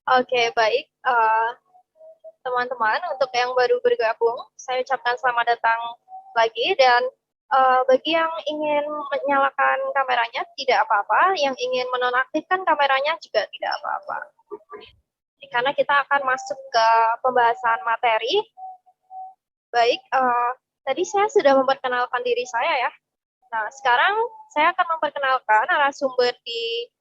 Oke, baik. Teman-teman, untuk yang baru bergabung, saya ucapkan selamat datang lagi dan bagi yang ingin menyalakan kameranya tidak apa-apa, yang ingin menonaktifkan kameranya juga tidak apa-apa. Karena kita akan masuk ke pembahasan materi. Baik, tadi saya sudah memperkenalkan diri saya ya. Nah, sekarang saya akan memperkenalkan narasumber di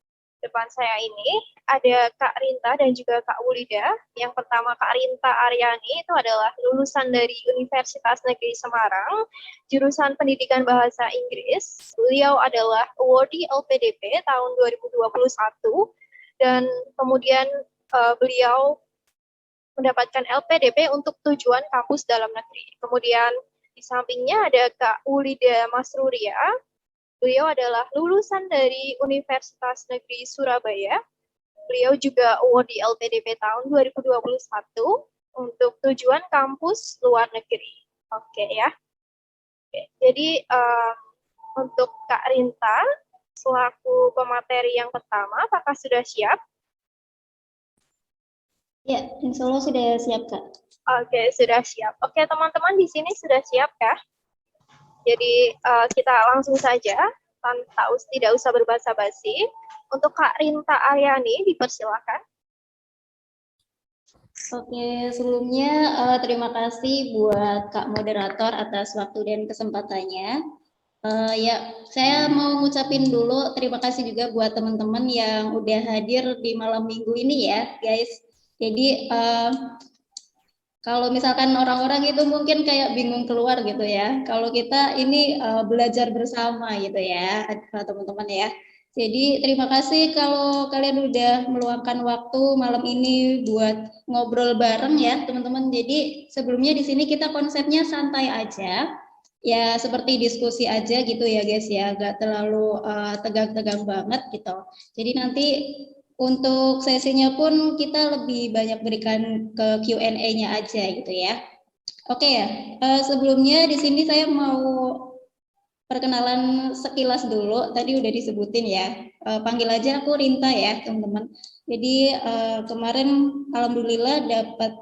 depan saya ini. Ada Kak Rinta dan juga Kak Wulida. Yang pertama Kak Rinta Aryani itu adalah lulusan dari Universitas Negeri Semarang, jurusan Pendidikan Bahasa Inggris. Beliau adalah awardee LPDP tahun 2021 dan kemudian beliau mendapatkan LPDP untuk tujuan kampus dalam negeri. Kemudian di sampingnya ada Kak Wulida Masruria. Beliau adalah lulusan dari Universitas Negeri Surabaya. Beliau juga awardee LPDP tahun 2021 untuk tujuan kampus luar negeri. Oke ya. Oke. Jadi untuk Kak Rinta, selaku pemateri yang pertama, apakah sudah siap? Ya, insya Allah sudah siap, Kak. Oke, sudah siap. Oke, teman-teman di sini sudah siap ya? Jadi kita langsung saja, tidak usah berbasa-basi. Untuk Kak Rinta Aryani, dipersilakan. Oke, sebelumnya terima kasih buat Kak Moderator atas waktu dan kesempatannya. Ya, saya mau ngucapin dulu terima kasih juga buat teman-teman yang udah hadir di malam minggu ini ya, guys. Jadi kalau misalkan orang-orang itu mungkin kayak bingung keluar gitu ya. Kalau kita ini belajar bersama gitu ya, teman-teman ya. Jadi terima kasih kalau kalian udah meluangkan waktu malam ini buat ngobrol bareng ya, teman-teman. Jadi sebelumnya di sini kita konsepnya santai aja. Ya seperti diskusi aja gitu ya guys ya, gak terlalu tegang-tegang banget gitu. Jadi nanti untuk sesinya pun kita lebih banyak berikan ke Q&A-nya aja gitu ya. Oke ya, sebelumnya di sini saya mau perkenalan sekilas dulu. Tadi udah disebutin ya, panggil aja aku Rinta ya teman-teman. Jadi kemarin alhamdulillah dapat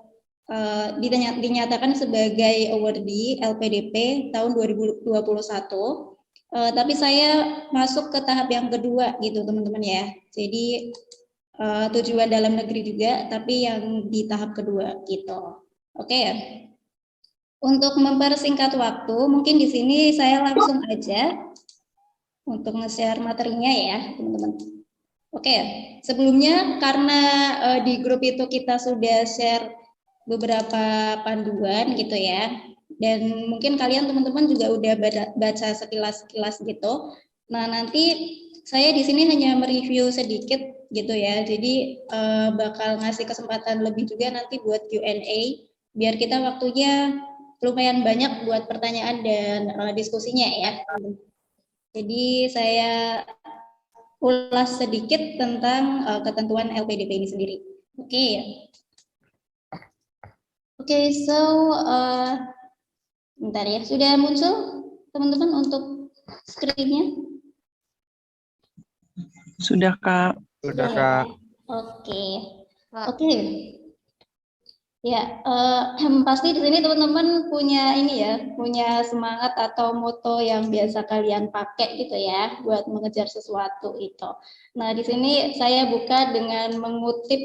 dinyatakan sebagai awardee LPDP tahun 2021. Tapi saya masuk ke tahap yang kedua gitu teman-teman ya. Jadi tujuan dalam negeri juga, tapi yang di tahap kedua gitu. Oke ya. Untuk mempersingkat waktu, mungkin di sini saya langsung aja untuk nge-share materinya ya, teman-teman. Oke, sebelumnya karena di grup itu kita sudah share beberapa panduan gitu ya, dan mungkin kalian teman-teman juga udah baca sekilas-sekilas gitu. Nah nanti saya di sini hanya mereview sedikit gitu ya, jadi bakal ngasih kesempatan lebih juga nanti buat Q&A, biar kita waktunya lumayan banyak buat pertanyaan dan diskusinya ya. Jadi saya ulas sedikit tentang ketentuan LPDP ini sendiri. Oke. Oke, so bentar ya, sudah muncul teman-teman untuk screen-nya? Sudah, Kak. Sudah, Kak. Oke. Oke. Ya, pasti di sini teman-teman punya ini ya, punya semangat atau moto yang biasa kalian pakai gitu ya, buat mengejar sesuatu itu. Nah, di sini saya buka dengan mengutip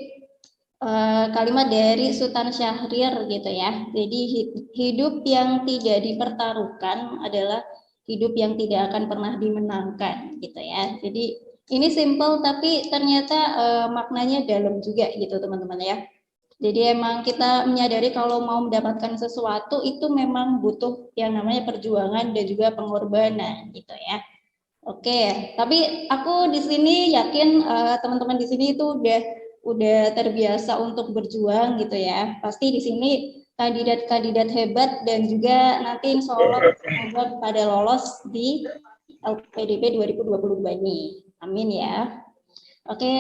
kalimat dari Sultan Syahrir gitu ya. Jadi hidup yang tidak dipertaruhkan adalah hidup yang tidak akan pernah dimenangkan gitu ya. Jadi ini simple tapi ternyata maknanya dalam juga gitu teman-teman ya. Jadi emang kita menyadari kalau mau mendapatkan sesuatu itu memang butuh yang namanya perjuangan dan juga pengorbanan gitu ya. Oke, tapi aku di sini yakin teman-teman di sini itu udah terbiasa untuk berjuang gitu ya. Pasti di sini kandidat-kandidat hebat dan juga nanti insya Allah semoga pada lolos di LPDP 2022 ini. Amin ya. Oke,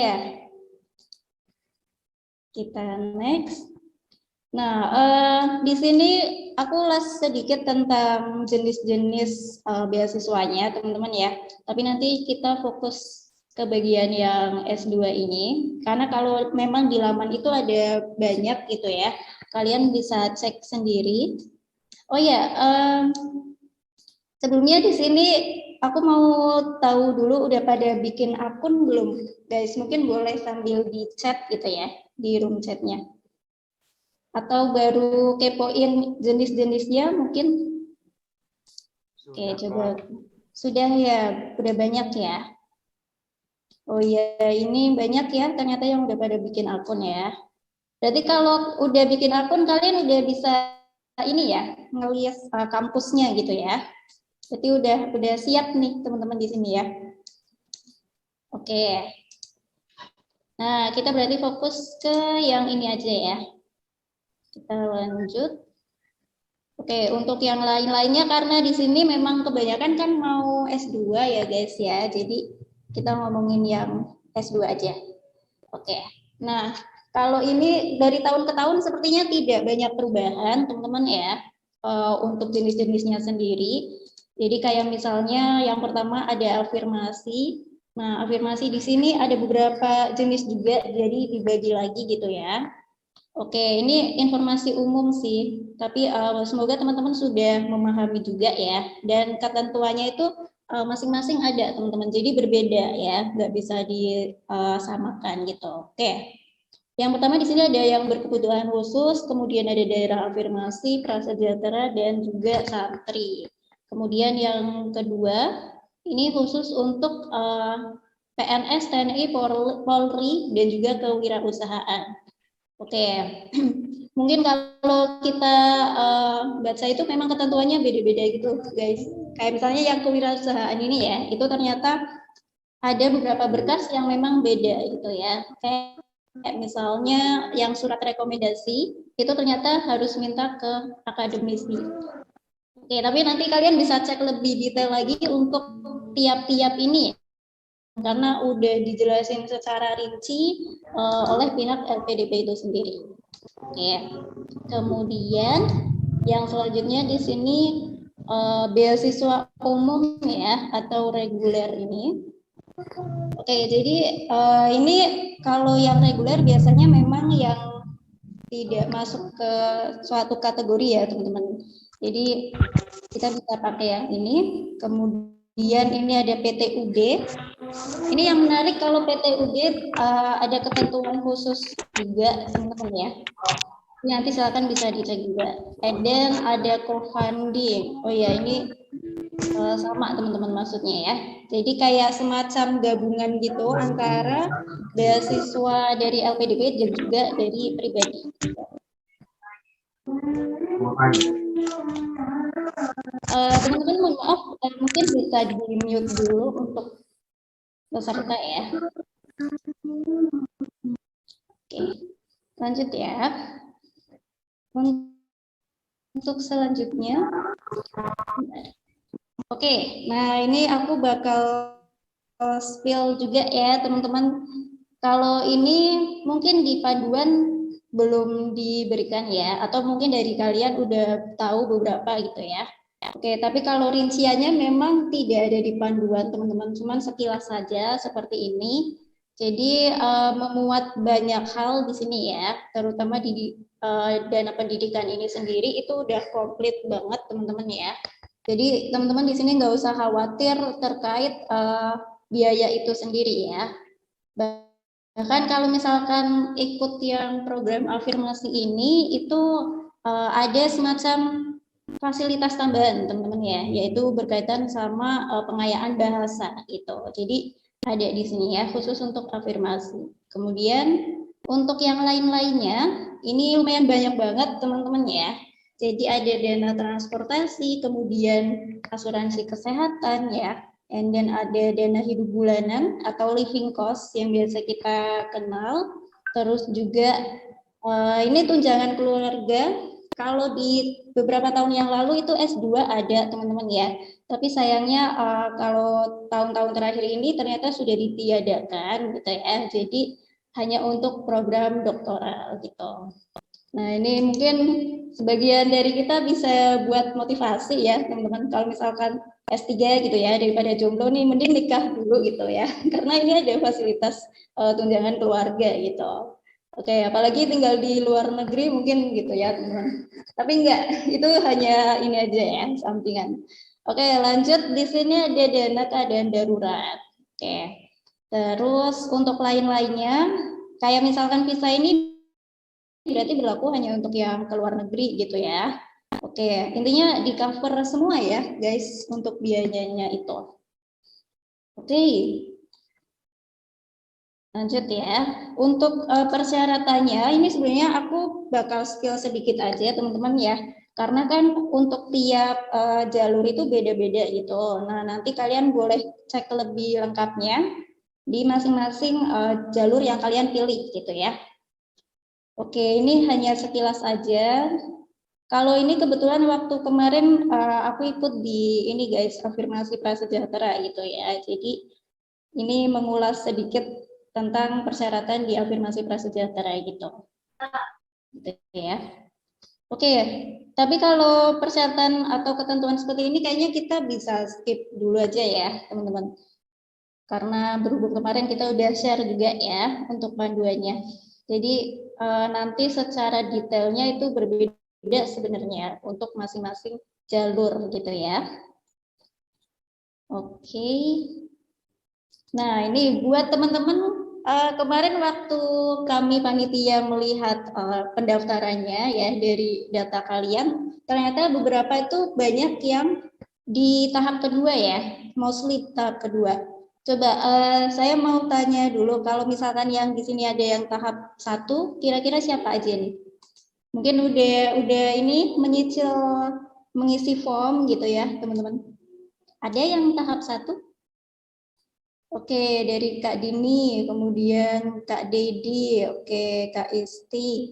kita next. Nah, di sini aku ulas sedikit tentang jenis-jenis beasiswanya, teman-teman ya. Tapi nanti kita fokus ke bagian yang S2 ini, karena kalau memang di laman itu ada banyak gitu ya, kalian bisa cek sendiri. Oh ya, sebelumnya di sini aku mau tahu dulu udah pada bikin akun belum, guys? Mungkin boleh sambil di chat gitu ya, di room chatnya. Atau baru kepoin jenis-jenisnya mungkin? Oke, coba. Sudah ya, udah banyak ya. Oh iya, ini banyak ya ternyata yang udah pada bikin akun ya. Berarti kalau udah bikin akun, kalian udah bisa ini ya, ngelihat kampusnya gitu ya. Berarti udah siap nih teman-teman di sini ya. Oke. Nah, kita berarti fokus ke yang ini aja ya. Kita lanjut. Oke, untuk yang lain-lainnya karena di sini memang kebanyakan kan mau S2 ya guys ya. Jadi kita ngomongin yang S2 aja. Oke. Nah, kalau ini dari tahun ke tahun sepertinya tidak banyak perubahan, teman-teman ya. Untuk jenis-jenisnya sendiri. Jadi kayak misalnya yang pertama ada afirmasi. Nah, afirmasi di sini ada beberapa jenis juga, jadi dibagi lagi gitu ya. Oke, ini informasi umum sih, tapi semoga teman-teman sudah memahami juga ya. Dan ketentuannya itu masing-masing ada teman-teman, jadi berbeda ya, nggak bisa disamakan gitu. Oke, yang pertama di sini ada yang berkebutuhan khusus, kemudian ada daerah afirmasi, prasejahtera, dan juga santri. Kemudian yang kedua, ini khusus untuk PNS, TNI, Polri, dan juga kewirausahaan. Oke, mungkin kalau kita baca itu memang ketentuannya beda-beda gitu guys. Kayak misalnya yang kewirausahaan ini ya, itu ternyata ada beberapa berkas yang memang beda gitu ya. Kayak misalnya yang surat rekomendasi, itu ternyata harus minta ke akademisi. Oke, tapi nanti kalian bisa cek lebih detail lagi untuk tiap-tiap ini karena udah dijelasin secara rinci oleh pihak LPDP itu sendiri. Oke. Kemudian yang selanjutnya di sini beasiswa umum ya atau reguler ini. Oke, jadi ini kalau yang reguler biasanya memang yang tidak masuk ke suatu kategori ya teman-teman. Jadi kita bisa pakai yang ini. Kemudian ini ada PTUD. Ini yang menarik kalau PTUD ada ketentuan khusus juga teman-teman ya. Nanti silakan bisa dicek juga. And then ada co-funding. Oh ya ini sama teman-teman maksudnya ya. Jadi kayak semacam gabungan gitu antara beasiswa dari LPDP dan juga dari pribadi. Teman-teman mohon maaf, mungkin bisa di-mute dulu untuk peserta ya. Oke, lanjut ya. Untuk selanjutnya, oke, nah ini aku bakal spill juga ya teman-teman. Kalau ini mungkin di panduan belum diberikan ya, atau mungkin dari kalian udah tahu beberapa gitu ya. Oke, tapi kalau rinciannya memang tidak ada di panduan teman-teman, cuman sekilas saja seperti ini. Jadi memuat banyak hal di sini ya, terutama di dana pendidikan ini sendiri itu udah komplit banget teman-teman ya. Jadi teman-teman di sini nggak usah khawatir terkait biaya itu sendiri ya. Bahkan kalau misalkan ikut yang program afirmasi ini itu ada semacam fasilitas tambahan teman-teman ya, yaitu berkaitan sama pengayaan bahasa itu. Jadi ada di sini ya khusus untuk afirmasi. Kemudian untuk yang lain-lainnya ini lumayan banyak banget teman-teman ya. Jadi ada dana transportasi, kemudian asuransi kesehatan ya, and then ada dana hidup bulanan atau living cost yang biasa kita kenal. Terus juga ini tunjangan keluarga. Kalau di beberapa tahun yang lalu itu S2 ada teman-teman ya. Tapi sayangnya kalau tahun-tahun terakhir ini ternyata sudah ditiadakan gitu ya. Jadi hanya untuk program doktoral gitu. Nah ini mungkin sebagian dari kita bisa buat motivasi ya teman-teman. Kalau misalkan S3 gitu ya, daripada jomblo nih mending nikah dulu gitu ya. Karena ini ada fasilitas tunjangan keluarga gitu. Oke, apalagi tinggal di luar negeri mungkin gitu ya, teman-teman. Tapi enggak, itu hanya ini aja ya, sampingan. Oke, lanjut di sini ada dana keadaan darurat. Oke. Terus untuk lain-lainnya, kayak misalkan visa ini berarti berlaku hanya untuk yang ke luar negeri gitu ya. Oke, intinya di cover semua ya guys untuk biayanya itu. Oke, lanjut ya. Untuk persyaratannya ini sebenarnya aku bakal spill sedikit aja teman-teman ya. Karena kan untuk tiap jalur itu beda-beda gitu. Nah, nanti kalian boleh cek lebih lengkapnya di masing-masing jalur yang kalian pilih gitu ya. Oke, ini hanya sekilas aja. Kalau ini kebetulan waktu kemarin aku ikut di ini guys, afirmasi prasejahtera gitu ya. Jadi ini mengulas sedikit tentang persyaratan di afirmasi prasejahtera gitu. Gitu ya. Oke, tapi kalau persyaratan atau ketentuan seperti ini kayaknya kita bisa skip dulu aja ya, teman-teman. Karena berhubung kemarin kita udah share juga ya untuk panduannya. Jadi nanti secara detailnya itu berbeda sebenarnya untuk masing-masing jalur gitu ya. Oke. Nah, ini buat teman-teman kemarin waktu kami panitia melihat pendaftarannya ya dari data kalian, ternyata beberapa itu banyak yang di tahap kedua ya, mostly tahap kedua. Coba saya mau tanya dulu, kalau misalkan yang di sini ada yang tahap 1, kira-kira siapa aja nih? Mungkin udah ini menyicil mengisi form gitu ya, teman-teman. Ada yang tahap 1? Oke, dari Kak Dini, kemudian Kak Dedi, oke, Kak Isti,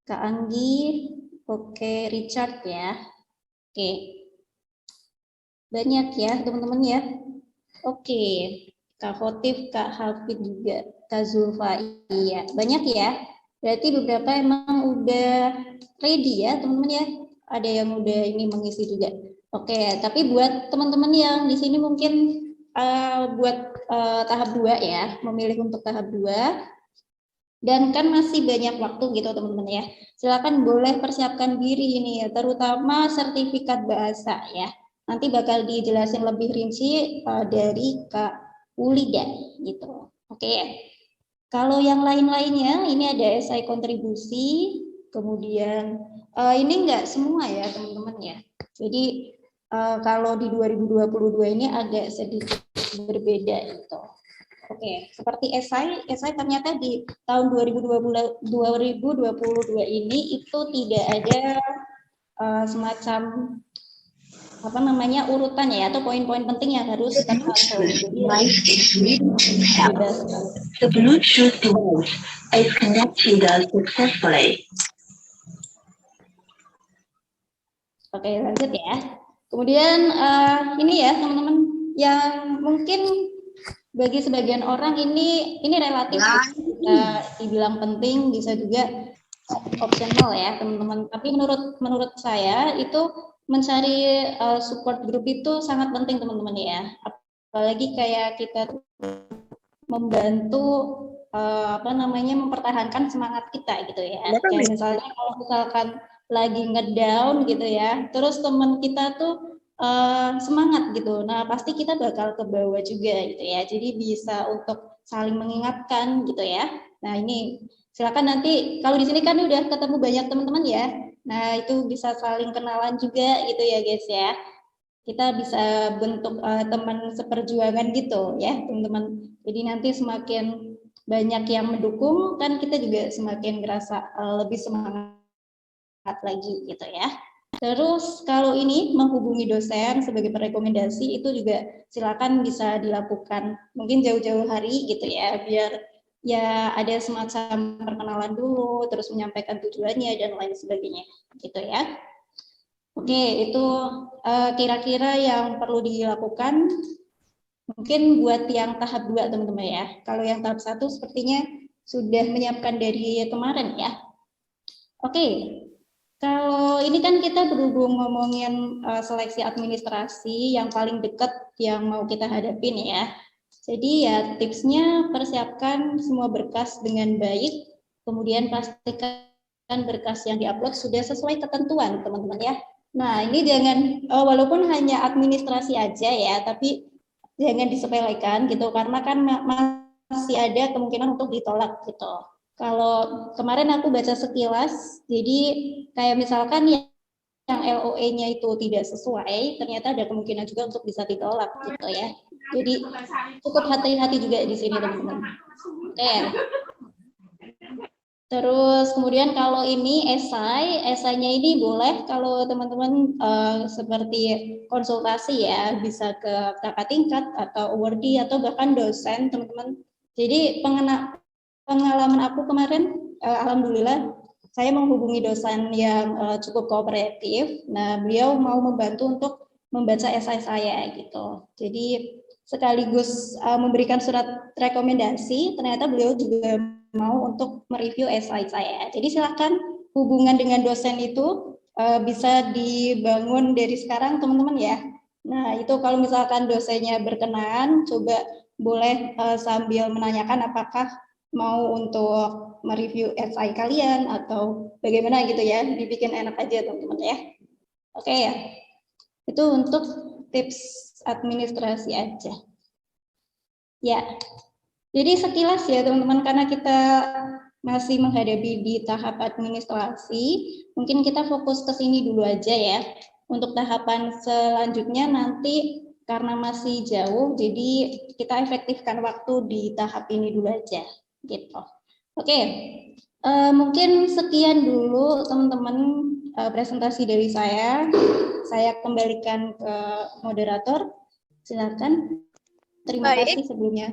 Kak Anggi, oke, Richard ya. Oke, banyak ya teman-teman ya. Oke, Kak Khotif, Kak Hafid juga, Kak Zulfa, iya, banyak ya. Berarti beberapa emang udah ready ya teman-teman ya. Ada yang udah ini mengisi juga. Oke, tapi buat teman-teman yang di sini mungkin buat tahap 2 ya, memilih untuk tahap 2 dan kan masih banyak waktu gitu teman-teman ya. Silakan boleh persiapkan diri ini ya, terutama sertifikat bahasa ya. Nanti bakal dijelasin lebih rinci dari Kak Ulida gitu. Oke. Kalau yang lain-lainnya ini ada esai kontribusi, kemudian ini enggak semua ya teman-teman ya. Jadi kalau di 2022 ini agak sedikit berbeda gitu. Oke, seperti esai ternyata di tahun 2022 ini itu tidak ada semacam apa namanya urutan ya atau poin-poin penting yang harus terhafal. The Bluetooth device is connected successfully. Oke, lanjut ya. Kemudian ini ya teman-teman yang mungkin bagi sebagian orang ini relatif bisa dibilang penting, bisa juga optional ya teman-teman. Tapi menurut saya itu mencari support group itu sangat penting teman-teman ya. Apalagi kayak kita membantu apa namanya mempertahankan semangat kita gitu ya. Kayak misalnya kalau misalkan lagi ngedown gitu ya, terus teman kita tuh semangat gitu. Nah, pasti kita bakal ke bawah juga gitu ya. Jadi bisa untuk saling mengingatkan gitu ya. Nah, ini silakan nanti kalau di sini kan udah ketemu banyak teman-teman ya. Nah, itu bisa saling kenalan juga gitu ya, guys ya. Kita bisa bentuk teman seperjuangan gitu ya, teman-teman. Jadi nanti semakin banyak yang mendukung kan kita juga semakin ngerasa lebih semangat lagi gitu ya. Terus kalau ini menghubungi dosen sebagai perekomendasi itu juga silakan bisa dilakukan mungkin jauh-jauh hari gitu ya biar ya ada semacam perkenalan dulu terus menyampaikan tujuannya dan lain sebagainya gitu ya. Oke, itu kira-kira yang perlu dilakukan mungkin buat yang tahap 2 teman-teman ya. Kalau yang tahap 1 sepertinya sudah menyiapkan dari kemarin ya. Oke. Kalau ini kan kita berhubung ngomongin seleksi administrasi yang paling dekat yang mau kita hadapin ya. Jadi ya tipsnya persiapkan semua berkas dengan baik, kemudian pastikan berkas yang diupload sudah sesuai ketentuan teman-teman ya. Nah ini jangan, walaupun hanya administrasi aja ya, tapi jangan disepelekan gitu, karena kan masih ada kemungkinan untuk ditolak gitu. Kalau kemarin aku baca sekilas, jadi kayak misalkan yang LOE-nya itu tidak sesuai, ternyata ada kemungkinan juga untuk bisa ditolak gitu ya. Jadi cukup hati-hati juga di sini teman-teman. Oke. Terus kemudian kalau ini esainya ini boleh kalau teman-teman seperti konsultasi ya, bisa ke kakak tingkat atau awardee atau bahkan dosen teman-teman. Jadi pengalaman aku kemarin, alhamdulillah saya menghubungi dosen yang cukup kooperatif. Nah, beliau mau membantu untuk membaca esai saya gitu. Jadi sekaligus memberikan surat rekomendasi, ternyata beliau juga mau untuk mereview esai saya. Jadi silakan hubungan dengan dosen itu bisa dibangun dari sekarang teman-teman ya. Nah itu kalau misalkan dosennya berkenan, coba boleh sambil menanyakan apakah mau untuk mereview esai kalian atau bagaimana gitu ya, dibikin enak aja teman-teman ya. Oke ya, itu untuk tips administrasi aja. Ya, jadi sekilas ya teman-teman, karena kita masih menghadapi di tahap administrasi, mungkin kita fokus ke sini dulu aja ya. Untuk tahapan selanjutnya nanti karena masih jauh, jadi kita efektifkan waktu di tahap ini dulu aja, gitu. Oke, mungkin sekian dulu teman-teman presentasi dari saya. Saya kembalikan ke moderator. Silakan. Terima Baik, kasih sebelumnya.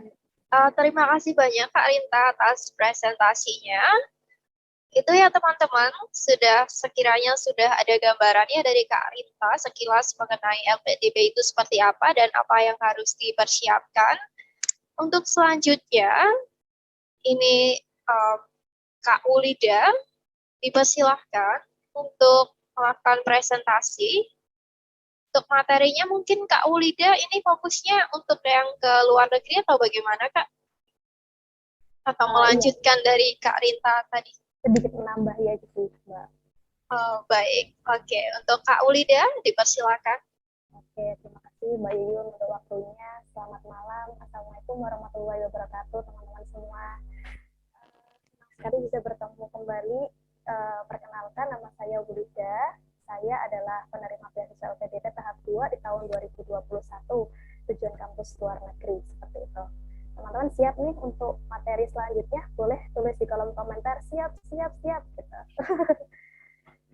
terima kasih banyak Kak Rinta atas presentasinya. Itu ya teman-teman, sekiranya sudah ada gambarannya dari Kak Rinta sekilas mengenai LPDP itu seperti apa dan apa yang harus dipersiapkan. Untuk selanjutnya, ini Kak Ulida dipersilahkan untuk melakukan presentasi. Untuk materinya mungkin Kak Ulida ini fokusnya untuk yang ke luar negeri atau bagaimana Kak? Atau Iya, melanjutkan dari Kak Rinta tadi? sedikit menambah ya gitu, Mbak. Oh, baik, oke. Untuk Kak Ulida dipersilakan. Oke, terima kasih Mbak Yuyun untuk waktunya. Selamat malam. Assalamualaikum warahmatullahi wabarakatuh, teman-teman semua. Senang sekali bisa bertemu kembali. Perkenalkan, nama saya Ulida. Saya adalah penerima beasiswa LPDP tahap 2 di tahun 2021, tujuan kampus luar negeri, seperti itu. Teman-teman siap nih untuk materi selanjutnya? Boleh tulis di kolom komentar, siap, siap, siap. Gitu.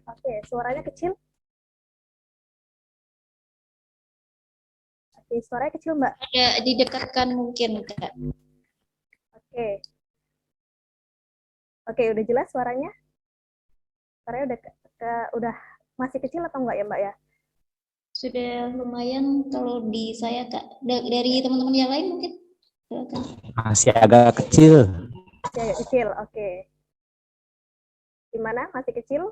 Oke, suaranya kecil? Oke, suaranya kecil, Mbak. Ada didekatkan mungkin, Kak. Oke. Oke, udah jelas suaranya? Suaranya udah masih kecil atau enggak ya, Mbak ya? Sudah lumayan kalau di saya, Kak. Dari teman-teman yang lain mungkin? Silakan. Masih agak kecil. Masih agak kecil, oke. Gimana? Masih kecil?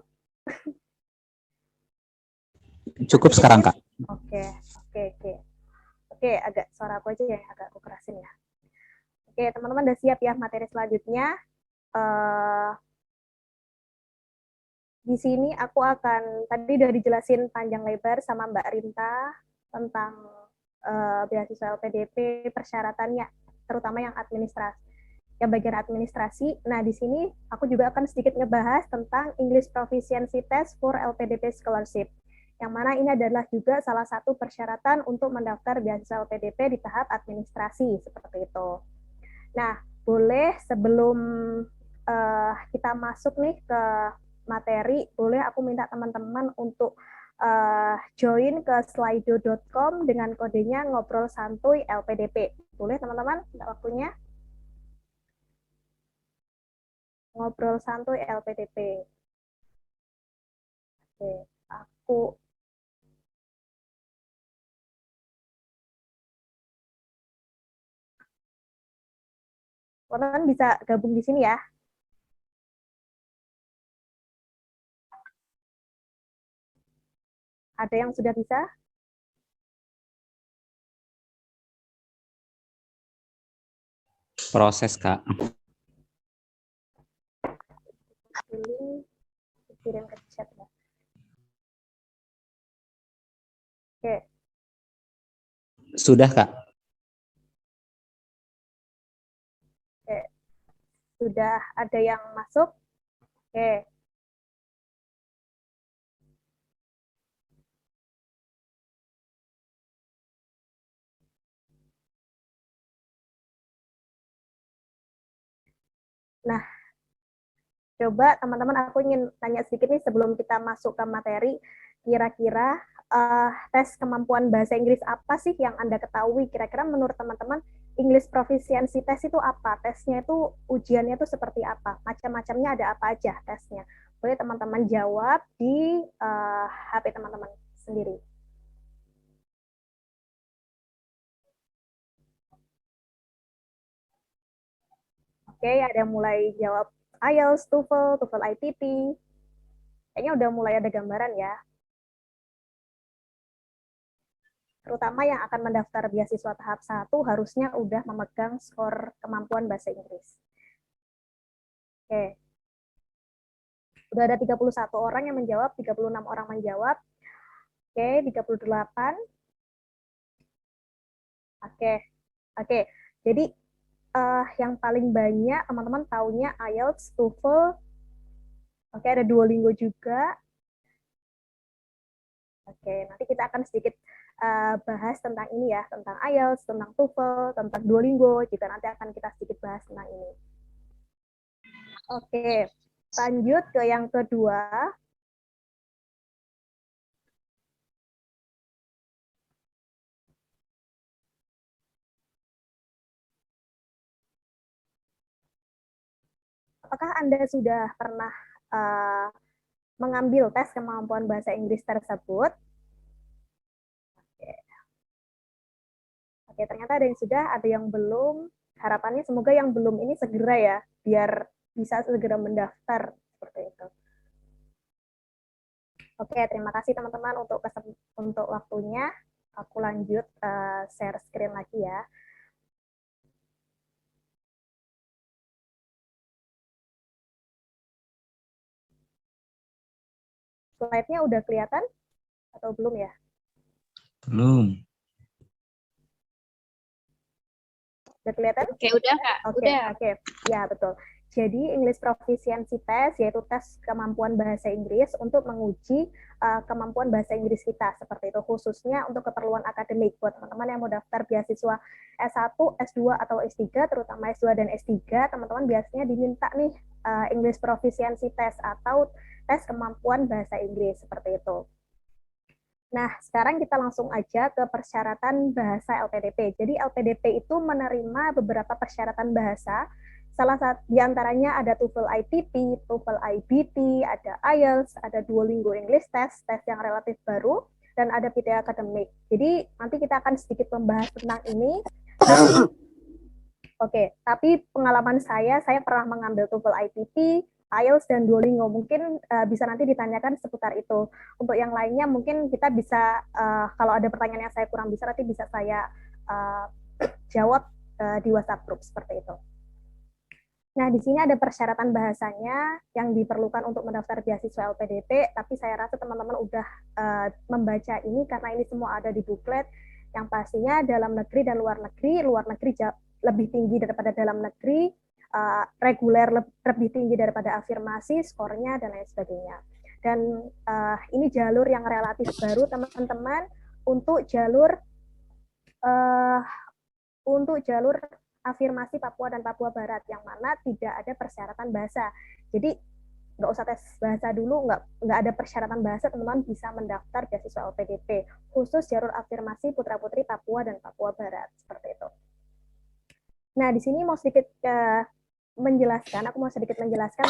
Cukup masih sekarang, kecil? Kak. Oke. Oke, agak suara aku aja ya, agak aku kerasin ya. Oke, teman-teman udah siap ya materi selanjutnya. Di sini aku akan, tadi udah dijelasin panjang lebar sama Mbak Rinta tentang beasiswa LPDP, persyaratannya, terutama yang administrasi, yang bagian administrasi. Nah, di sini aku juga akan sedikit ngebahas tentang English Proficiency Test for LPDP Scholarship, yang mana ini adalah juga salah satu persyaratan untuk mendaftar beasiswa LPDP di tahap administrasi, seperti itu. Nah, boleh sebelum kita masuk nih ke materi, boleh aku minta teman-teman untuk join ke slido.com dengan kodenya ngobrol santuy LPDP. Boleh teman-teman, minta waktunya? Ngobrol santuy LPDP. Oke, aku teman-teman bisa gabung di sini ya. Ada yang sudah bisa? Proses, Kak. Pilih, kirim ke chat ya. Oke, Sudah, Kak. oke. Sudah ada yang masuk? Oke. Nah, coba teman-teman aku ingin tanya sedikit nih sebelum kita masuk ke materi, kira-kira tes kemampuan bahasa Inggris apa sih yang Anda ketahui? Kira-kira menurut teman-teman English Proficiency Test itu apa? Tesnya itu ujiannya itu seperti apa? Macam-macamnya ada apa aja tesnya? Boleh teman-teman jawab di HP teman-teman sendiri. Oke, ada yang mulai jawab IELTS, TOEFL, TOEFL ITP. Kayaknya udah mulai ada gambaran ya. Terutama yang akan mendaftar beasiswa tahap 1 harusnya udah memegang skor kemampuan bahasa Inggris. Oke. Udah ada 31 orang yang menjawab, 36 orang menjawab. Oke, 38. Oke. Oke. Jadi yang paling banyak teman-teman taunya IELTS, TOEFL. Oke, ada Duolingo juga. Oke, nanti kita akan sedikit bahas tentang ini ya, tentang IELTS, tentang TOEFL, tentang Duolingo, juga nanti akan kita sedikit bahas tentang ini. Oke, lanjut ke yang kedua. Apakah Anda sudah pernah mengambil tes kemampuan bahasa Inggris tersebut? Oke, ternyata ada yang sudah, ada yang belum. Harapannya semoga yang belum ini segera ya, biar bisa segera mendaftar seperti itu. Oke, terima kasih teman-teman untuk waktunya. Aku lanjut share screen lagi ya. Slide-nya udah kelihatan atau belum ya? Belum. Udah kelihatan? Oke, udah Kak. Oke, Udah. oke. Ya, betul. Jadi English Proficiency Test yaitu tes kemampuan bahasa Inggris untuk menguji kemampuan bahasa Inggris kita seperti itu, khususnya untuk keperluan akademik buat teman-teman yang mau daftar beasiswa S1, S2 atau S3, terutama S2 dan S3, teman-teman biasanya diminta nih English Proficiency Test atau tes kemampuan bahasa Inggris seperti itu. Nah, sekarang kita langsung aja ke persyaratan bahasa LPDP. Jadi LPDP itu menerima beberapa persyaratan bahasa. Salah satu diantaranya ada TOEFL ITP, TOEFL IBT, ada IELTS, ada Duolingo English Test, tes yang relatif baru, dan ada PTE Academic. Jadi nanti kita akan sedikit membahas tentang ini. Tapi pengalaman saya pernah mengambil TOEFL ITP, IELTS, dan Duolingo. Mungkin bisa nanti ditanyakan seputar itu. Untuk yang lainnya mungkin kita bisa, kalau ada pertanyaan yang saya kurang bisa, nanti bisa saya jawab di WhatsApp group seperti itu. Nah, di sini ada persyaratan bahasanya yang diperlukan untuk mendaftar beasiswa LPDP, tapi saya rasa teman-teman udah membaca ini karena ini semua ada di booklet. Yang pastinya dalam negeri dan luar negeri lebih tinggi daripada dalam negeri, reguler lebih tinggi daripada afirmasi, skornya, dan lain sebagainya. Dan ini jalur yang relatif baru, teman-teman, untuk jalur afirmasi Papua dan Papua Barat, yang mana tidak ada persyaratan bahasa. Jadi nggak usah tes bahasa dulu, nggak ada persyaratan bahasa, teman-teman bisa mendaftar beasiswa LPDP, khusus jalur afirmasi putra-putri Papua dan Papua Barat, seperti itu. Nah, di sini aku mau sedikit menjelaskan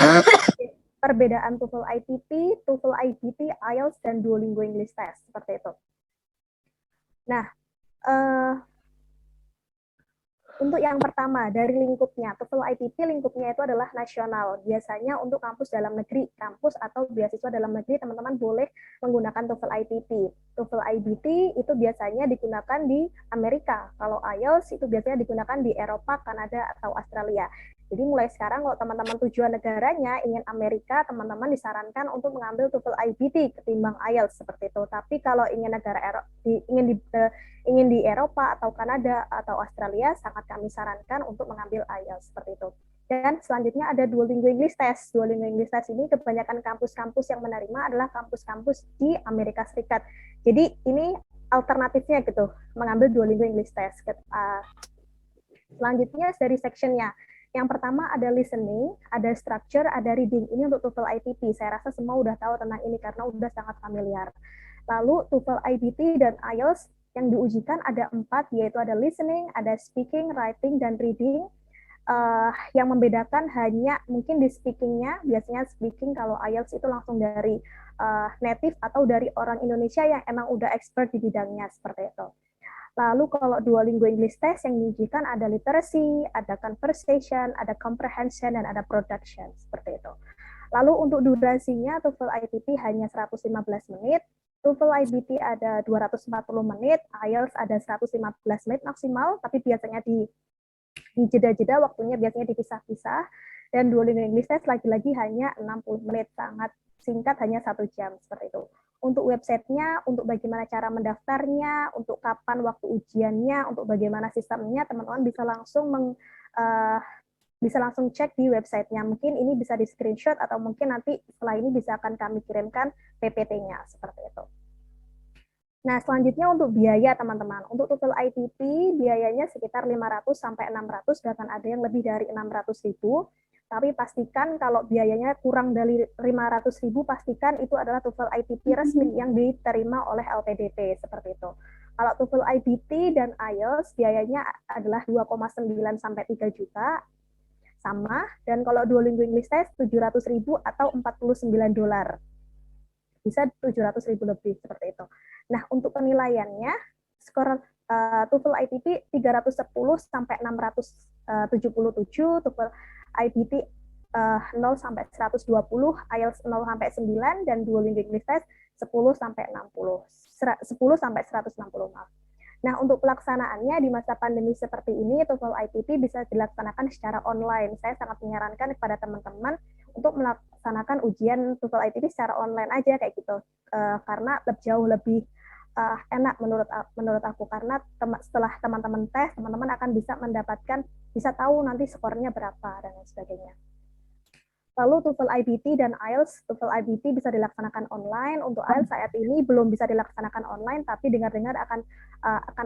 perbedaan TOEFL ITP, TOEFL IBT, IELTS, dan Duolingo English Test, seperti itu. Nah, Untuk yang pertama, dari lingkupnya, TOEFL ITP lingkupnya itu adalah nasional. Biasanya untuk kampus dalam negeri, kampus atau beasiswa dalam negeri, teman-teman boleh menggunakan TOEFL ITP. TOEFL IBT itu biasanya digunakan di Amerika. Kalau IELTS itu biasanya digunakan di Eropa, Kanada, atau Australia. Jadi mulai sekarang kalau teman-teman tujuan negaranya ingin Amerika, teman-teman disarankan untuk mengambil TOEFL IBT ketimbang IELTS seperti itu. Tapi kalau ingin negara ingin di Eropa atau Kanada atau Australia, sangat kami sarankan untuk mengambil IELTS seperti itu. Dan selanjutnya ada Duolingo English Test. Duolingo English Test ini kebanyakan kampus-kampus yang menerima adalah kampus-kampus di Amerika Serikat. Jadi ini alternatifnya gitu, mengambil Duolingo English Test. Selanjutnya dari sectionnya. Yang pertama ada listening, ada structure, ada reading. Ini untuk TOEFL ITP. Saya rasa semua udah tahu tentang ini karena udah sangat familiar. Lalu TOEFL IBT dan IELTS yang diujikan ada 4, yaitu ada listening, ada speaking, writing, dan reading. Yang membedakan hanya mungkin di speakingnya, biasanya speaking kalau IELTS itu langsung dari native atau dari orang Indonesia yang emang udah expert di bidangnya, seperti itu. Lalu kalau Duolingo English Test yang diujikan ada literacy, ada conversation, ada comprehension, dan ada production, seperti itu. Lalu untuk durasinya, TOEFL ITP hanya 115 menit, TOEFL IBT ada 240 menit, IELTS ada 115 menit maksimal, tapi biasanya di jeda-jeda waktunya biasanya dipisah-pisah, dan Duolingo English Test lagi-lagi hanya 60 menit, sangat singkat, hanya 1 jam, seperti itu. Untuk websitenya, untuk bagaimana cara mendaftarnya, untuk kapan waktu ujiannya, untuk bagaimana sistemnya, teman-teman bisa langsung cek di websitenya. Mungkin ini bisa di screenshot atau mungkin nanti setelah ini bisa akan kami kirimkan PPT-nya seperti itu. Nah, selanjutnya untuk biaya teman-teman. Untuk TOEFL ITP biayanya sekitar 500 sampai 600, bahkan ada yang lebih dari 600.000. Tapi pastikan kalau biayanya kurang dari 500.000, pastikan itu adalah TOEFL ITP resmi yang diterima oleh LPDP seperti itu. Kalau TOEFL IBT dan IELTS biayanya adalah 2,9 sampai 3 juta. Sama, dan kalau Duolingo English Test 700.000 atau $49. Bisa 700.000 lebih seperti itu. Nah, untuk penilaiannya, skor TOEFL ITP 310 sampai 677, TOEFL IBT 0 sampai 120, IELTS 0 sampai 9, dan Duolingo English Test 10 sampai 60, 10 sampai 160, maaf. Nah, untuk pelaksanaannya di masa pandemi seperti ini, TOEFL ITP bisa dilaksanakan secara online. Saya sangat menyarankan kepada teman-teman untuk melaksanakan ujian TOEFL ITP secara online aja kayak gitu, karena jauh lebih enak menurut aku, karena setelah teman-teman tes, teman-teman akan bisa tahu nanti skornya berapa dan lain sebagainya. Lalu TOEFL IBT dan IELTS, TOEFL IBT bisa dilaksanakan online. Untuk IELTS saat ini belum bisa dilaksanakan online, tapi dengar-dengar akan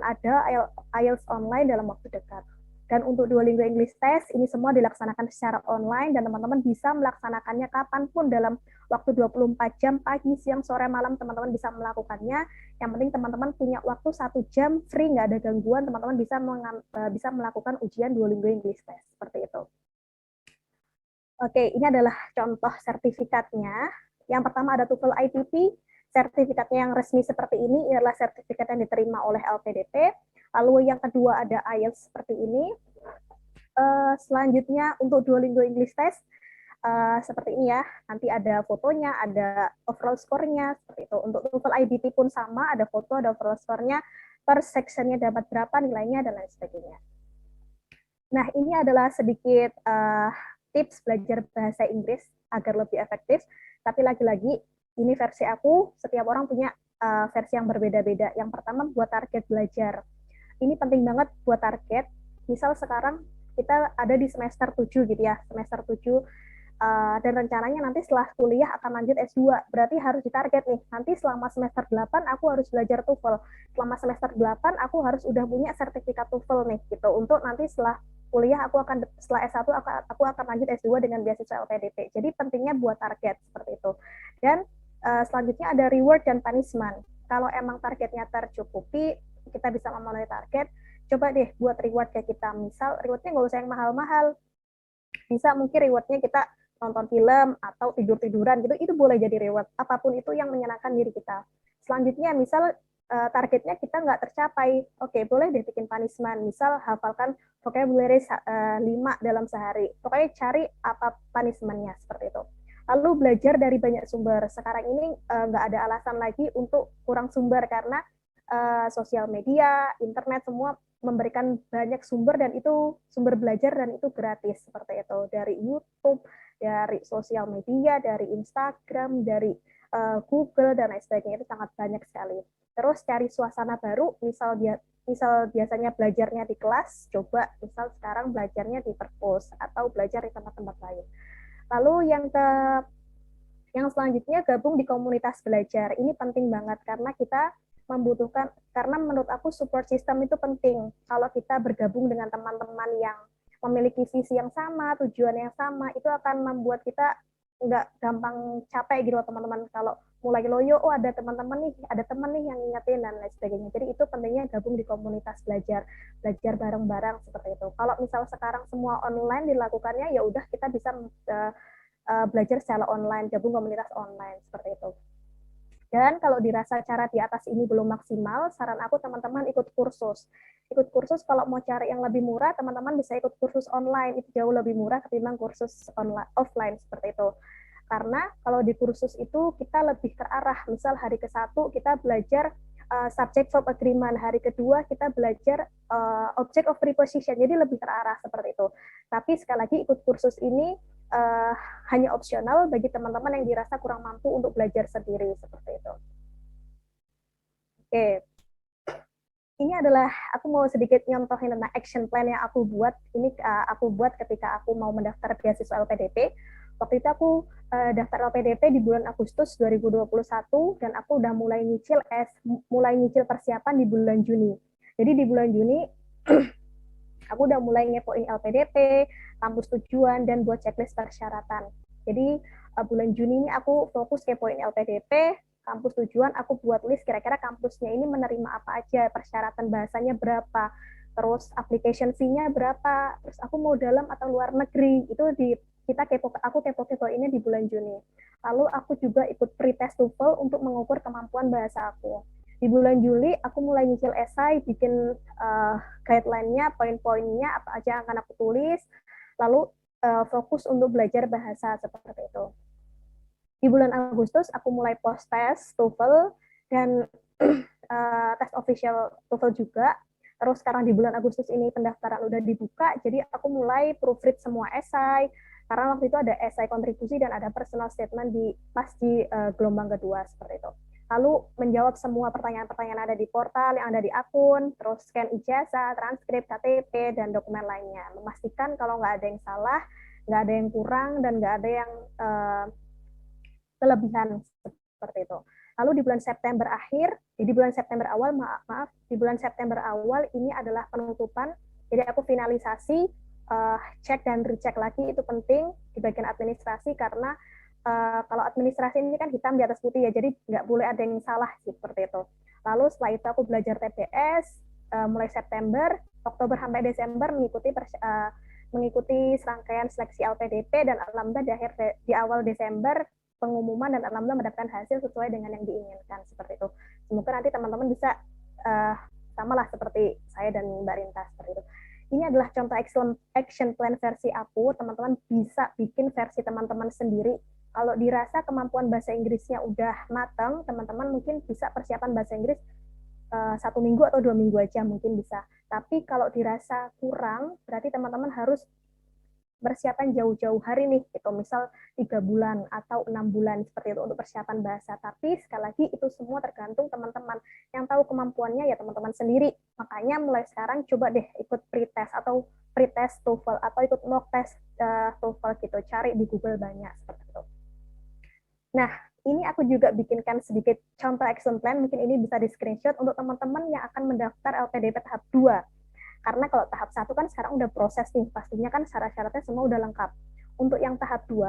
ada IELTS online dalam waktu dekat. Dan untuk Duolingo English Test, ini semua dilaksanakan secara online, dan teman-teman bisa melaksanakannya kapanpun dalam waktu 24 jam, pagi, siang, sore, malam, teman-teman bisa melakukannya. Yang penting teman-teman punya waktu 1 jam, free, nggak ada gangguan, teman-teman bisa melakukan ujian Duolingo English Test, seperti itu. Oke, ini adalah contoh sertifikatnya. Yang pertama ada TOEFL ITP, sertifikatnya yang resmi seperti ini adalah sertifikat yang diterima oleh LPDP. Lalu yang kedua ada IELTS seperti ini. Selanjutnya untuk Duolingo English Test, seperti ini ya. Nanti ada fotonya, ada overall score-nya, seperti itu. Untuk TOEFL IBT pun sama, ada foto, ada overall score-nya, per section-nya dapat berapa nilainya, dan lain sebagainya. Nah, ini adalah sedikit tips belajar bahasa Inggris agar lebih efektif. Tapi lagi-lagi, ini versi aku, setiap orang punya versi yang berbeda-beda. Yang pertama, buat target belajar. Ini penting banget buat target. Misal sekarang kita ada di semester 7 gitu ya, semester 7, dan rencananya nanti setelah kuliah akan lanjut S2. Berarti harus ditarget nih, nanti selama semester 8 aku harus belajar TOEFL. Selama semester 8 aku harus udah punya sertifikat TOEFL nih, gitu. Untuk nanti setelah kuliah setelah S1 aku akan lanjut S2 dengan beasiswa LPDP. Jadi pentingnya buat target seperti itu. Dan selanjutnya ada reward dan punishment. Kalau emang targetnya tercukupi, kita bisa memenuhi target, coba deh buat reward kayak kita. Misal rewardnya nggak usah yang mahal-mahal. Bisa mungkin rewardnya kita nonton film atau tidur-tiduran gitu, itu boleh jadi reward. Apapun itu yang menyenangkan diri kita. Selanjutnya misal targetnya kita nggak tercapai, oke, boleh deh bikin punishment, misal hafalkan vocabulary 5 dalam sehari, pokoknya cari apa punishment-nya, seperti itu. Lalu belajar dari banyak sumber. Sekarang ini nggak ada alasan lagi untuk kurang sumber, karena sosial media, internet, semua memberikan banyak sumber, dan itu sumber belajar, dan itu gratis, seperti itu. Dari YouTube, dari sosial media, dari Instagram, dari Google, dan lain sebagainya, itu sangat banyak sekali. Terus cari suasana baru, misal biasanya belajarnya di kelas, coba misal sekarang belajarnya di perpus atau belajar di tempat-tempat lain. Lalu yang selanjutnya gabung di komunitas belajar. Ini penting banget karena kita membutuhkan, karena menurut aku support system itu penting. Kalau kita bergabung dengan teman-teman yang memiliki visi yang sama, tujuan yang sama, itu akan membuat kita nggak gampang capek gitu loh teman-teman. Kalau mulai loyo, oh ada teman-teman nih, ada teman nih yang ngingetin dan lain sebagainya. Jadi itu pentingnya gabung di komunitas belajar bareng-bareng seperti itu. Kalau misal sekarang semua online dilakukannya, ya udah kita bisa belajar secara online, gabung komunitas online seperti itu. Dan kalau dirasa cara di atas ini belum maksimal, saran aku teman-teman ikut kursus. Ikut kursus kalau mau cari yang lebih murah, teman-teman bisa ikut kursus online, itu jauh lebih murah ketimbang kursus offline seperti itu. Karena kalau di kursus itu kita lebih terarah, misal hari ke-1 kita belajar subject verb agreement, hari kedua kita belajar object of preposition, jadi lebih terarah seperti itu. Tapi sekali lagi ikut kursus ini hanya opsional bagi teman-teman yang dirasa kurang mampu untuk belajar sendiri seperti itu. Oke, ini adalah aku mau sedikit nyontohin tentang action plan yang aku buat. Ini aku buat ketika aku mau mendaftar beasiswa LPDP. Waktu itu aku daftar LPDP di bulan Agustus 2021 dan aku udah mulai nyicil persiapan di bulan Juni. Jadi di bulan Juni aku udah mulai ngepoin LPDP, kampus tujuan, dan buat checklist persyaratan. Jadi bulan Juni ini aku fokus kepoin LPDP, kampus tujuan, aku buat list kira-kira kampusnya ini menerima apa aja, persyaratan bahasanya berapa, terus application fee-nya berapa, terus aku mau dalam atau luar negeri, itu aku kepo ini di bulan Juni. Lalu aku juga ikut pretest TOEFL untuk mengukur kemampuan bahasa aku. Di bulan Juli aku mulai nyicil esai, bikin guideline-nya, poin-poinnya apa aja yang akan aku tulis, lalu fokus untuk belajar bahasa seperti itu. Di bulan Agustus aku mulai post tes TOEFL dan tes official TOEFL juga. Terus sekarang di bulan Agustus ini pendaftaran udah dibuka, jadi aku mulai proofread semua esai, karena waktu itu ada esai kontribusi dan ada personal statement pas di gelombang kedua seperti itu. Lalu menjawab semua pertanyaan-pertanyaan ada di portal, yang ada di akun, terus scan ijazah, transkrip, KTP, dan dokumen lainnya. Memastikan kalau nggak ada yang salah, nggak ada yang kurang, dan nggak ada yang kelebihan seperti itu. Lalu di bulan September akhir, di bulan September awal, di bulan September awal ini adalah penutupan, jadi aku finalisasi, cek dan recheck lagi, itu penting di bagian administrasi, karena kalau administrasi ini kan hitam di atas putih ya, jadi nggak boleh ada yang salah seperti itu. Lalu setelah itu aku belajar TPS mulai September, Oktober sampai Desember mengikuti serangkaian seleksi LPDP, dan alhamdulillah di awal Desember pengumuman, dan alhamdulillah mendapatkan hasil sesuai dengan yang diinginkan seperti itu. Semoga nanti teman-teman bisa samalah seperti saya dan Mbak Rinta seperti itu. Ini adalah contoh action plan versi aku, teman-teman bisa bikin versi teman-teman sendiri. Kalau dirasa kemampuan bahasa Inggrisnya udah matang, teman-teman mungkin bisa persiapan bahasa Inggris 1 minggu atau 2 minggu aja mungkin bisa. Tapi kalau dirasa kurang, berarti teman-teman harus persiapan jauh-jauh hari nih, gitu. Misal 3 bulan atau 6 bulan seperti itu untuk persiapan bahasa. Tapi sekali lagi itu semua tergantung teman-teman. Yang tahu kemampuannya ya teman-teman sendiri. Makanya mulai sekarang coba deh ikut pretest atau pretest TOEFL atau ikut mock test TOEFL gitu. Cari di Google banyak seperti itu. Nah, ini aku juga bikinkan sedikit contoh action plan, mungkin ini bisa di screenshot untuk teman-teman yang akan mendaftar LPDP tahap 2. Karena kalau tahap 1 kan sekarang udah proses nih, pastinya kan syarat-syaratnya semua udah lengkap. Untuk yang tahap 2,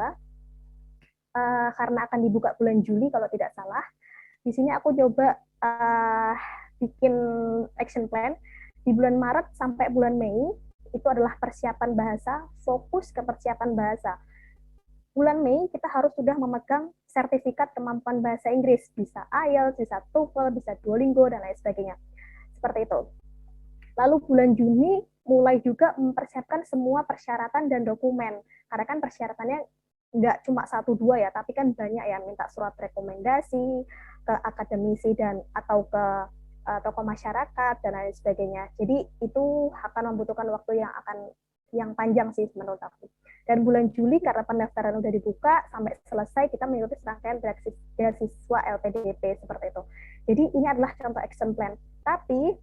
karena akan dibuka bulan Juli kalau tidak salah, di sini aku coba bikin action plan. Di bulan Maret sampai bulan Mei, itu adalah persiapan bahasa, fokus ke persiapan bahasa. bulan Mei kita harus sudah memegang sertifikat kemampuan bahasa Inggris, bisa IELTS, bisa TOEFL, bisa Duolingo, dan lain sebagainya. Seperti itu. Lalu bulan Juni mulai juga mempersiapkan semua persyaratan dan dokumen. Karena kan persyaratannya nggak cuma 1-2 ya, tapi kan banyak ya, minta surat rekomendasi ke akademisi dan atau ke tokoh masyarakat dan lain sebagainya. Jadi itu akan membutuhkan waktu yang panjang sih menurut aku. Dan bulan Juli karena pendaftaran udah dibuka sampai selesai kita mengikuti serangkaian beasiswa LPDP seperti itu. Jadi ini adalah contoh action plan. Tapi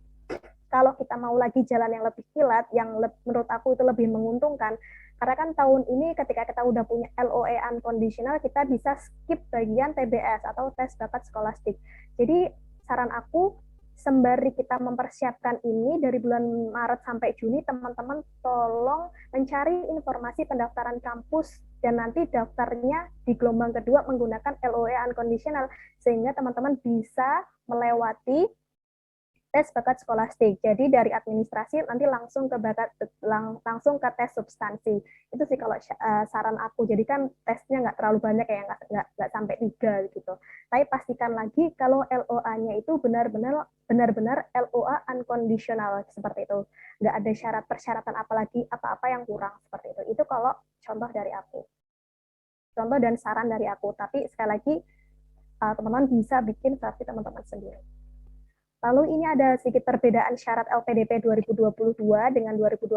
kalau kita mau lagi jalan yang lebih kilat, yang menurut aku itu lebih menguntungkan, karena kan tahun ini ketika kita udah punya LOE unconditional, kita bisa skip bagian TBS atau tes bakat skolastik. Jadi saran aku, sembari kita mempersiapkan ini dari bulan Maret sampai Juni, teman-teman tolong mencari informasi pendaftaran kampus dan nanti daftarnya di gelombang kedua menggunakan LOE unconditional, sehingga teman-teman bisa melewati tes bakat skolastik. Jadi dari administrasi nanti langsung ke tes substansi. Itu sih kalau saran aku. Jadi kan tesnya nggak terlalu banyak ya, nggak sampai 3 gitu. Tapi pastikan lagi kalau LOA-nya itu benar-benar LOA unconditional seperti itu. Nggak ada syarat persyaratan apalagi apa-apa yang kurang seperti itu. Itu kalau contoh dari aku. Contoh dan saran dari aku. Tapi sekali lagi teman-teman bisa bikin versi teman-teman sendiri. Lalu ini ada sedikit perbedaan syarat LPDP 2022 dengan 2021.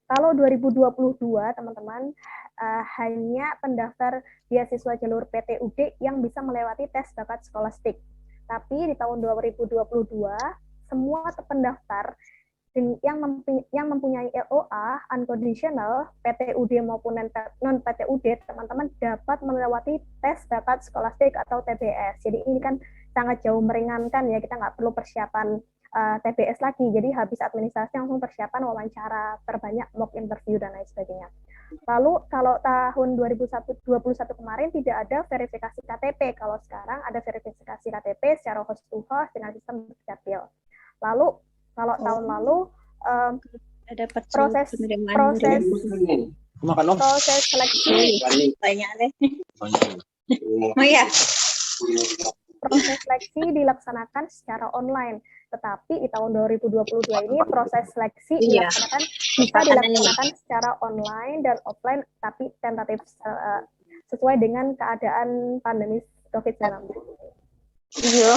Kalau 2022, teman-teman, hanya pendaftar beasiswa jalur PTUD yang bisa melewati tes bakat skolastik. Tapi di tahun 2022, semua pendaftar yang mempunyai LOA unconditional, PTUD maupun non-PTUD, teman-teman dapat melewati tes bakat skolastik atau TBS. Jadi ini kan sangat jauh meringankan ya, kita nggak perlu persiapan TBS lagi, jadi habis administrasi langsung persiapan wawancara terbanyak, mock interview dan lain sebagainya. Lalu kalau tahun 2021 kemarin tidak ada verifikasi KTP, kalau sekarang ada verifikasi KTP secara host to host dengan sistem dukcapil. Lalu kalau tahun lalu Ada proses seleksi Oh ya. proses seleksi dilaksanakan secara online. Tetapi di tahun 2022 ini proses seleksi bisa dilaksanakan secara online dan offline, tapi tentatif sesuai dengan keadaan pandemi COVID-19. Iya.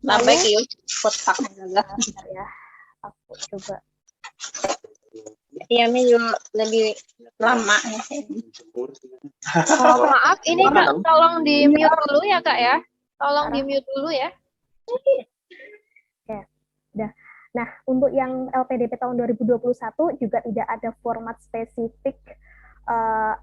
Lambai yuk. Kotak ya. Aku coba. Iya, yuk lebih lama. Oh, maaf, ini Kak, tolong di mute dulu ya Kak ya. Tolong di mute dulu ya. Oke, udah. Nah, untuk yang LPDP tahun 2021 juga tidak ada format spesifik.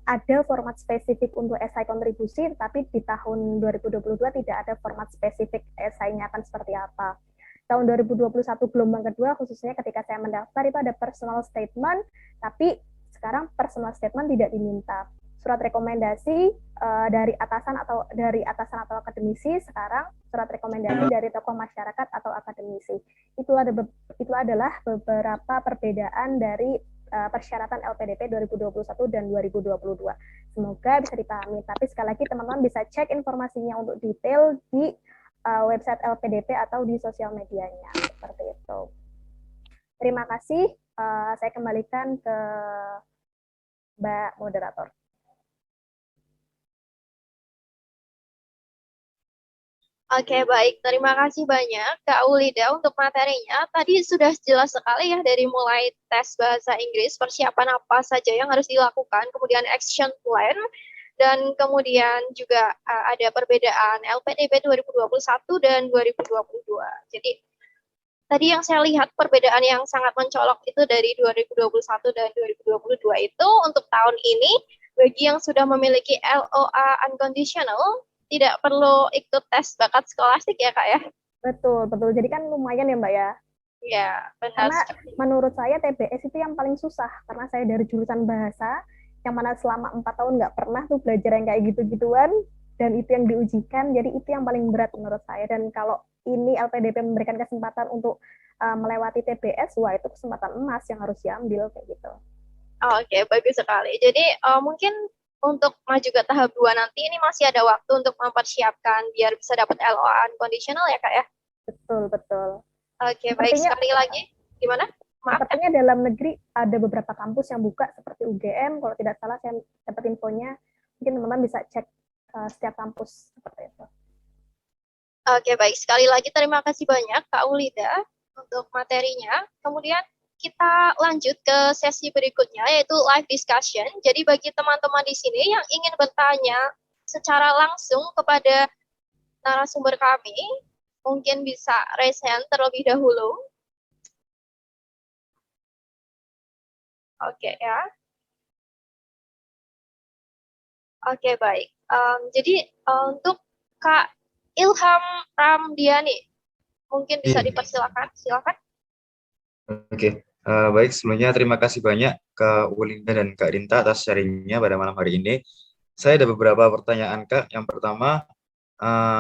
Ada format spesifik untuk esai kontribusi, tapi di tahun 2022 tidak ada format spesifik esainya akan seperti apa. Tahun 2021 gelombang kedua, khususnya ketika saya mendaftar itu ada personal statement, tapi sekarang personal statement tidak diminta. Surat rekomendasi dari atasan atau akademisi, sekarang surat rekomendasi dari tokoh masyarakat atau akademisi. Itu adalah beberapa perbedaan dari persyaratan LPDP 2021 dan 2022. Semoga bisa dipahami. Tapi sekali lagi teman-teman bisa cek informasinya untuk detail di website LPDP atau di sosial medianya, seperti itu. Terima kasih. Saya kembalikan ke Mbak Moderator. Oke, baik. Terima kasih banyak Kak Ulida untuk materinya. Tadi sudah jelas sekali ya dari mulai tes bahasa Inggris, persiapan apa saja yang harus dilakukan, kemudian action plan, dan kemudian juga ada perbedaan LPDP 2021 dan 2022. Jadi tadi yang saya lihat perbedaan yang sangat mencolok itu dari 2021 dan 2022 itu untuk tahun ini bagi yang sudah memiliki LOA unconditional tidak perlu ikut tes bakat skolastik ya Kak ya? Betul. Jadi kan lumayan ya Mbak ya? Iya, benar. Karena menurut saya TBS itu yang paling susah, karena saya dari jurusan bahasa, yang mana selama 4 tahun nggak pernah tuh belajar yang kayak gitu-gituan, dan itu yang diujikan, jadi itu yang paling berat menurut saya. Dan kalau ini LPDP memberikan kesempatan untuk melewati TBS, wah itu kesempatan emas yang harus diambil kayak gitu. Oke, bagus sekali. Jadi mungkin untuk maju ke tahap 2 nanti ini masih ada waktu untuk mempersiapkan biar bisa dapat LOA unconditional ya Kak ya? Betul, betul. Oke, baik Sepertinya- sekali lagi. Gimana? Maaf. Sepertinya dalam negeri ada beberapa kampus yang buka seperti UGM, kalau tidak salah saya dapat infonya. Mungkin teman-teman bisa cek setiap kampus seperti itu. Oke, baik. Sekali lagi terima kasih banyak Kak Ulida untuk materinya. Kemudian kita lanjut ke sesi berikutnya yaitu live discussion. Jadi bagi teman-teman di sini yang ingin bertanya secara langsung kepada narasumber kami, mungkin bisa raise hand terlebih dahulu. Oke ya. Oke, baik. Jadi untuk Kak Ilham Ramdiani, mungkin bisa Iya. dipersilakan. Silakan. Oke, baik sebelumnya terima kasih banyak Kak Wulinda dan Kak Rinta atas sharingnya pada malam hari ini. Saya ada beberapa pertanyaan Kak. Yang pertama,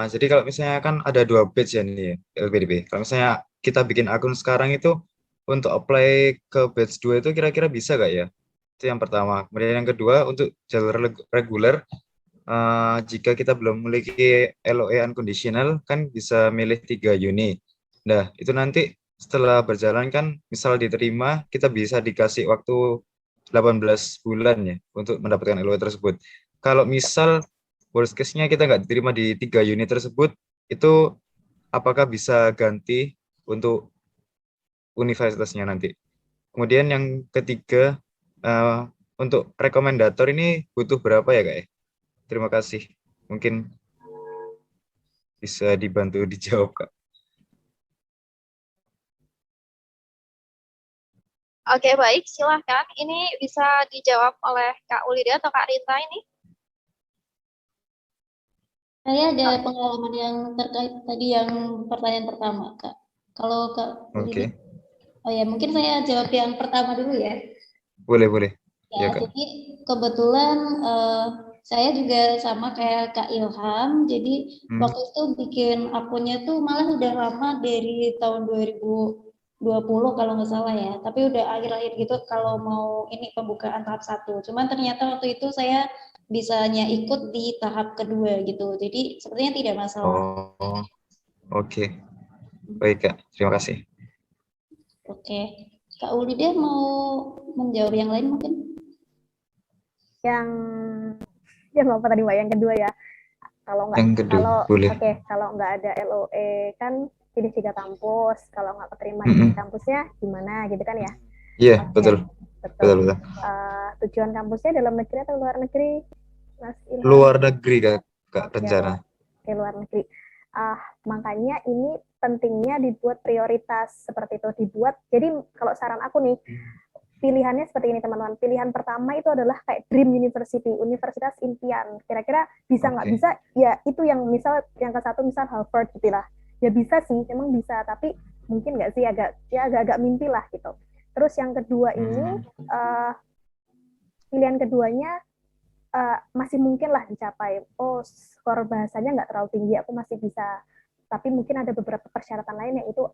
jadi kalau misalnya kan ada 2 batch ya nih LPDP. Kalau misalnya kita bikin akun sekarang itu untuk apply ke batch 2 itu kira-kira bisa nggak ya? Itu yang pertama. Kemudian yang kedua untuk jalur reguler, jika kita belum memiliki LOA unconditional kan bisa milih 3 uni. Nah, itu nanti setelah berjalan kan misal diterima, kita bisa dikasih waktu 18 bulan ya untuk mendapatkan LOA tersebut. Kalau misal worst case-nya kita nggak diterima di 3 unit tersebut, itu apakah bisa ganti untuk universitasnya nanti? Kemudian yang ketiga, untuk rekomendator ini butuh berapa ya Kak ya? Terima kasih. Mungkin bisa dibantu dijawab Kak. Oke, baik. Silahkan. Ini bisa dijawab oleh Kak Ulida atau Kak Rinta ini. Saya ada pengalaman yang terkait tadi yang pertanyaan pertama, Kak. Kalau Kak Oke. Oh ya, mungkin saya jawab yang pertama dulu ya. Boleh. Ya, Ya, Kak. jadi kebetulan saya juga sama kayak Kak Ilham. Jadi waktu itu bikin akunnya tuh malah udah lama dari tahun 2020 kalau nggak salah ya. Tapi udah akhir-akhir gitu kalau mau ini pembukaan tahap 1. Cuman ternyata waktu itu saya bisanya ikut di tahap kedua gitu. Jadi sepertinya tidak masalah. Oh, oke. Baik Kak, terima kasih. Oke. Kak Ulida mau menjawab yang lain mungkin? Yang apa tadi Mbak? Yang kedua ya. Kalau nggak, Yang kedua, boleh. Oke, kalau nggak ada LOE kan pilih 3 kampus. Kalau nggak keterima di kampusnya gimana gitu kan ya? Iya, Oke, betul. Tujuan kampusnya dalam negeri atau luar negeri, Mas Ilham? Luar negeri Kak rencana. Oke, luar negeri. Makanya ini pentingnya dibuat prioritas seperti itu dibuat. Jadi kalau saran aku nih, pilihannya seperti ini teman-teman. Pilihan pertama itu adalah kayak dream university, universitas impian. Kira-kira bisa nggak bisa? Ya itu yang misal yang ke satu misal Harvard gitu lah. Ya bisa sih, memang bisa. Tapi mungkin nggak sih agak mimpi lah gitu. Terus yang kedua ini pilihan keduanya masih mungkin lah dicapai. Oh, skor bahasanya nggak terlalu tinggi, aku masih bisa. Tapi mungkin ada beberapa persyaratan lain yang itu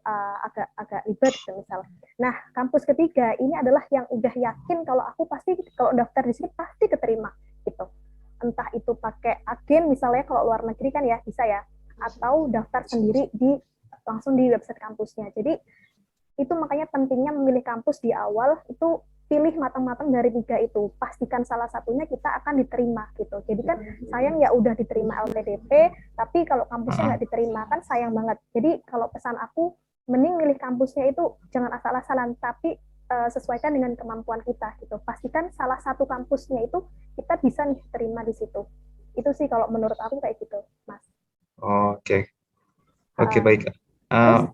agak ribet misal. Nah, kampus ketiga ini adalah yang udah yakin kalau aku pasti kalau daftar di sini pasti keterima gitu. Entah itu pakai agen misalnya kalau luar negeri kan ya bisa ya, atau daftar sendiri langsung di website kampusnya. Jadi itu makanya pentingnya memilih kampus di awal itu pilih matang-matang dari 3 itu, pastikan salah satunya kita akan diterima gitu. Jadi kan sayang ya udah diterima LPDP, tapi kalau kampusnya nggak diterima kan sayang banget. Jadi kalau pesan aku, mending milih kampusnya itu jangan asal-asalan, tapi sesuaikan dengan kemampuan kita gitu. Pastikan salah satu kampusnya itu kita bisa nih terima di situ. Itu sih kalau menurut aku kayak gitu, Mas. Oke, baik.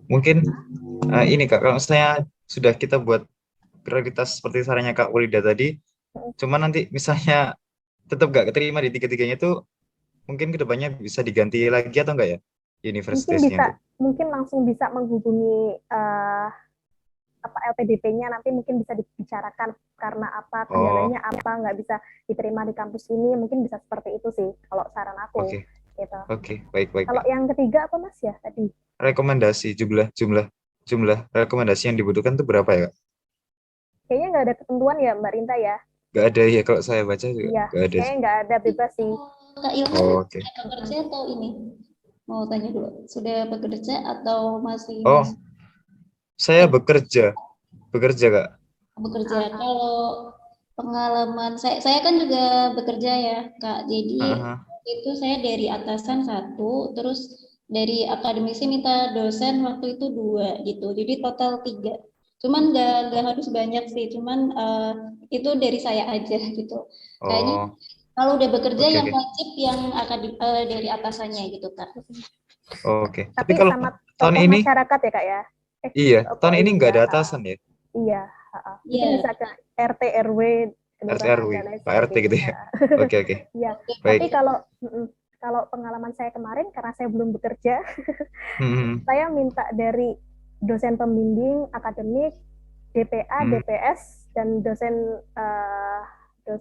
Mungkin ini Kak, kalau misalnya sudah kita buat prioritas seperti sarannya Kak Ulida tadi, cuman nanti misalnya tetap nggak keterima di 3-3-nya itu, mungkin kedepannya bisa diganti lagi atau enggak ya universitasnya? Mungkin langsung bisa menghubungi LPDP-nya, nanti mungkin bisa dibicarakan karena apa, kendalanya apa, nggak bisa diterima di kampus ini, mungkin bisa seperti itu sih kalau saran aku. Gitu. Oke, baik. Kalau yang ketiga apa Mas ya tadi? Rekomendasi jumlah rekomendasi yang dibutuhkan itu berapa ya Kak? Kayaknya nggak ada ketentuan ya Mbak Rinta ya? Nggak ada ya, kalau saya baca juga Iya, nggak ada. kayaknya nggak ada, bebas sih. Kak Ilham Oh, oke. sudah bekerja atau ini? Mau tanya dulu, sudah bekerja atau masih Oh, masih saya bekerja, Kak. bekerja? Kalau pengalaman saya kan juga bekerja ya, Kak. Jadi Aha. itu saya dari atasan satu, terus dari akademisi minta dosen waktu itu 2 gitu. Jadi total 3. Cuman nggak harus banyak sih, cuman itu dari saya aja gitu. Kayaknya Oh, kalau udah bekerja oke, yang oke. wajib yang dari atasannya gitu, Kak. Oke. Tapi Tapi kalau sama tahun tokoh ini, masyarakat ya Kak ya? iya, Tokoh tahun ini nggak iya, ada atasan ya, iya. Mungkin Iya. bisa ke RT RW, RT kelurahan RW, dan lain Pak RT gitu sebagainya. ya. Oke, oke. Iya. Baik. Tapi kalau pengalaman saya kemarin, karena saya belum bekerja, Hmm. saya minta dari dosen pembimbing akademik, DPA, Hmm. DPS, dan dosen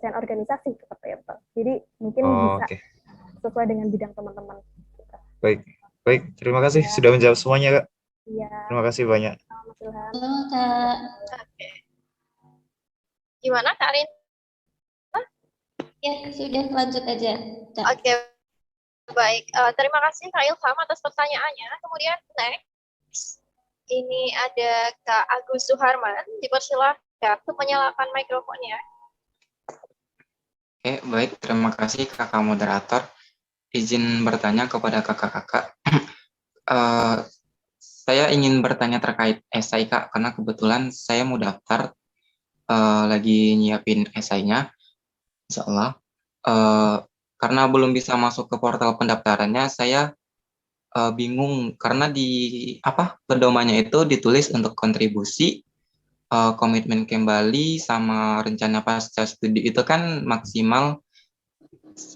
organisasi seperti itu. Jadi mungkin Oh, bisa oke. sesuai dengan bidang teman-teman. Baik. Baik, terima kasih Ya, sudah menjawab semuanya, Kak. iya, Terima kasih banyak. Mas Ilham. Halo, Kak. Oke. Gimana Kak Rin? Ya, sudah lanjut aja, Kak. Oke, baik. Terima kasih Kak Ilham atas pertanyaannya. Kemudian next, ini ada Kak Agus Suharman. Dipersilahkan untuk menyalakan mikrofonnya. Oke, baik. Terima kasih kakak moderator. Izin bertanya kepada kakak-kakak. Saya ingin bertanya terkait esai, Kak, karena kebetulan saya mau daftar, lagi nyiapin esainya, insya Allah. Karena belum bisa masuk ke portal pendaftarannya, saya bingung karena di pedomannya itu ditulis untuk kontribusi, komitmen kembali sama rencana pasca studi itu kan maksimal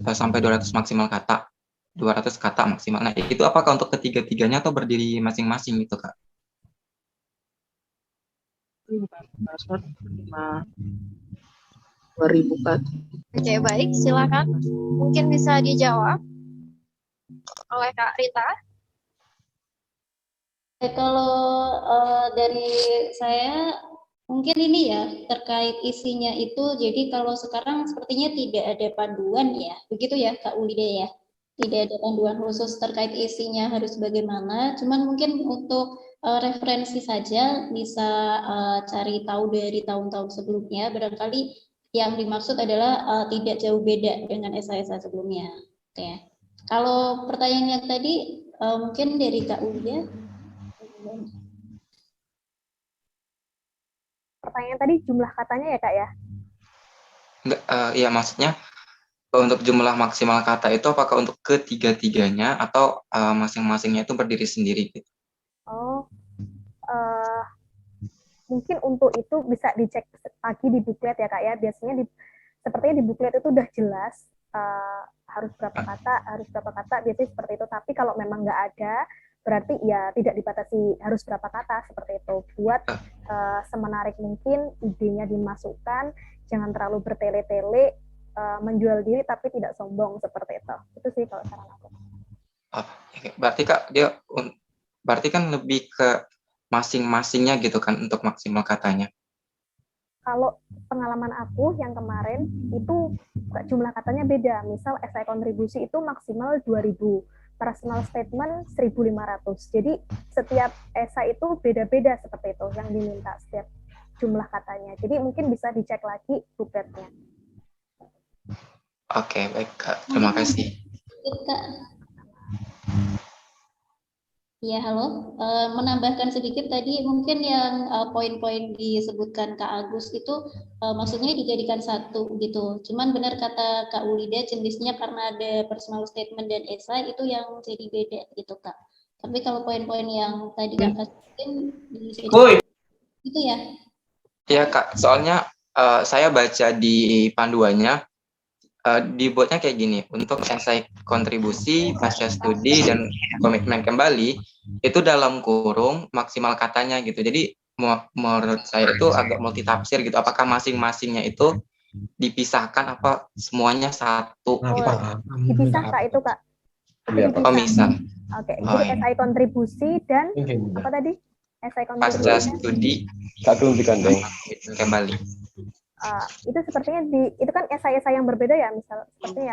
sampai 200 maksimal kata. 200 kata maksimal. Nah, itu apakah untuk ketiga-tiganya atau berdiri masing-masing gitu, Kak? Bukan password 2000 kata. Oke, baik. Silakan. Mungkin bisa dijawab oleh Kak Rita. Kalau dari saya mungkin ini ya terkait isinya itu, jadi kalau sekarang sepertinya tidak ada panduan ya, begitu ya Kak Ulida ya, tidak ada panduan khusus terkait isinya harus bagaimana, cuman mungkin untuk referensi saja bisa cari tahu dari tahun-tahun sebelumnya, barangkali yang dimaksud adalah tidak jauh beda dengan esai-esai sebelumnya. Oke. Kalau pertanyaan yang tadi mungkin dari Kak Ulida. Pertanyaan tadi jumlah katanya ya Kak ya? Enggak, ya maksudnya untuk jumlah maksimal kata itu apakah untuk ketiga-tiganya atau masing-masingnya itu berdiri sendiri gitu? Oh, mungkin untuk itu bisa dicek lagi di buklet ya Kak ya. Biasanya sepertinya di buklet itu udah jelas harus berapa kata, biasanya seperti itu. Tapi kalau memang nggak ada, berarti ya tidak dibatasi harus berapa kata, seperti itu. Buat semenarik mungkin idenya dimasukkan, jangan terlalu bertele-tele, menjual diri tapi tidak sombong, seperti itu. Itu sih kalau saran aku. Berarti Kak, berarti kan lebih ke masing-masingnya gitu kan untuk maksimal katanya. Kalau pengalaman aku yang kemarin itu jumlah katanya beda. Misal esai kontribusi itu maksimal 2000, personal statement 1500. Jadi setiap esai itu beda-beda seperti itu yang diminta setiap jumlah katanya. Jadi mungkin bisa dicek lagi bukletnya. Oke, baik Kak. Terima kasih. Kak. Ya, halo. Menambahkan sedikit tadi mungkin yang poin-poin disebutkan Kak Agus itu maksudnya dijadikan satu gitu. Cuman benar kata Kak Ulida, jenisnya karena ada personal statement dan esai itu yang jadi beda gitu Kak. Tapi kalau poin-poin yang tadi Kak sebutin itu ya? Iya Kak, soalnya saya baca di panduannya dibuatnya kayak gini, untuk esai kontribusi, pasca studi, dan komitmen kembali, itu dalam kurung maksimal katanya gitu. Jadi menurut saya itu agak multitafsir gitu, apakah masing-masingnya itu dipisahkan apa semuanya satu? Gitu. Dipisah Kak itu Kak? Oh bisa. Oke, jadi esai kontribusi dan apa tadi? Esai pasca kontribusi. studi Kak belum digandeng. kembali. Itu sepertinya itu kan esai-esai yang berbeda ya, misal sepertinya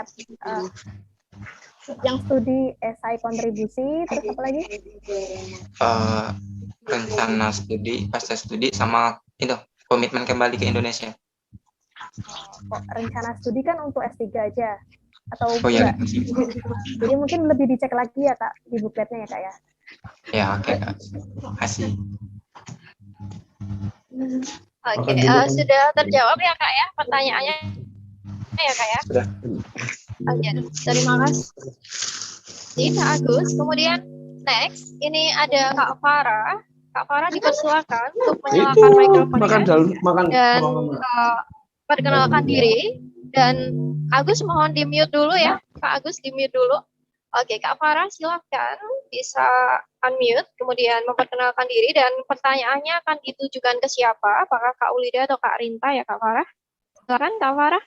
yang studi esai kontribusi, terus apa lagi? Rencana studi, pasca studi, sama itu komitmen kembali ke Indonesia. Kok rencana studi kan untuk S3 aja atau Oh ya, enggak? Jadi mungkin lebih dicek lagi ya Kak di bukletnya ya Kak ya. ya oke Kak. Kasih. Oke, sudah terjawab ya Kak ya pertanyaannya ya Kak ya? Sudah. Oke, terima kasih Kak Agus. Kemudian next, ini ada Kak Farah. Kak Farah dipersilakan untuk menyalakan mikrofonnya dan perkenalkan diri. Dan Agus mohon di-mute dulu ya. Kak Agus di-mute dulu. Oke, Kak Farah silakan bisa unmute, kemudian memperkenalkan diri dan pertanyaannya akan ditujukan ke siapa? Apakah Kak Ulida atau Kak Rinta ya Kak Farah? Silakan Kak Farah.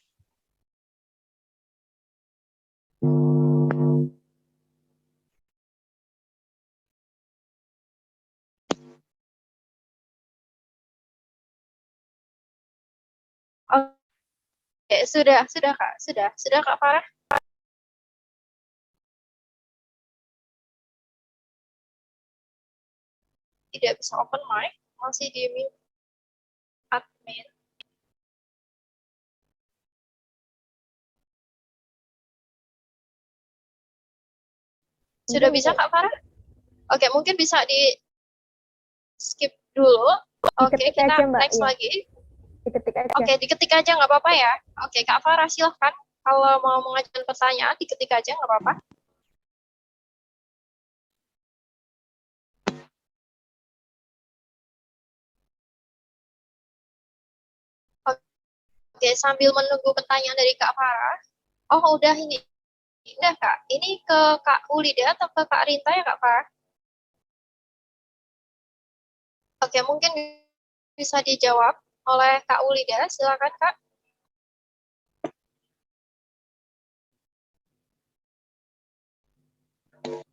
Oke, sudah Kak, sudah Kak Farah. Tidak bisa open mic, masih di mute admin. Sudah bisa Kak Farah? Oke, mungkin bisa di skip dulu. Oke, Diketik kita aja, Mbak. next Iya. lagi. Diketik aja. Oke, diketik aja nggak apa-apa ya. Oke, Kak Farah silahkan. Kalau mau mengajukan pertanyaan, diketik aja nggak apa-apa. Oke, sambil menunggu pertanyaan dari Kak Farah. Oh, udah ini. Udah Kak. Ini ke Kak Ulida atau ke Kak Rinta ya Kak Farah? Oke, mungkin bisa dijawab oleh Kak Ulida. Silakan Kak.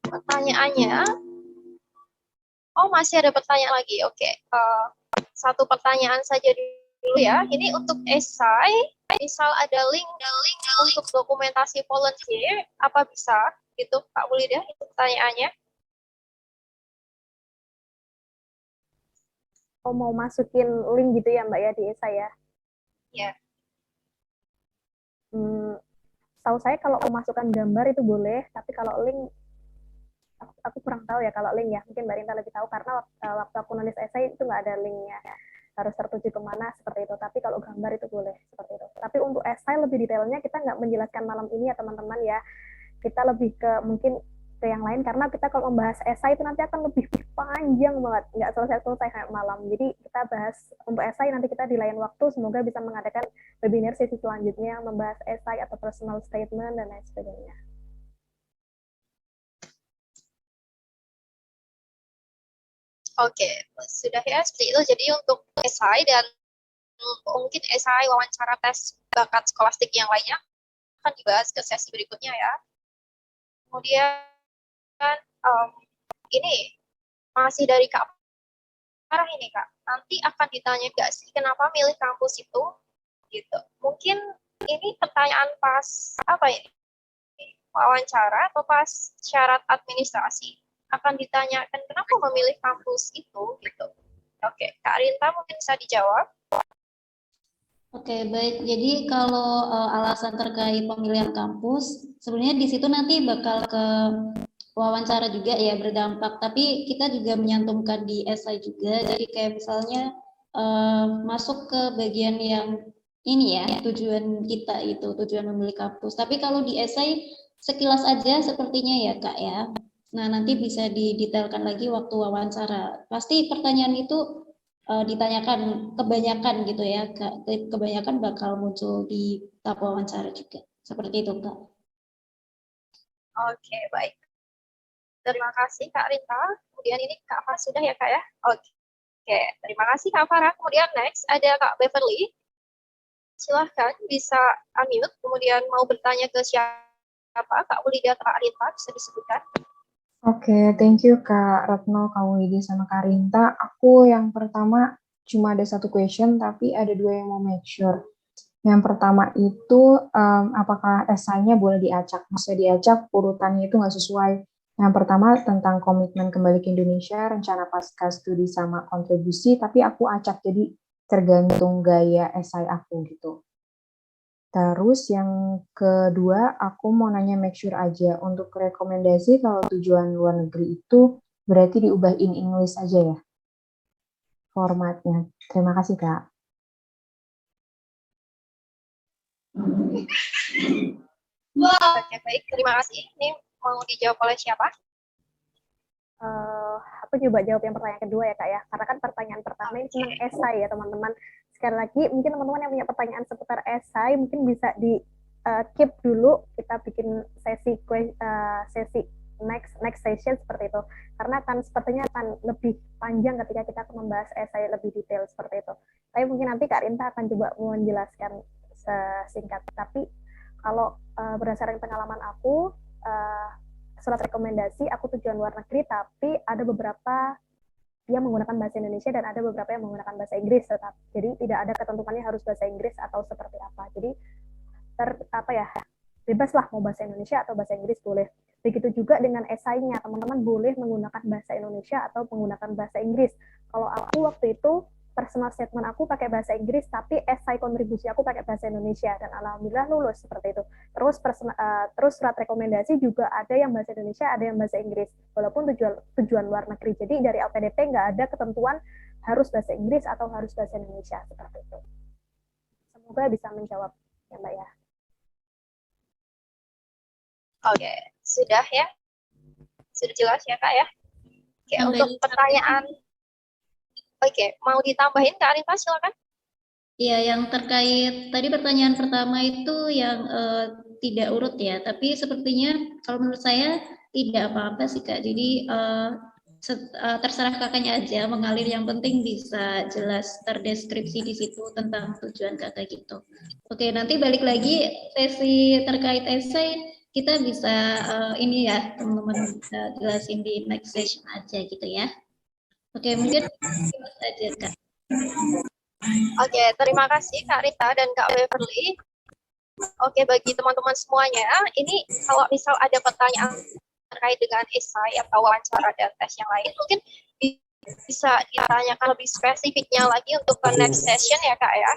Pertanyaannya, oh masih ada pertanyaan lagi. Oke, satu pertanyaan saja dulu ya. Ini untuk esai, misal ada link untuk dokumentasi volunteer, apa bisa? Gitu, Kak Ulida, itu pertanyaannya. Oh, mau masukin link gitu ya Mbak ya di esai ya? Ya. Tahu saya kalau memasukkan gambar itu boleh, tapi kalau link aku kurang tahu ya kalau link ya. Mungkin Mbak Rinta lebih tahu karena waktu aku nulis esai itu nggak ada linknya. Harus tertuju kemana seperti itu. Tapi kalau gambar itu boleh seperti itu. Tapi untuk esai lebih detailnya kita nggak menjelaskan malam ini ya teman-teman ya. Kita lebih ke mungkin ke yang lain karena kita kalau membahas esai itu nanti akan lebih panjang banget, nggak selesai kayak malam. Jadi kita bahas untuk esai nanti kita di lain waktu, semoga bisa mengadakan webinar sesi selanjutnya membahas esai atau personal statement dan lain sebagainya. Oke, sudah ya seperti itu. Jadi untuk esai dan mungkin esai wawancara tes bakat skolastik yang lainnya akan dibahas ke sesi berikutnya ya. Kemudian ini masih dari Kak Farah ini Kak, nanti akan ditanya nggak sih kenapa milih kampus itu? Gitu. Mungkin ini pertanyaan pas apa ini? Wawancara atau pas syarat administrasi akan ditanyakan kenapa memilih kampus itu gitu. Oke, Kak Rinta mungkin bisa dijawab. Oke, baik. Jadi kalau alasan terkait pemilihan kampus, sebenarnya di situ nanti bakal ke wawancara juga ya berdampak. Tapi kita juga menyantumkan di esai juga. Jadi kayak misalnya masuk ke bagian yang ini ya, tujuan kita itu, tujuan memilih kampus. Tapi kalau di esai sekilas aja sepertinya ya Kak ya. Nah, nanti bisa didetailkan lagi waktu wawancara. Pasti pertanyaan itu ditanyakan kebanyakan gitu ya, kebanyakan bakal muncul di tahap wawancara juga. Seperti itu, Kak. Oke, baik. Terima kasih Kak Rinta. Kemudian ini Kak Farah sudah ya Kak ya? Oke, terima kasih Kak Farah. Kemudian next ada Kak Beverly. Silahkan bisa unmute, kemudian mau bertanya ke siapa, Kak Ulida atau Kak Rinta bisa disebutkan. Oke, thank you Kak Retno, Kak Widi, sama Kak Rinta. Aku yang pertama cuma ada satu question, tapi ada dua yang mau make sure. Yang pertama itu, apakah esainya boleh diacak? Maksudnya diacak, urutannya itu nggak sesuai. Yang pertama tentang komitmen kembali ke Indonesia, rencana pasca studi sama kontribusi, tapi aku acak, jadi tergantung gaya esai aku gitu. Terus yang kedua, aku mau nanya make sure aja, untuk rekomendasi kalau tujuan luar negeri itu berarti diubah in English aja ya, formatnya. Terima kasih, Kak. Oke, baik. Terima kasih. Ini mau dijawab oleh siapa? Aku coba jawab yang pertanyaan kedua ya Kak ya, karena kan pertanyaan pertama ini tentang esai ya teman-teman. Sekali lagi, mungkin teman-teman yang punya pertanyaan seputar esai mungkin bisa di keep dulu, kita bikin sesi sesi next session seperti itu, karena kan sepertinya akan lebih panjang ketika kita akan membahas esai lebih detail seperti itu. Tapi mungkin nanti Kak Rinta akan coba menjelaskan singkat. Tapi kalau berdasarkan pengalaman aku, surat rekomendasi aku tujuan luar negeri, tapi ada beberapa yang menggunakan bahasa Indonesia dan ada beberapa yang menggunakan bahasa Inggris tetap. Jadi tidak ada ketentuannya harus bahasa Inggris atau seperti apa. Jadi bebaslah mau bahasa Indonesia atau bahasa Inggris boleh. Begitu juga dengan esainya, teman-teman boleh menggunakan bahasa Indonesia atau menggunakan bahasa Inggris. Kalau aku waktu itu personal statement aku pakai bahasa Inggris, tapi esai kontribusi aku pakai bahasa Indonesia dan alhamdulillah lulus seperti itu. Terus surat rekomendasi juga ada yang bahasa Indonesia, ada yang bahasa Inggris, walaupun tujuan luar negeri. Jadi dari LPDP nggak ada ketentuan harus bahasa Inggris atau harus bahasa Indonesia seperti itu. Semoga bisa menjawab ya Mbak ya. Oke, sudah ya? Sudah jelas ya Kak ya? Oke, untuk pertanyaan, oke, mau ditambahin Kak Arita, silakan. Iya, yang terkait tadi pertanyaan pertama itu yang tidak urut ya, tapi sepertinya kalau menurut saya tidak apa-apa sih Kak. Jadi terserah kakaknya aja mengalir, yang penting bisa jelas terdeskripsi di situ tentang tujuan kakak gitu. Oke, nanti balik lagi sesi terkait esai kita bisa ini ya teman-teman bisa jelasin di next session aja gitu ya. Oke, mungkin itu saja Kak. Oke, terima kasih Kak Rita dan Kak Beverly. Oke, bagi teman-teman semuanya, ini kalau misal ada pertanyaan terkait dengan esai atau wawancara dan tes yang lain, mungkin bisa ditanyakan lebih spesifiknya lagi untuk ke next session ya Kak ya.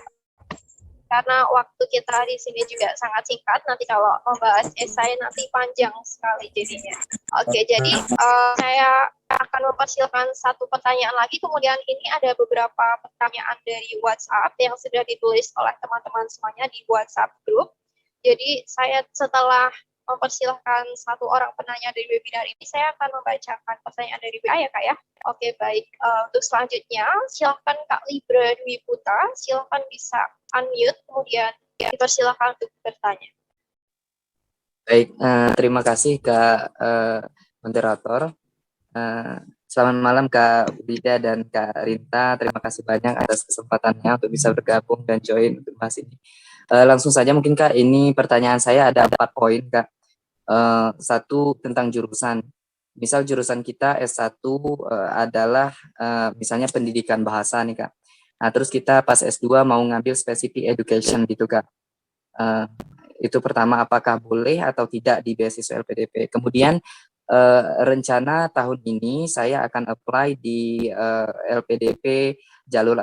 Karena waktu kita di sini juga sangat singkat, nanti kalau membahas esai nanti panjang sekali jadinya. Oke, jadi saya akan mempersilahkan satu pertanyaan lagi, kemudian ini ada beberapa pertanyaan dari WhatsApp yang sudah ditulis oleh teman-teman semuanya di WhatsApp group. Jadi saya setelah mempersilahkan satu orang penanya dari webinar ini, saya akan membacakan pertanyaan dari WA ya Kak ya. Oke, baik. Untuk selanjutnya, silakan Kak Libra Dwi Putra, silakan bisa unmute, kemudian dipersilakan untuk bertanya. Baik, terima kasih Kak moderator. Selamat malam Kak Bida dan Kak Rinta. Terima kasih banyak atas kesempatannya untuk bisa bergabung dan join untuk bahas ini. Langsung saja mungkin Kak, ini pertanyaan saya ada 4 poin Kak. Satu tentang jurusan. Misal jurusan kita S1 adalah misalnya pendidikan bahasa nih Kak. Nah terus kita pas S2 mau ngambil specific education gitu Kak. Itu pertama, apakah boleh atau tidak di beasiswa LPDP. Kemudian rencana tahun ini saya akan apply di LPDP jalur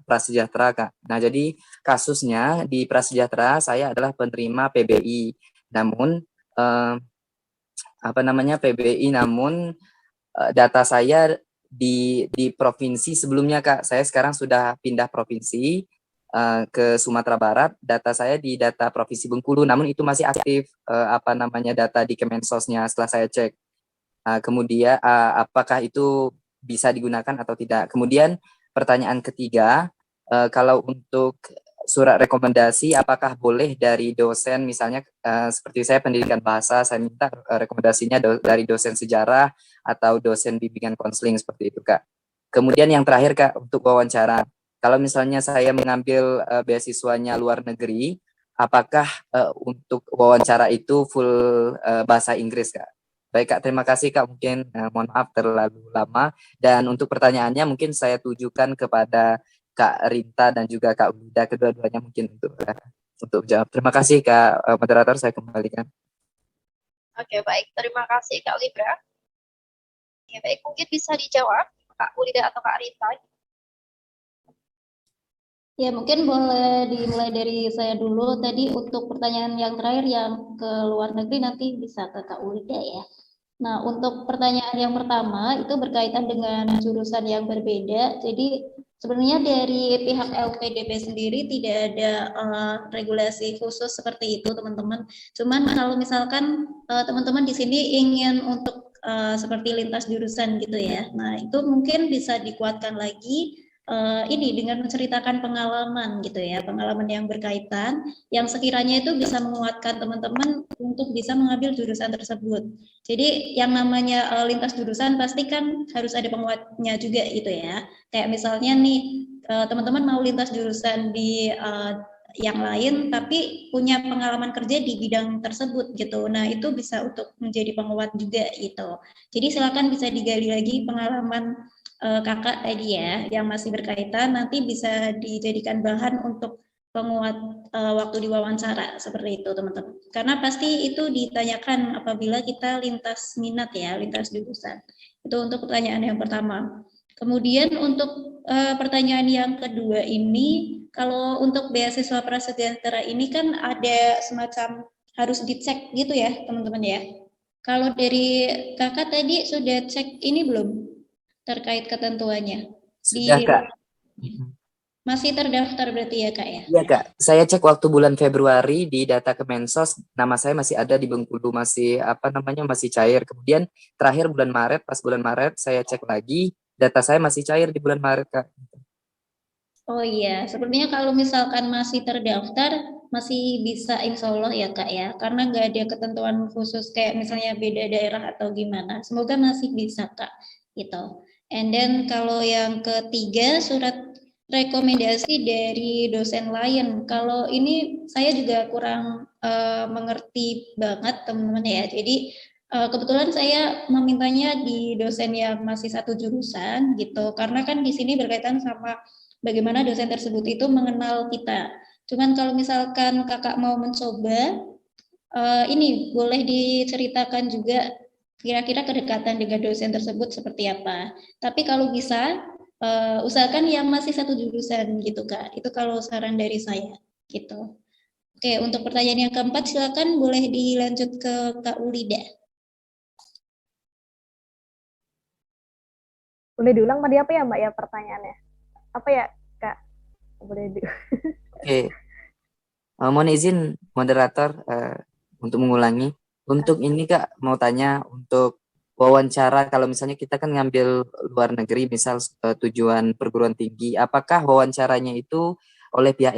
prasejahtera Kak. Nah jadi kasusnya di prasejahtera saya adalah penerima PBI. Namun PBI, namun data saya di provinsi sebelumnya Kak, saya sekarang sudah pindah provinsi ke Sumatera Barat. Data saya di data Provinsi Bengkulu, namun itu masih aktif data di Kemensosnya setelah saya cek. Kemudian apakah itu bisa digunakan atau tidak. Kemudian pertanyaan ketiga, kalau untuk surat rekomendasi, apakah boleh dari dosen, misalnya seperti saya pendidikan bahasa, saya minta rekomendasinya dari dosen sejarah atau dosen bimbingan konseling seperti itu Kak. Kemudian yang terakhir Kak, untuk wawancara, kalau misalnya saya mengambil beasiswanya luar negeri, apakah untuk wawancara itu full bahasa Inggris Kak? Baik Kak, terima kasih Kak. Mungkin mohon maaf terlalu lama. Dan untuk pertanyaannya mungkin saya tujukan kepada Kak Rinta dan juga Kak Wida, kedua-duanya mungkin untuk jawab. Terima kasih Kak moderator, saya kembalikan. Oke, baik. Terima kasih Kak Libra. Ya, baik. Mungkin bisa dijawab Kak Ulida atau Kak Rita. Ya, mungkin boleh dimulai dari saya dulu. Tadi untuk pertanyaan yang terakhir yang ke luar negeri nanti bisa ke Kak Ulida ya. Nah, untuk pertanyaan yang pertama itu berkaitan dengan jurusan yang berbeda. Jadi sebenarnya dari pihak LPDP sendiri tidak ada regulasi khusus seperti itu, teman-teman. Cuman kalau misalkan teman-teman di sini ingin untuk seperti lintas jurusan gitu ya. Nah, itu mungkin bisa dikuatkan lagi ini dengan menceritakan pengalaman gitu ya, pengalaman yang berkaitan yang sekiranya itu bisa menguatkan teman-teman untuk bisa mengambil jurusan tersebut. Jadi yang namanya lintas jurusan pasti kan harus ada penguatnya juga gitu ya. Kayak misalnya nih teman-teman mau lintas jurusan di yang lain tapi punya pengalaman kerja di bidang tersebut gitu. Nah, itu bisa untuk menjadi penguat juga gitu. Jadi silakan bisa digali lagi pengalaman kakak tadi ya yang masih berkaitan, nanti bisa dijadikan bahan untuk penguat waktu diwawancara seperti itu teman-teman. Karena pasti itu ditanyakan apabila kita lintas minat ya, lintas jurusan. Itu untuk pertanyaan yang pertama. Kemudian untuk pertanyaan yang kedua ini, kalau untuk beasiswa prasejahtera ini kan ada semacam harus dicek gitu ya teman-teman ya. Kalau dari kakak tadi sudah cek ini belum? Terkait ketentuannya. Sudah Kak. Masih terdaftar berarti ya Kak ya? Iya Kak, saya cek waktu bulan Februari di data Kemensos, nama saya masih ada di Bengkulu, masih masih cair. Kemudian terakhir bulan Maret, pas bulan Maret saya cek lagi, data saya masih cair di bulan Maret Kak. Oh iya, sepertinya kalau misalkan masih terdaftar, masih bisa insya Allah ya Kak ya, karena nggak ada ketentuan khusus kayak misalnya beda daerah atau gimana. Semoga masih bisa Kak, gitu. And then kalau yang ketiga, surat rekomendasi dari dosen lain. Kalau ini saya juga kurang mengerti banget teman-teman ya. Jadi kebetulan saya memintanya di dosen yang masih satu jurusan gitu, karena kan di sini berkaitan sama bagaimana dosen tersebut itu mengenal kita. Cuman kalau misalkan kakak mau mencoba, ini boleh diceritakan juga kira-kira kedekatan dengan dosen tersebut seperti apa. Tapi kalau bisa, usahakan yang masih satu jurusan gitu Kak. Itu kalau saran dari saya gitu. Oke, untuk pertanyaan yang keempat silakan boleh dilanjut ke Kak Ulida. Boleh diulang tadi apa ya Mbak ya pertanyaannya? Apa ya Kak? Boleh di. Oke. Mohon izin moderator untuk mengulangi. Untuk ini Kak mau tanya untuk wawancara, kalau misalnya kita kan ngambil luar negeri, misal tujuan perguruan tinggi, apakah wawancaranya itu oleh pihak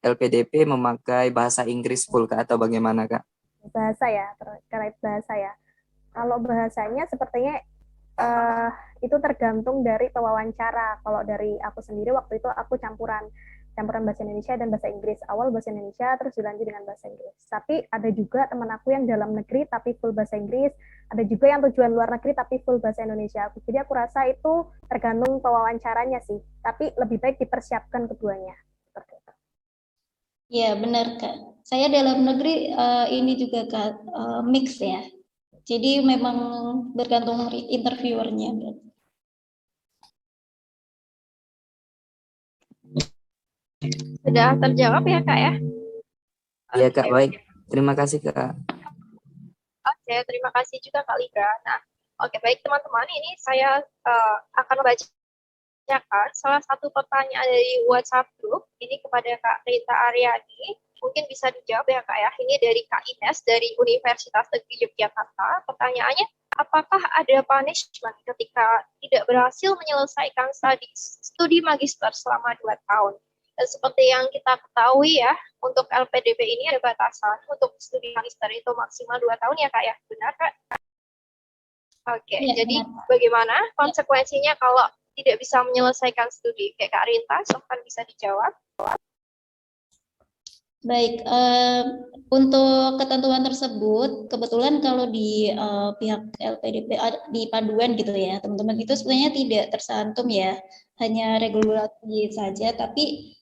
LPDP memakai bahasa Inggris full Kak, atau bagaimana Kak? Bahasa ya, terkait bahasa ya. Kalau bahasanya sepertinya itu tergantung dari pewawancara. Kalau dari aku sendiri waktu itu aku campuran bahasa Indonesia dan bahasa Inggris. Awal bahasa Indonesia, terus dilanjut dengan bahasa Inggris. Tapi ada juga teman aku yang dalam negeri tapi full bahasa Inggris. Ada juga yang tujuan luar negeri tapi full bahasa Indonesia. Jadi aku rasa itu tergantung pewawancaranya sih. Tapi lebih baik dipersiapkan keduanya. Ya benar Kak. Saya dalam negeri ini juga Kak mix ya. Jadi memang bergantung interviewernya. Sudah terjawab ya Kak ya? Iya Kak, baik. Terima kasih Kak. Oke, terima kasih juga Kak Libra. Nah, oke baik teman-teman, ini saya akan membacakan salah satu pertanyaan dari WhatsApp group ini kepada Kak Rita Aryani. Mungkin bisa dijawab ya Kak ya. Ini dari Kak Ines dari Universitas Negeri Yogyakarta. Pertanyaannya, apakah ada punishment ketika tidak berhasil menyelesaikan studi magister selama 2 tahun? Dan seperti yang kita ketahui ya, untuk LPDP ini ada batasan untuk studi magister itu maksimal 2 tahun ya Kak ya, benar Kak? Oke, ya, jadi benar. Bagaimana konsekuensinya kalau tidak bisa menyelesaikan studi? Kayak Kak Rinta, silahkan bisa dijawab. Baik, untuk ketentuan tersebut, kebetulan kalau di pihak LPDP di panduan gitu ya, teman-teman itu sebenarnya tidak tersantum ya, hanya regulasi saja. Tapi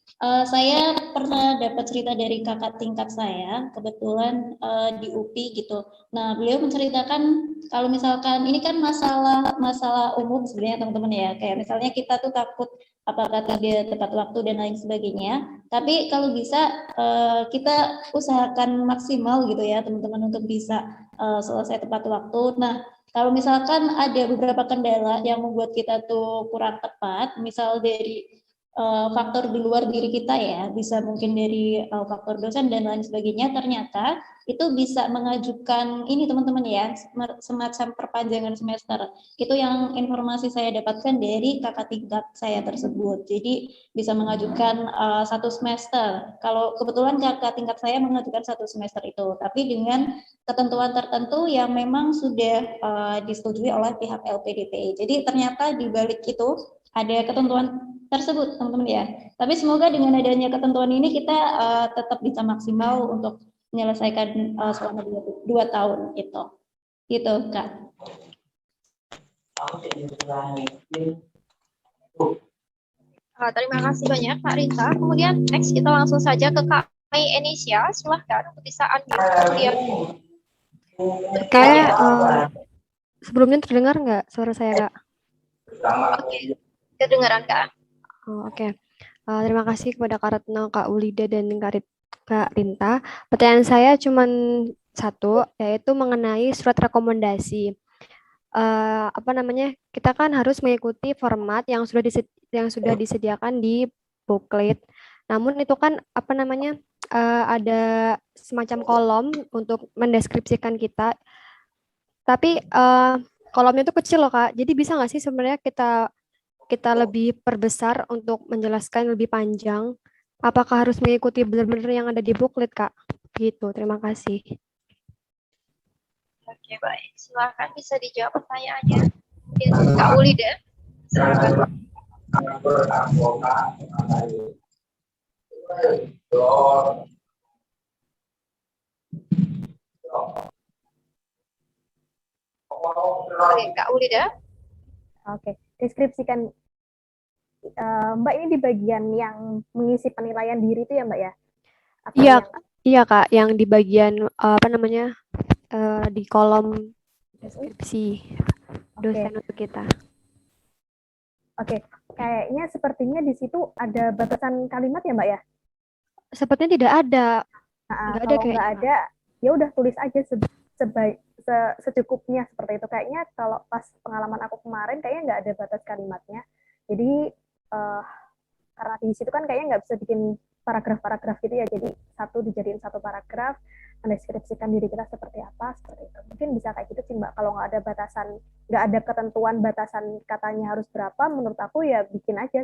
saya pernah dapat cerita dari kakak tingkat saya, kebetulan di UPI gitu. Nah, beliau menceritakan kalau misalkan ini kan masalah umum sebenarnya teman-teman ya, kayak misalnya kita tuh takut apakah tidak tepat waktu dan lain sebagainya. Tapi kalau bisa kita usahakan maksimal gitu ya teman-teman untuk bisa selesai tepat waktu. Nah, kalau misalkan ada beberapa kendala yang membuat kita tuh kurang tepat, misal dari faktor di luar diri kita ya, bisa mungkin dari faktor dosen dan lain sebagainya, ternyata itu bisa mengajukan ini teman-teman ya, semacam perpanjangan semester. Itu yang informasi saya dapatkan dari kakak tingkat saya tersebut. Jadi bisa mengajukan 1 semester. Kalau kebetulan kakak tingkat saya mengajukan 1 semester itu, tapi dengan ketentuan tertentu yang memang sudah disetujui oleh pihak LPDP. Jadi ternyata di balik itu ada ketentuan tersebut, teman-teman ya. Tapi semoga dengan adanya ketentuan ini kita tetap bisa maksimal untuk menyelesaikan selama 2 tahun itu. Gitu, Kak. Terima kasih banyak Kak Rita. Kemudian next kita langsung saja ke Kak Mai Enisha. Silahkan untuk bisa unmute kemudian. Kayak sebelumnya terdengar nggak suara saya, Kak? Oke, kedengaran Kak. Oh, oke. Terima kasih kepada Kak Retno, Kak Ulida, dan Kak Rinta. Pertanyaan saya cuma satu, yaitu mengenai surat rekomendasi. Kita kan harus mengikuti format yang sudah disediakan di booklet. Namun itu kan ada semacam kolom untuk mendeskripsikan kita. Tapi kolomnya itu kecil loh, Kak. Jadi bisa nggak sih sebenarnya kita lebih perbesar untuk menjelaskan lebih panjang? Apakah harus mengikuti benar-benar yang ada di booklet, Kak? Gitu, terima kasih. Oke, baik. Silakan bisa dijawab pertanyaannya. Kak Ulida, silakan. Oke, Kak Ulida. Oke, deskripsikan Mbak ini di bagian yang mengisi penilaian diri itu ya Mbak ya? Atau Iya, yang... iya Kak, yang di bagian di kolom deskripsi dosen untuk kita. Oke, kayaknya sepertinya di situ ada batasan kalimat ya Mbak ya? Sepertinya tidak ada. Kalau nggak ada, ya udah tulis aja secukupnya seperti itu. Kayaknya kalau pas pengalaman aku kemarin kayaknya nggak ada batas kalimatnya. Jadi karena di situ kan kayaknya nggak bisa bikin paragraf-paragraf gitu ya. Jadi satu dijadiin satu paragraf, mendeskripsikan diri kita seperti apa, seperti itu. Mungkin bisa kayak gitu sih Mbak. Kalau nggak ada batasan, nggak ada ketentuan batasan katanya harus berapa, menurut aku ya bikin aja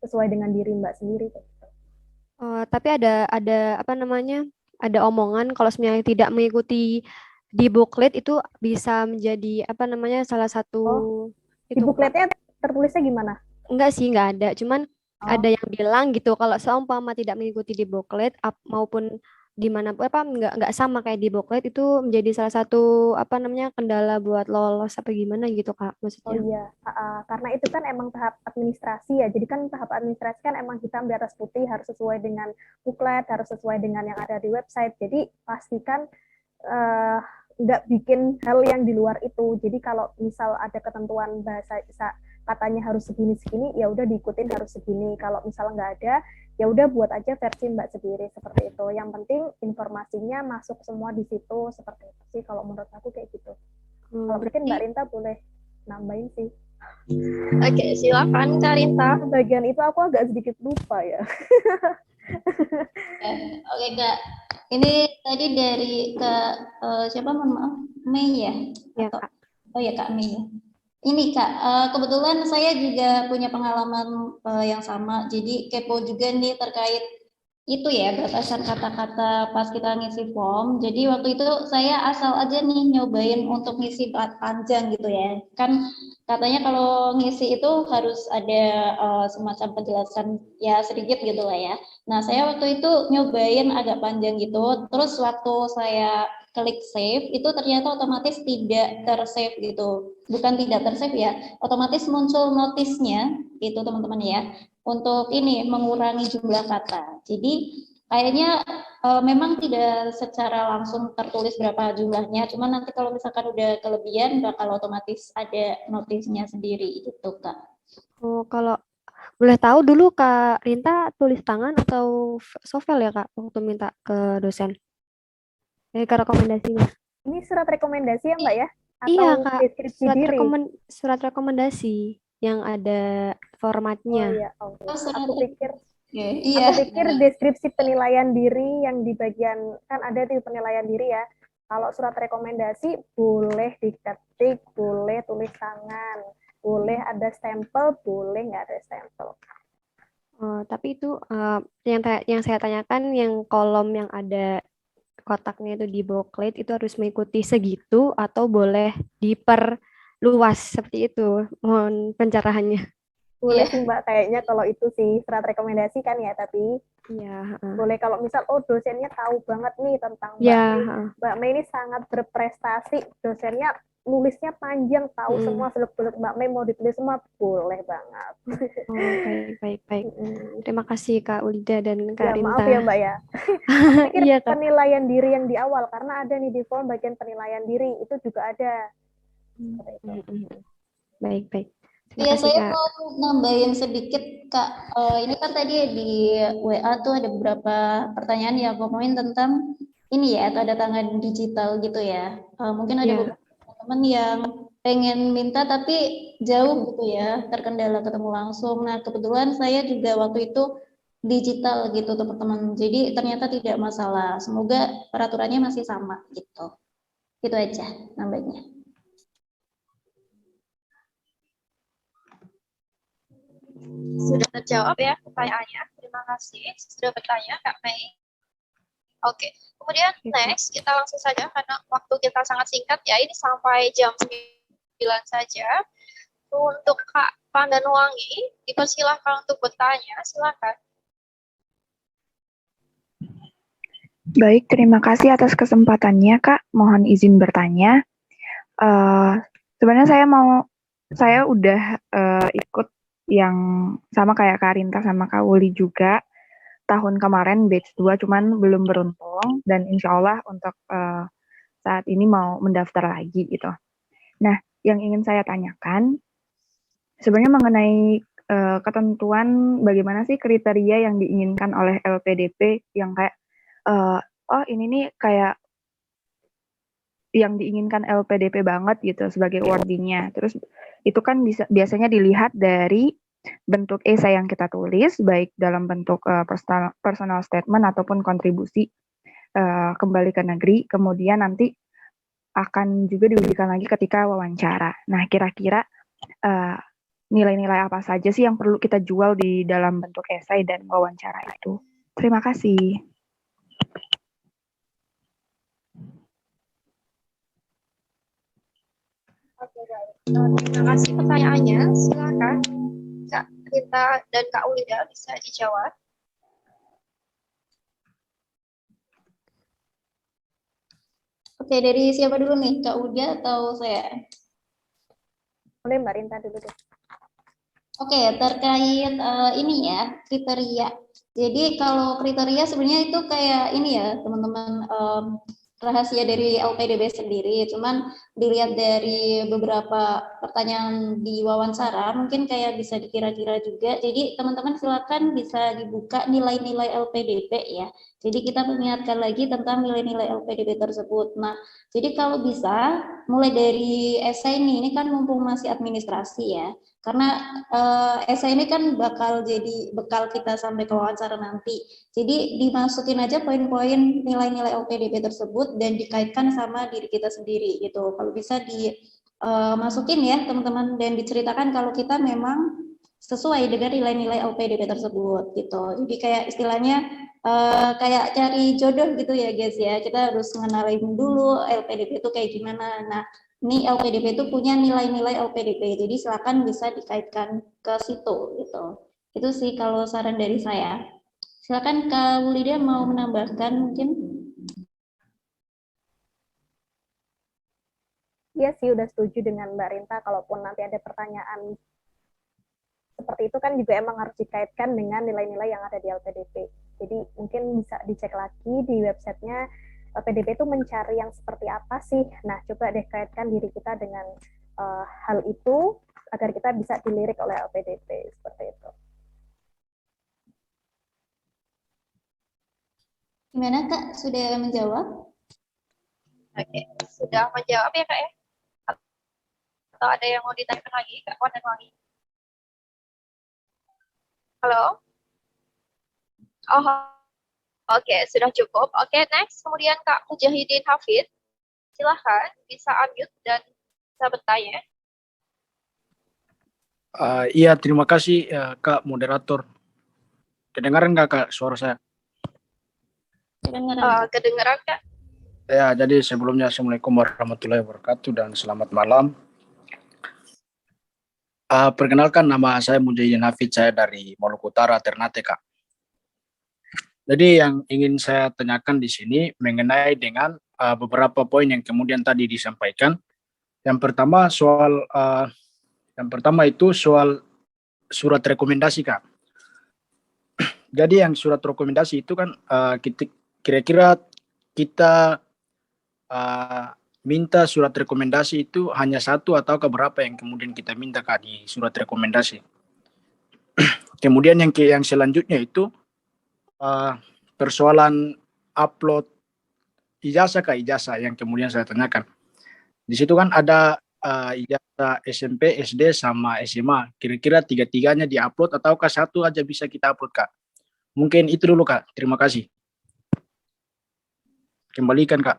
sesuai dengan diri Mbak sendiri. Gitu. Tapi ada ada omongan kalau sebenarnya tidak mengikuti di booklet itu bisa menjadi salah satu di bookletnya tertulisnya gimana? Enggak sih, enggak ada. Cuman ada yang bilang gitu kalau seumpama tidak mengikuti di booklet maupun di mana enggak sama kayak di booklet itu menjadi salah satu kendala buat lolos apa gimana gitu Kak maksudnya. Oh iya, karena itu kan emang tahap administrasi ya. Jadi kan tahap administrasi kan emang hitam di atas putih, harus sesuai dengan booklet, harus sesuai dengan yang ada di website. Jadi pastikan nggak bikin hal yang di luar itu. Jadi kalau misal ada ketentuan bahasa katanya harus segini-segini, ya udah diikutin harus segini. Kalau misalnya nggak ada, ya udah buat aja versi Mbak sendiri seperti itu. Yang penting informasinya masuk semua di situ seperti itu sih. Kalau menurut aku kayak gitu. Kalau mungkin Mbak Rinta boleh nambahin sih. Oke, silakan Kak Rinta. Bagian itu aku agak sedikit lupa ya. Oke Kak, ini tadi dari Kak siapa? Mohon maaf, Mei ya? Ya Kak. Oh ya Kak Mei. Ini Kak, kebetulan saya juga punya pengalaman yang sama, jadi kepo juga nih terkait itu ya batasan kata-kata pas kita ngisi form. Jadi waktu itu saya asal aja nih nyobain untuk ngisi panjang gitu ya. Kan katanya kalau ngisi itu harus ada semacam penjelasan ya sedikit gitu lah ya. Nah, saya waktu itu nyobain agak panjang gitu. Terus waktu saya klik save itu ternyata otomatis tidak tersave gitu. Bukan tidak tersave ya, otomatis muncul notisnya gitu teman-teman ya, untuk ini mengurangi jumlah kata. Jadi kayaknya memang tidak secara langsung tertulis berapa jumlahnya, cuman nanti kalau misalkan udah kelebihan bakal otomatis ada notisnya sendiri gitu Kak. Oh, kalau boleh tahu dulu Kak Rinta tulis tangan atau sovel ya Kak waktu minta ke dosen? Ke rekomendasinya. Ini surat rekomendasi ya Mbak ya? Atau Iya Kak, deskripsi diri? surat rekomendasi yang ada formatnya. Oh iya, aku pikir Iya. aku pikir deskripsi penilaian diri yang di bagian, kan ada di penilaian diri ya. Kalau surat rekomendasi boleh diketik, boleh tulis tangan, boleh ada stempel, boleh nggak ada stempel. Oh, tapi itu yang saya tanyakan yang kolom yang ada kotaknya itu di booklet itu harus mengikuti segitu atau boleh diperluas seperti itu. Mohon pencerahannya. Boleh sih Mbak, kayaknya kalau itu sih surat rekomendasi kan ya, tapi Iya. boleh kalau misal dosennya tahu banget nih tentang Mbak Mei ini sangat berprestasi, dosennya nulisnya panjang, tahu semua seluk-beluk Mbak Mei mau ditulis semua, boleh banget. Oh, baik. Terima kasih Kak Ulida dan Kak Rinta. Maaf ya Mbak ya. Aku pikir Iya, Kak. penilaian diri yang di awal, karena ada nih di form bagian penilaian diri, itu juga ada. Baik. Iya, saya mau nambahin sedikit Kak. Ini kan tadi di WA tuh ada beberapa pertanyaan yang ngomongin tentang ini ya, tanda tangan digital gitu ya. Mungkin ada beberapa teman yang pengen minta tapi jauh gitu ya, terkendala ketemu langsung. Nah, kebetulan saya juga waktu itu digital gitu teman-teman. Jadi ternyata tidak masalah. Semoga peraturannya masih sama gitu. Itu aja nambahnya. Sudah terjawab ya pertanyaannya. Terima kasih sudah bertanya Kak Mei. Oke, kemudian next kita langsung saja karena waktu kita sangat singkat ya, ini sampai jam 9 saja. Untuk Kak Pandanwangi, dipersilahkan untuk bertanya, silakan. Baik, terima kasih atas kesempatannya Kak. Mohon izin bertanya. Sebenarnya saya udah ikut yang sama kayak Kak Rinta sama Kak Uli juga tahun kemarin batch 2, cuman belum beruntung dan insya Allah untuk saat ini mau mendaftar lagi gitu. Nah, yang ingin saya tanyakan sebenarnya mengenai ketentuan bagaimana sih kriteria yang diinginkan oleh LPDP yang kayak ini nih kayak yang diinginkan LPDP banget gitu sebagai wordingnya. Terus itu kan biasanya dilihat dari bentuk esai yang kita tulis, baik dalam bentuk personal statement ataupun kontribusi kembali ke negeri, kemudian nanti akan juga diujikan lagi ketika wawancara. Nah, kira-kira nilai-nilai apa saja sih yang perlu kita jual di dalam bentuk esai dan wawancara itu? Terima kasih. Oke, baik. Terima kasih pertanyaannya. Silakan Kak Rinta dan Kak Ulida bisa dijawab. Oke, dari siapa dulu nih? Kak Uda atau saya? Boleh Mbak Rinta dulu deh. Oke, terkait ini ya, kriteria. Jadi kalau kriteria sebenarnya itu kayak ini ya, teman-teman, rahasia dari LPDP sendiri, cuman dilihat dari beberapa pertanyaan di wawancara, mungkin kayak bisa dikira-kira juga. Jadi teman-teman silakan bisa dibuka nilai-nilai LPDP ya. Jadi kita mengingatkan lagi tentang nilai-nilai LPDP tersebut. Nah, jadi kalau bisa mulai dari esai ini kan mumpung masih administrasi ya. Karena esai ini kan bakal jadi bekal kita sampai ke wawancara nanti. Jadi dimasukin aja poin-poin nilai-nilai LPDP tersebut dan dikaitkan sama diri kita sendiri gitu. Kalau bisa dimasukin ya teman-teman dan diceritakan kalau kita memang sesuai dengan nilai-nilai LPDP tersebut gitu. Jadi kayak istilahnya kayak cari jodoh gitu ya guys ya. Kita harus mengenalin dulu LPDP itu kayak gimana. Nah, ini LPDP itu punya nilai-nilai LPDP. Jadi silakan bisa dikaitkan ke situ gitu. Itu sih kalau saran dari saya. Silakan Kak Wulida mau menambahkan mungkin. Iya sih, udah setuju dengan Mbak Rinta. Kalaupun nanti ada pertanyaan seperti itu kan juga emang harus dikaitkan dengan nilai-nilai yang ada di LPDP. Jadi mungkin bisa dicek lagi di websitenya LPDP itu mencari yang seperti apa sih. Nah, coba deh kaitkan diri kita dengan hal itu agar kita bisa dilirik oleh LPDP seperti itu. Gimana Kak? Sudah menjawab? Oke, sudah menjawab ya Kak ya? Atau ada yang mau ditanyakan lagi Kak Wandanwangi? Halo? Oh, oke, sudah cukup. Oke, next. Kemudian Kak Mujahidin Hafid. Silahkan, bisa unmute dan bisa bertanya. Iya, terima kasih Kak Moderator. Kedengaran nggak Kak suara saya? Kedengaran Kak? Ya, jadi sebelumnya Assalamualaikum warahmatullahi wabarakatuh dan selamat malam. Perkenalkan nama saya Mujahidin Hafid, saya dari Maluku Utara, Ternate Kak. Jadi yang ingin saya tanyakan di sini mengenai dengan beberapa poin yang kemudian tadi disampaikan. Yang pertama itu soal surat rekomendasi Kak. Jadi yang surat rekomendasi itu kan kira-kira kita minta surat rekomendasi itu hanya satu atau berapa yang kemudian kita minta Kak di surat rekomendasi. Kemudian yang selanjutnya itu persoalan upload ijazah Kak, ijazah yang kemudian saya tanyakan. Di situ kan ada ijazah SMP, SD, sama SMA. Kira-kira tiga-tiganya diupload ataukah satu aja bisa kita upload Kak? Mungkin itu dulu Kak, terima kasih. Kembalikan Kak.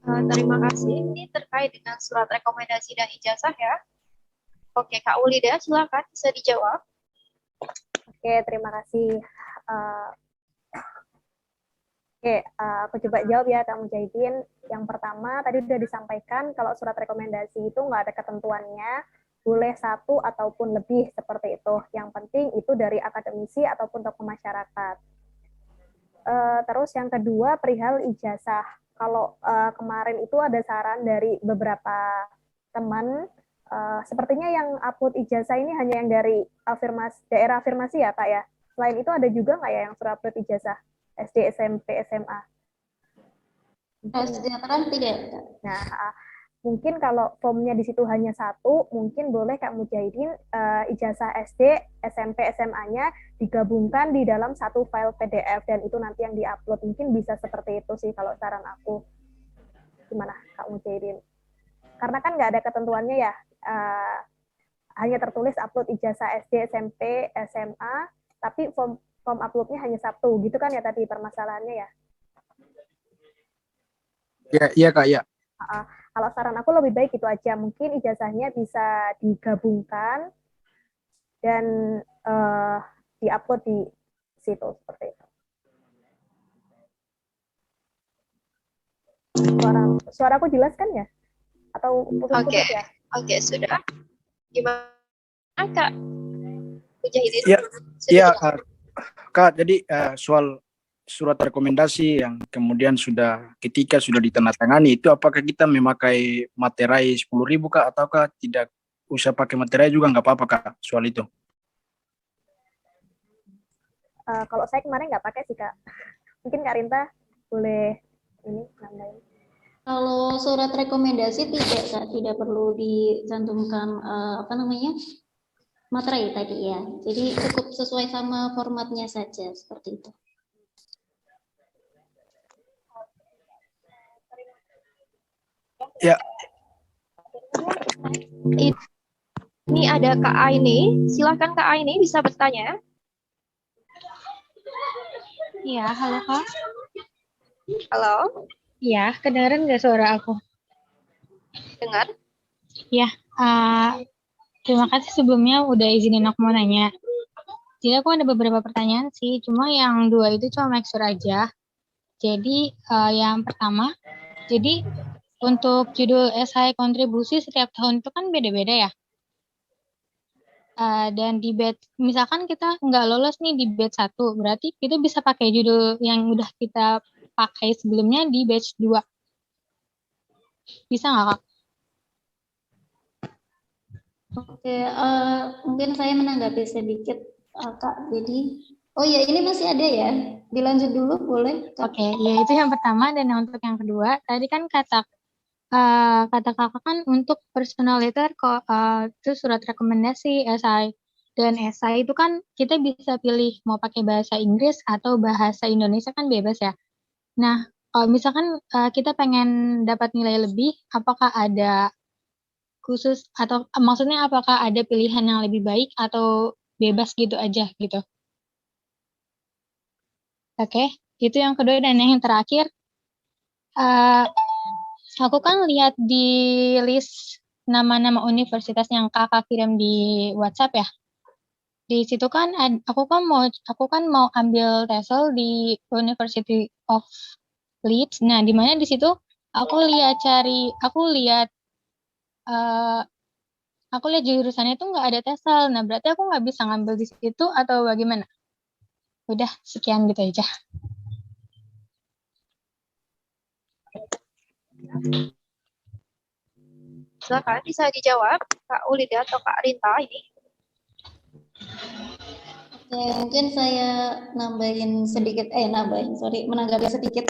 Terima kasih. Ini terkait dengan surat rekomendasi dan ijazah ya. Oke, Kak Wulida, silakan bisa dijawab. Oke, terima kasih. Aku coba jawab ya Kak Mujahidin. Yang pertama, tadi sudah disampaikan kalau surat rekomendasi itu nggak ada ketentuannya, boleh satu ataupun lebih seperti itu. Yang penting itu dari akademisi ataupun tokoh masyarakat. Terus yang kedua, perihal ijazah. Kalau kemarin itu ada saran dari beberapa teman, sepertinya yang upload ijazah ini hanya yang dari daerah afirmasi ya Kak ya. Selain itu ada juga nggak ya yang sudah upload ijazah SD, SMP, SMA? Kesejahteraan tidak. Nah, mungkin kalau formnya di situ hanya satu, mungkin boleh Kak Mujahidin ijazah SD, SMP, SMA-nya digabungkan di dalam satu file PDF dan itu nanti yang diupload. Mungkin bisa seperti itu sih kalau saran aku. Gimana Kak Mujahidin? Karena kan nggak ada ketentuannya ya, hanya tertulis upload ijazah SD, SMP, SMA, tapi form uploadnya hanya satu, gitu kan ya tadi permasalahannya ya? Iya Kak, ya. Kalau saran aku lebih baik itu aja, mungkin ijazahnya bisa digabungkan dan diupload di situ seperti itu. Suara aku jelas kan ya? Atau putus-putus ya? Oke, sudah. Gimana Kak Mujahidin? Iya Kak, jadi soal surat rekomendasi yang kemudian ketika sudah ditandatangani itu apakah kita memakai materai 10.000 Kak ataukah tidak usah pakai materai juga nggak apa-apa Kak soal itu? Kalau saya kemarin nggak pakai sih Kak. Mungkin Kak Rinta boleh ini nambahin. Kalau surat rekomendasi tidak Kak, tidak perlu dicantumkan materai tadi ya. Jadi cukup sesuai sama formatnya saja seperti itu. Ya. Ini ada Kak Aini. Silakan Kak Aini bisa bertanya. Iya, halo Kak. Halo. Iya, kedengaran nggak suara aku? Dengar. Ya, terima kasih sebelumnya udah izinin aku mau nanya. Jadi aku ada beberapa pertanyaan sih, cuma yang dua itu cuma make sure aja. Jadi yang pertama, jadi untuk judul esai kontribusi setiap tahun itu kan beda-beda ya. Dan di batch, misalkan kita nggak lolos nih di batch 1, berarti kita bisa pakai judul yang udah kita pakai sebelumnya di batch 2. Bisa nggak, Kak? Oke, mungkin saya menanggapi sedikit, Kak. Jadi, oh ya ini masih ada ya? Dilanjut dulu boleh, Kak? Oke, ya itu yang pertama. Dan untuk yang kedua, tadi kan kata kakak kan untuk personal letter itu surat rekomendasi, esai. Dan esai itu kan kita bisa pilih mau pakai bahasa Inggris atau bahasa Indonesia kan bebas ya. Nah, kalau misalkan kita pengen dapat nilai lebih, apakah ada khusus atau maksudnya apakah ada pilihan yang lebih baik atau bebas gitu aja gitu? Oke, itu yang kedua. Dan yang terakhir, aku kan lihat di list nama-nama universitas yang kakak kirim di WhatsApp ya. Di situ kan aku kan mau ambil TESOL di University of Leeds. Nah, di mana di situ aku lihat jurusannya itu nggak ada TESOL. Nah, berarti aku nggak bisa ngambil di situ atau bagaimana? Udah, sekian gitu aja. Silakan bisa dijawab Kak Ulida atau Kak Rinta ini. Oke, mungkin saya menanggapi sedikit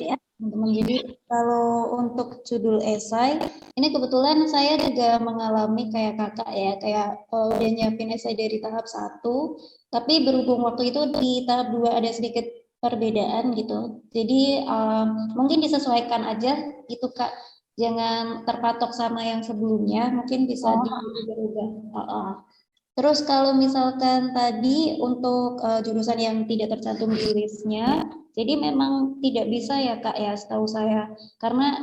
ya, teman-teman. Jadi kalau untuk judul esai, ini kebetulan saya juga mengalami kayak kakak ya, kayak udah nyiapin esai dari tahap 1, tapi berhubung waktu itu di tahap 2 ada sedikit perbedaan gitu. Jadi mungkin disesuaikan aja gitu Kak, jangan terpatok sama yang sebelumnya, mungkin bisa diubah-ubah. Terus kalau misalkan tadi untuk jurusan yang tidak tercantum di listnya, jadi memang tidak bisa ya Kak ya, setahu saya. Karena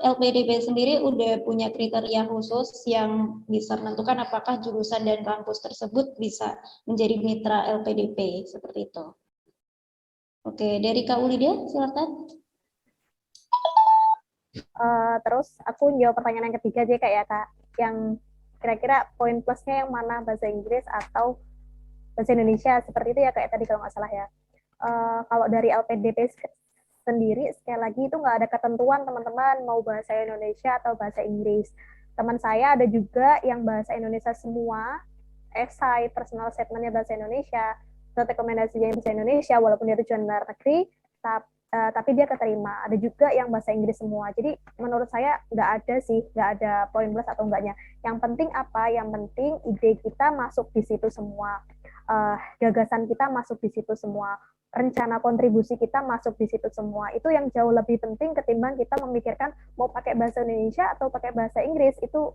LPDP sendiri udah punya kriteria khusus yang bisa menentukan apakah jurusan dan kampus tersebut bisa menjadi mitra LPDP, seperti itu. Oke, dari Kak Ulidia, silakan. Terus aku jawab pertanyaan yang ketiga aja Kak ya Kak, yang kira-kira poin plusnya yang mana, bahasa Inggris atau bahasa Indonesia, seperti itu ya kayak tadi kalau nggak salah ya. Kalau dari LPDP sendiri, sekali lagi itu nggak ada ketentuan teman-teman mau bahasa Indonesia atau bahasa Inggris. Teman saya ada juga yang bahasa Indonesia semua, esai, personal statement-nya bahasa Indonesia, surat rekomendasinya bahasa Indonesia, walaupun dia tujuan luar negeri, tapi dia keterima. Ada juga yang bahasa Inggris semua. Jadi menurut saya nggak ada poin plus atau enggaknya. Yang penting apa? Yang penting ide kita masuk di situ semua, gagasan kita masuk di situ semua, rencana kontribusi kita masuk di situ semua. Itu yang jauh lebih penting ketimbang kita memikirkan mau pakai bahasa Indonesia atau pakai bahasa Inggris. Itu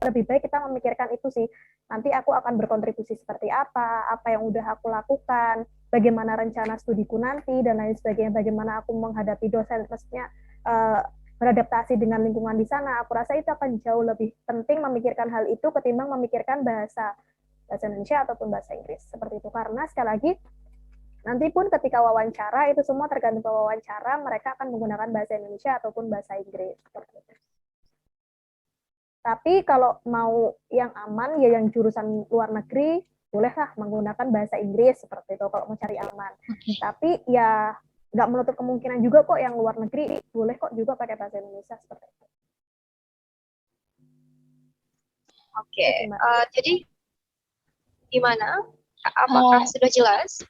lebih baik kita memikirkan itu sih. Nanti aku akan berkontribusi seperti apa yang udah aku lakukan, bagaimana rencana studiku nanti, dan lain sebagainya, bagaimana aku menghadapi dosen, maksudnya beradaptasi dengan lingkungan di sana. Aku rasa itu akan jauh lebih penting memikirkan hal itu ketimbang memikirkan bahasa Indonesia ataupun bahasa Inggris. Seperti itu. Karena sekali lagi, nanti pun ketika wawancara, itu semua tergantung wawancara, mereka akan menggunakan bahasa Indonesia ataupun bahasa Inggris. Seperti itu. Tapi kalau mau yang aman, ya yang jurusan luar negeri, bolehlah menggunakan bahasa Inggris seperti itu kalau mau cari aman. Tapi ya nggak menutup kemungkinan juga kok yang luar negeri boleh kok juga pakai bahasa Indonesia seperti itu. Oke, jadi gimana? Apakah sudah jelas?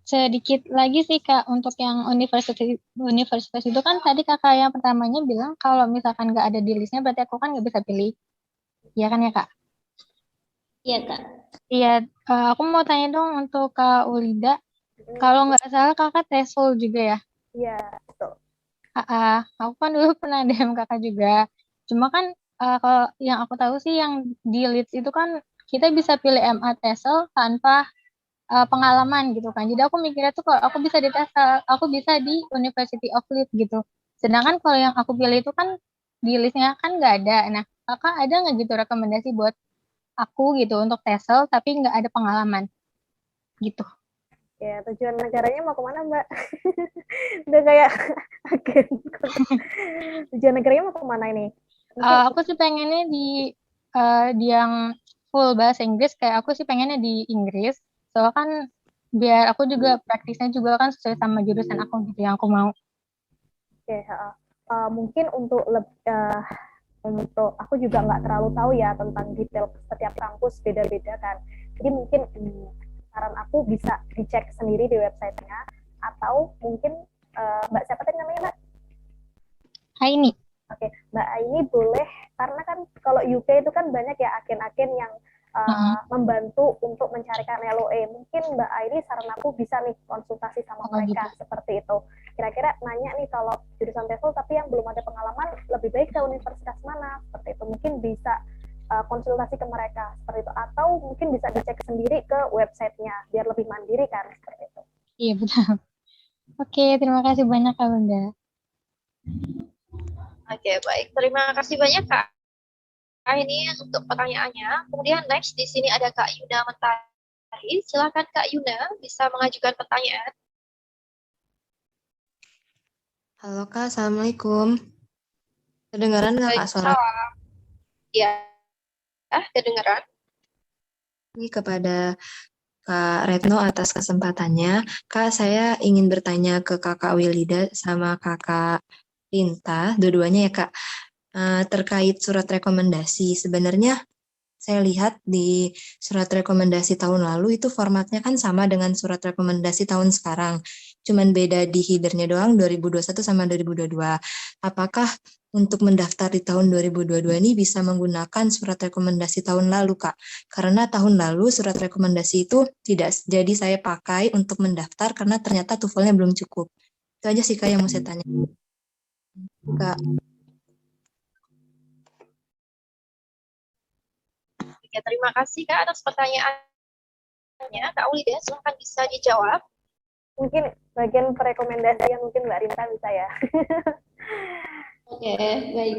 Sedikit lagi sih Kak, untuk yang universitas itu kan tadi kakak yang pertamanya bilang kalau misalkan nggak ada di listnya berarti aku kan nggak bisa pilih. Iya kan ya Kak? Iya Kak. Iya, aku mau tanya dong untuk Kak Ulida. Kalau nggak salah kakak TESOL juga ya? Iya, betul. Aku kan dulu pernah DM kakak juga. Cuma kan kalau yang aku tahu sih yang di Leeds itu kan kita bisa pilih MA TESOL tanpa pengalaman gitu kan. Jadi aku mikirnya tuh kalau aku bisa di TESOL, aku bisa di University of Leeds gitu. Sedangkan kalau yang aku pilih itu kan di listnya kan nggak ada. Nah, kakak ada nggak gitu rekomendasi buat aku gitu untuk TESOL tapi nggak ada pengalaman? gitu. Ya, tujuan negaranya mau kemana, Mbak? Udah kayak agen. Tujuan negaranya mau kemana ini? Aku sih pengennya di yang full bahasa Inggris, kayak aku sih pengennya di Inggris. Soalnya kan biar aku juga praktisnya juga kan sesuai sama jurusan aku gitu yang aku mau. Oke, mungkin untuk aku juga nggak terlalu tahu ya tentang detail setiap kampus beda-beda kan. Jadi mungkin saran aku bisa dicek sendiri di websitenya, atau mungkin Mbak siapa tadi namanya, Mbak? Aini. Oke, Mbak Aini boleh, karena kan kalau UK itu kan banyak ya agen-agen yang membantu untuk mencarikan LOE. Mungkin Mbak Aini saran aku bisa nih konsultasi sama mereka seperti itu. Kira-kira nanya nih kalau jurusan TEFL tapi yang belum ada pengalaman, lebih baik ke universitas mana, seperti itu. Mungkin bisa konsultasi ke mereka seperti itu, atau mungkin bisa dicek sendiri ke websitenya biar lebih mandiri kan, seperti itu. Iya benar. Oke, terima kasih banyak Kak Bunda. Oke, baik. Terima kasih banyak Kak Aini untuk pertanyaannya. Kemudian next di sini ada Kak Yuna Mentari. Silakan Kak Yuna bisa mengajukan pertanyaan. Halo Kak, Assalamualaikum. Kedengaran nggak Kak suara? Salam. Ya, kedengaran. Ini kepada Kak Retno atas kesempatannya. Kak, saya ingin bertanya ke Kakak Wilida sama Kakak Rinta, dua-duanya ya Kak, terkait surat rekomendasi. Sebenarnya saya lihat di surat rekomendasi tahun lalu itu formatnya kan sama dengan surat rekomendasi tahun sekarang. Cuman beda di header-nya doang 2021 sama 2022. Apakah untuk mendaftar di tahun 2022 ini bisa menggunakan surat rekomendasi tahun lalu, Kak? Karena tahun lalu surat rekomendasi itu tidak jadi saya pakai untuk mendaftar karena ternyata TOEFL-nya belum cukup. Itu aja sih Kak yang mau saya tanya. Kak. Oke, terima kasih Kak atas pertanyaannya. Kak Ulida, silahkan bisa dijawab. Mungkin bagian perekomendasian mungkin Mbak Rinta bisa ya. Oke, baik.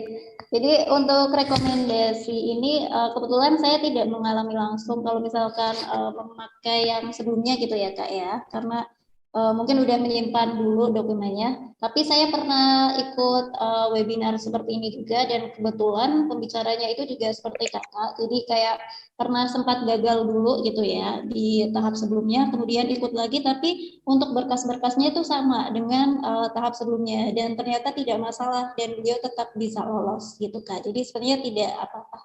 Jadi untuk rekomendasi ini kebetulan saya tidak mengalami langsung kalau misalkan memakai yang sebelumnya gitu ya Kak ya, karena mungkin udah menyimpan dulu dokumennya. Tapi saya pernah ikut webinar seperti ini juga, dan kebetulan pembicaranya itu juga seperti Kakak. Jadi kayak pernah sempat gagal dulu gitu ya di tahap sebelumnya, kemudian ikut lagi, tapi untuk berkas-berkasnya itu sama dengan tahap sebelumnya, dan ternyata tidak masalah dan beliau tetap bisa lolos gitu Kak. Jadi sebenarnya tidak apa-apa.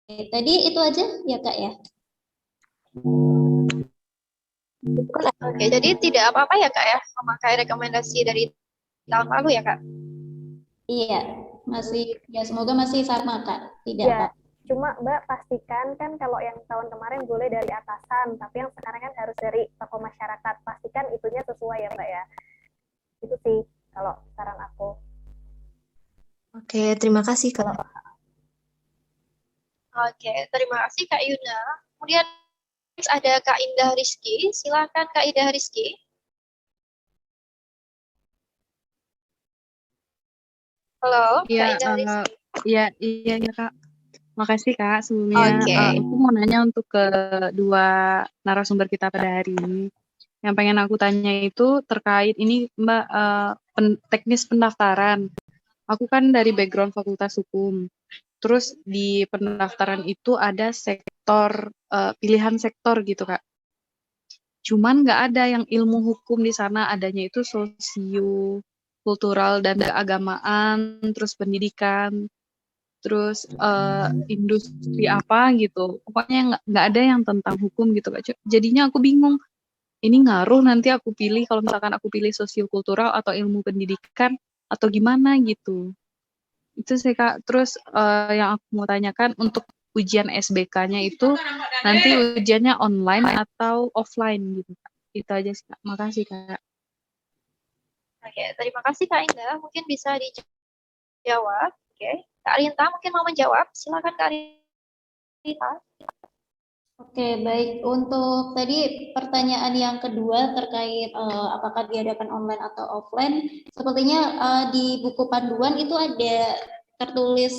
Oke, tadi itu aja ya Kak ya. Oke, jadi tidak apa-apa ya Kak ya memakai rekomendasi dari tahun lalu ya Kak? Iya, masih ya, semoga masih sama Kak, tidak Ya, apa. cuma Mbak pastikan kan kalau yang tahun kemarin boleh dari atasan, tapi yang sekarang kan harus dari tokoh masyarakat. Pastikan itunya sesuai ya Mbak ya. Itu sih kalau saran aku. Oke, terima kasih Kak. Oke, terima kasih Kak Yuna. Kemudian ada Kak Indah Rizky. Silakan Kak Indah Rizky. Halo, Iya, Kak Indah Rizky. iya Kak. Makasih Kak sebelumnya. Aku mau nanya untuk kedua narasumber kita pada hari ini. Yang pengen aku tanya itu terkait ini Mbak, teknis pendaftaran. Aku kan dari background Fakultas Hukum. Terus di pendaftaran itu ada sektor, pilihan sektor gitu Kak. Cuman nggak ada yang ilmu hukum di sana, adanya itu sosio, kultural dan keagamaan, terus pendidikan, terus industri apa gitu. Pokoknya nggak ada yang tentang hukum gitu Kak. Jadinya aku bingung, ini ngaruh nanti aku pilih kalau misalkan aku pilih sosiokultural atau ilmu pendidikan atau gimana gitu. Itu sih Kak. Terus yang aku mau tanyakan untuk ujian SBK-nya itu nanti ujiannya online atau offline gitu Kak. Itu aja sih Kak. Makasih Kak. Oke, terima kasih Kak Indah. Mungkin bisa dijawab. Oke, Kak Rinta mungkin mau menjawab. Silakan Kak Rinta. Oke, baik. Untuk tadi pertanyaan yang kedua terkait apakah diadakan online atau offline, sepertinya di buku panduan itu ada tertulis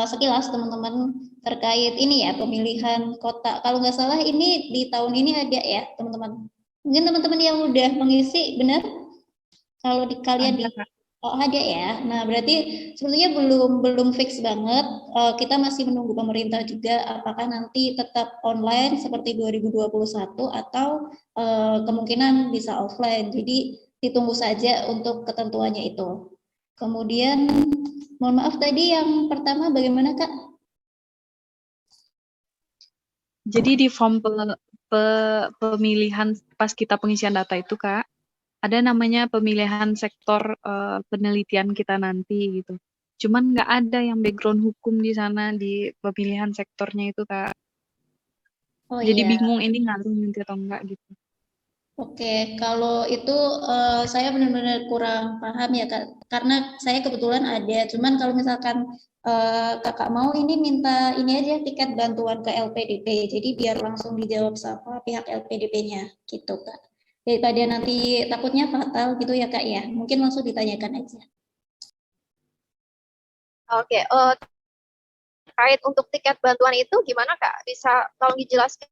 sekilas teman-teman terkait ini ya, pemilihan kota. Kalau nggak salah ini di tahun ini ada ya, teman-teman. Mungkin teman-teman yang udah mengisi, benar? Kalau di kalian di oh, ada ya. Nah, berarti sebenarnya belum fix banget. Kita masih menunggu pemerintah juga apakah nanti tetap online seperti 2021 atau kemungkinan bisa offline. Jadi ditunggu saja untuk ketentuannya itu. Kemudian mohon maaf tadi yang pertama bagaimana Kak? Jadi di form pemilihan pas kita pengisian data itu Kak, ada namanya pemilihan sektor penelitian kita nanti gitu. Cuman nggak ada yang background hukum di sana di pemilihan sektornya itu Kak. Oh Jadi iya. bingung ini ngaruh nanti atau enggak gitu. Oke, kalau itu saya benar-benar kurang paham ya Kak, karena saya kebetulan ada. Cuman kalau misalkan Kakak mau ini minta ini aja tiket bantuan ke LPDP, jadi biar langsung dijawab sama pihak LPDP-nya gitu Kak. Daripada nanti takutnya fatal gitu ya Kak ya, mungkin langsung ditanyakan aja. Oke, terkait untuk tiket bantuan itu gimana Kak? Bisa tolong dijelaskan?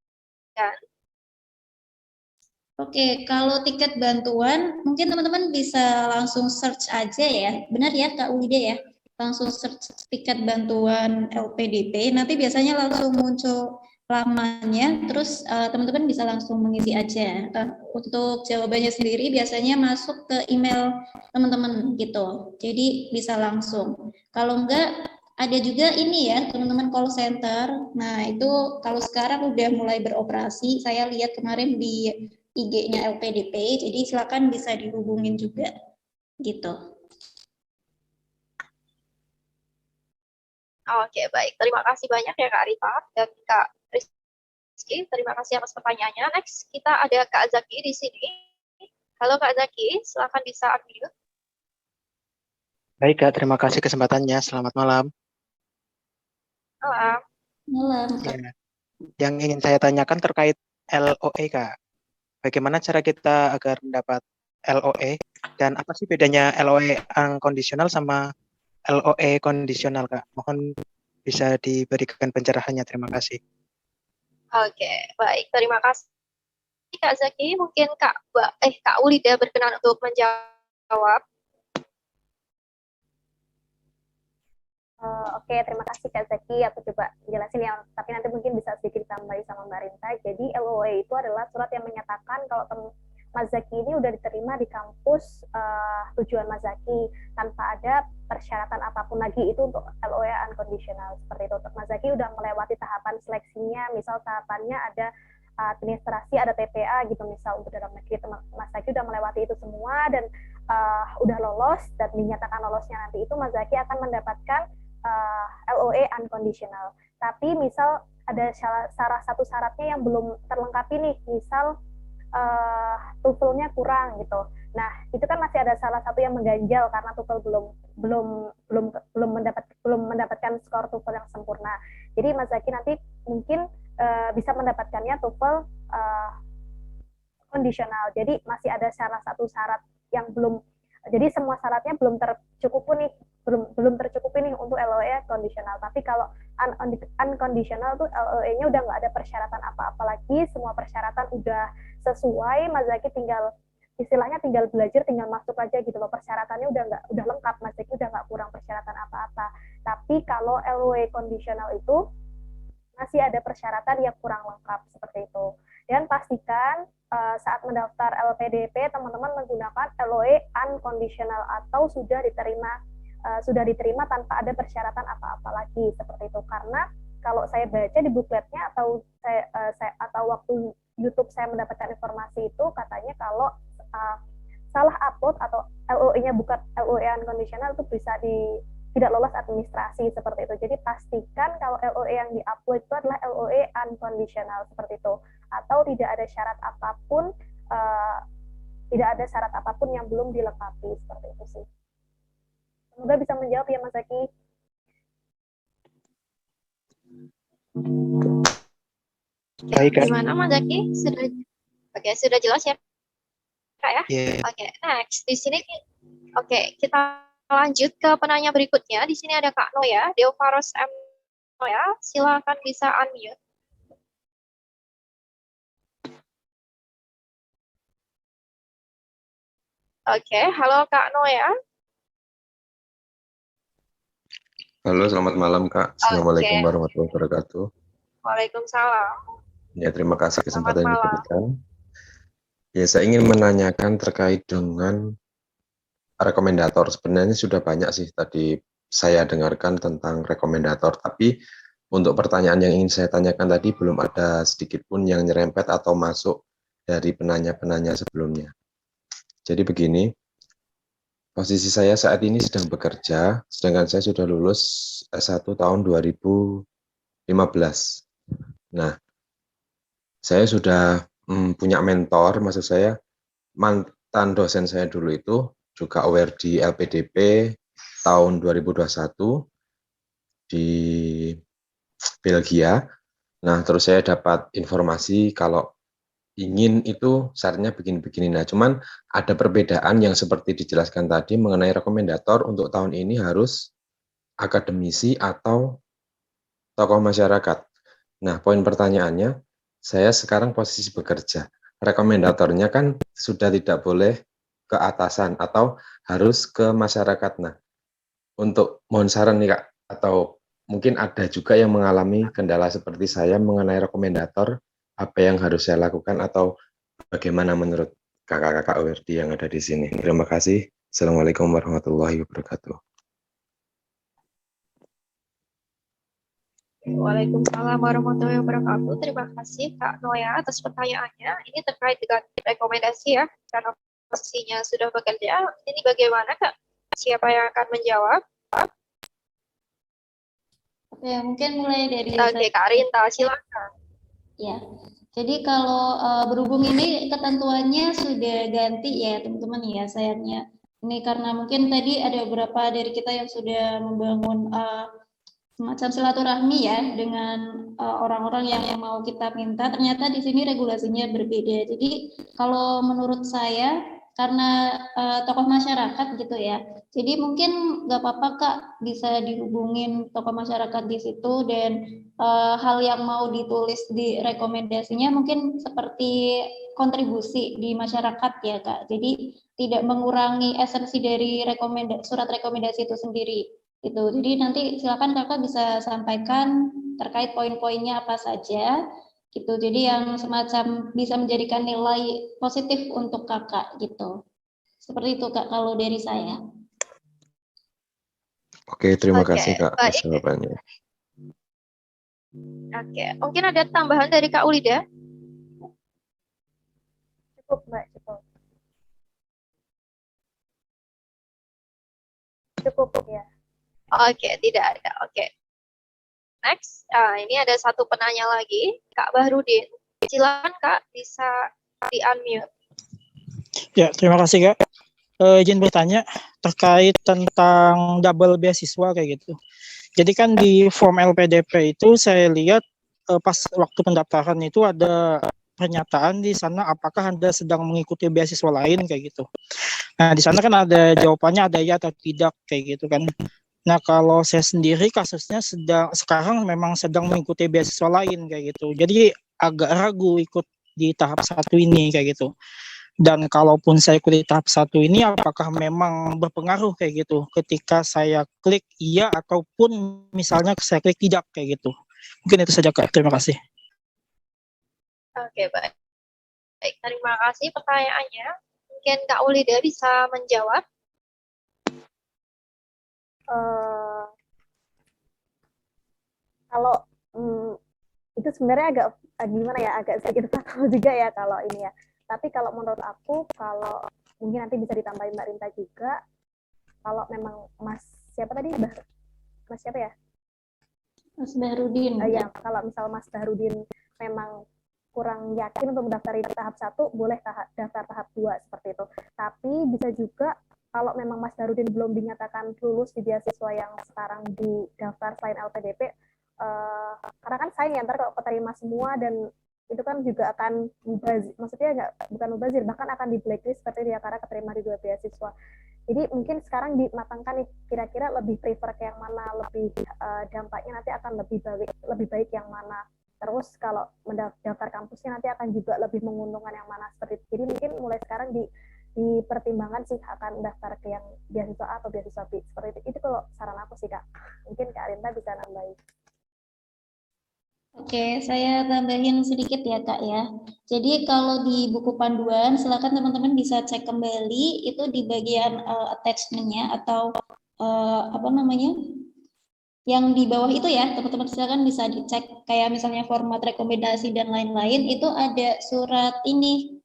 Oke, kalau tiket bantuan mungkin teman-teman bisa langsung search aja ya. Benar ya Kak Wida ya? Langsung search tiket bantuan LPDP, nanti biasanya langsung muncul lamanya, terus teman-teman bisa langsung mengisi aja. Untuk jawabannya sendiri biasanya masuk ke email teman-teman gitu. Jadi bisa langsung. Kalau enggak ada juga ini ya teman-teman call center. Nah itu kalau sekarang udah mulai beroperasi, saya lihat kemarin di IG-nya LPDP, jadi silakan bisa dihubungin juga gitu. Oke, baik. Terima kasih banyak ya Kak Rita dan Kak Rizky. Terima kasih atas pertanyaannya. Next, kita ada Kak Zaki di sini. Halo Kak Zaki, silakan bisa unmute. Baik Kak, terima kasih kesempatannya. Selamat malam. Malam. Malam. Ya. Yang ingin saya tanyakan terkait LOE Kak. Bagaimana cara kita agar mendapat LOE dan apa sih bedanya LOE unconditional sama LOE kondisional Kak? Mohon bisa diberikan pencerahannya. Terima kasih. Oke, baik. Terima kasih Kak Zaki. Mungkin Kak Ulida berkenan untuk menjawab. Oke, terima kasih Kak Zaki. Aku coba jelasin yang, tapi nanti mungkin bisa sedikit ditambahin sama Mbak Rinta. Jadi LOE itu adalah surat yang menyatakan kalau Mas Zaki ini udah diterima di kampus tujuan Mas Zaki tanpa ada persyaratan apapun lagi. Itu untuk LOE unconditional seperti itu. Untuk Mas Zaki udah melewati tahapan seleksinya, misal tahapannya ada administrasi, ada TPA gitu, misal untuk dalam negeri Mas Zaki udah melewati itu semua dan udah lolos dan dinyatakan lolosnya nanti itu Mas Zaki akan mendapatkan LOE unconditional. Tapi misal ada salah satu syaratnya yang belum terlengkapi nih, misal TOEFL-nya kurang gitu. Nah, itu kan masih ada salah satu yang mengganjal karena TOEFL belum mendapatkan skor TOEFL yang sempurna. Jadi Mas Zaki nanti mungkin bisa mendapatkannya TOEFL kondisional. Jadi masih ada salah satu syarat yang belum, jadi semua syaratnya belum tercukupi nih untuk LOE kondisional. Tapi kalau unconditional tuh LOE-nya udah nggak ada persyaratan apa-apa lagi, semua persyaratan udah sesuai, Mas Zaki istilahnya tinggal belajar, tinggal masuk aja gitu loh. Persyaratannya udah lengkap, Mas Zaki udah nggak kurang persyaratan apa-apa. Tapi kalau LOE kondisional itu masih ada persyaratan yang kurang lengkap seperti itu. Dan pastikan saat mendaftar LPDP teman-teman menggunakan LOE unconditional atau sudah diterima tanpa ada persyaratan apa-apa lagi seperti itu. Karena kalau saya baca di bukletnya atau atau waktu YouTube saya mendapatkan informasi itu katanya kalau salah upload atau LOE-nya bukan LOE unconditional itu bisa tidak lolos administrasi seperti itu. Jadi pastikan kalau LOE yang di-upload itu adalah LOE unconditional seperti itu, atau tidak ada syarat apapun yang belum dilengkapi seperti itu sih. Semoga bisa menjawab ya Mas Zaki. Baik, Kak. Gimana Mas Zaki? Sudah jelas ya Kak ya? Yeah. Oke, next di sini kita lanjut ke penanya berikutnya. Di sini ada Kak Noya, Deovaros M. Noya, silakan bisa unmute. Oke, halo Kak Noya. Halo, selamat malam Kak. Assalamualaikum Oke. warahmatullahi wabarakatuh. Waalaikumsalam. Ya, terima kasih Selamat kesempatan yang malam. diberikan. Ya, saya ingin menanyakan terkait dengan rekomendator. Sebenarnya sudah banyak sih tadi saya dengarkan tentang rekomendator, tapi untuk pertanyaan yang ingin saya tanyakan tadi belum ada sedikit pun yang nyerempet atau masuk dari penanya-penanya sebelumnya. Jadi begini, posisi saya saat ini sedang bekerja, sedangkan saya sudah lulus S1 tahun 2015. Nah, saya sudah punya mentor, maksud saya mantan dosen saya dulu itu juga aware di LPDP tahun 2021 di Belgia. Nah, terus saya dapat informasi kalau ingin itu syaratnya begini-begini. Nah, cuman ada perbedaan yang seperti dijelaskan tadi mengenai rekomendator untuk tahun ini harus akademisi atau tokoh masyarakat. Nah, poin pertanyaannya, saya sekarang posisi bekerja. Rekomendatornya kan sudah tidak boleh ke atasan atau harus ke masyarakat. Nah, untuk mohon saran nih Kak, atau mungkin ada juga yang mengalami kendala seperti saya mengenai rekomendator, apa yang harus saya lakukan atau bagaimana menurut kakak-kakak WRD yang ada di sini. Terima kasih. Assalamualaikum warahmatullahi wabarakatuh. Waalaikumsalam warahmatullahi wabarakatuh. Terima kasih Kak Noya atas pertanyaannya. Ini terkait dengan rekomendasi ya, karena posisinya sudah bekerja. Ini bagaimana Kak? Siapa yang akan menjawab? Ya, mungkin mulai dari Oke, Kak Rinta, silakan. Ya, jadi kalau berhubung ini ketentuannya sudah ganti ya teman-teman ya sayangnya. Ini karena mungkin tadi ada beberapa dari kita yang sudah membangun semacam silaturahmi ya dengan orang-orang yang mau kita minta. Ternyata di sini regulasinya berbeda. Jadi kalau menurut saya karena tokoh masyarakat gitu ya. Jadi mungkin nggak apa-apa Kak bisa dihubungin tokoh masyarakat di situ dan hal yang mau ditulis di rekomendasinya mungkin seperti kontribusi di masyarakat ya Kak. Jadi tidak mengurangi esensi dari surat rekomendasi itu sendiri. Gitu. Jadi nanti silakan Kakak bisa sampaikan terkait poin-poinnya apa saja. Gitu. Jadi yang semacam bisa menjadikan nilai positif untuk Kakak gitu. Seperti itu Kak kalau dari saya. Oke, terima Oke, kasih Kak atas baik. jawabannya. Oke, mungkin ada tambahan dari Kak Ulida? Cukup Mbak, cukup. Cukup ya. Oke, tidak ada. Oke. Next, ini ada satu penanya lagi, Kak Bahrudin. Silakan Kak, bisa di-unmute. Ya, terima kasih Kak. Izin bertanya terkait tentang double beasiswa kayak gitu. Jadi kan di form LPDP itu saya lihat pas waktu pendaftaran itu ada pernyataan di sana apakah Anda sedang mengikuti beasiswa lain kayak gitu. Nah, di sana kan ada jawabannya ada ya atau tidak kayak gitu kan. Nah, kalau saya sendiri kasusnya sekarang memang sedang mengikuti beasiswa lain kayak gitu. Jadi agak ragu ikut di tahap 1 ini kayak gitu. Dan kalaupun saya ikut di tahap 1 ini apakah memang berpengaruh kayak gitu ketika saya klik iya ataupun misalnya saya klik tidak kayak gitu. Mungkin itu saja Kak. Terima kasih. Oke, baik. Baik, terima kasih pertanyaannya. Mungkin Kak Ulida bisa menjawab. Kalau itu sebenarnya agak gimana ya, agak sedikit fatal juga ya kalau ini ya. Tapi kalau menurut aku, kalau mungkin nanti bisa ditambahin Mbak Rinta juga, kalau memang Mas siapa tadi? Mas siapa ya? Mas Bahrudin. Ya, kalau misal Mas Bahrudin memang kurang yakin untuk mendaftar di tahap 1, boleh daftar tahap 2 seperti itu. Tapi bisa juga kalau memang Mas Bahrudin belum dinyatakan lulus di beasiswa yang sekarang di daftar selain LPDP, karena kan sayang ya ntar kalau keterima semua dan itu kan juga akan mubazir, maksudnya bukan mubazir, bahkan akan di blacklist seperti dia karena keterima di 2 beasiswa. Jadi mungkin sekarang dimatangkan nih, kira-kira lebih prefer ke yang mana, lebih dampaknya nanti akan lebih baik yang mana. Terus kalau mendaftar kampusnya nanti akan juga lebih menguntungkan yang mana seperti itu. Jadi mungkin mulai sekarang dipertimbangkan sih akan daftar ke yang beasiswa A atau beasiswa B seperti itu. Itu kalau saran aku sih Kak. Mungkin Kak Rinta bisa nambahin. Oke, saya tambahin sedikit ya Kak ya. Jadi kalau di buku panduan, silakan teman-teman bisa cek kembali itu di bagian attachment-nya atau apa namanya, yang di bawah itu ya, teman-teman silakan bisa dicek kayak misalnya format rekomendasi dan lain-lain, itu ada surat ini,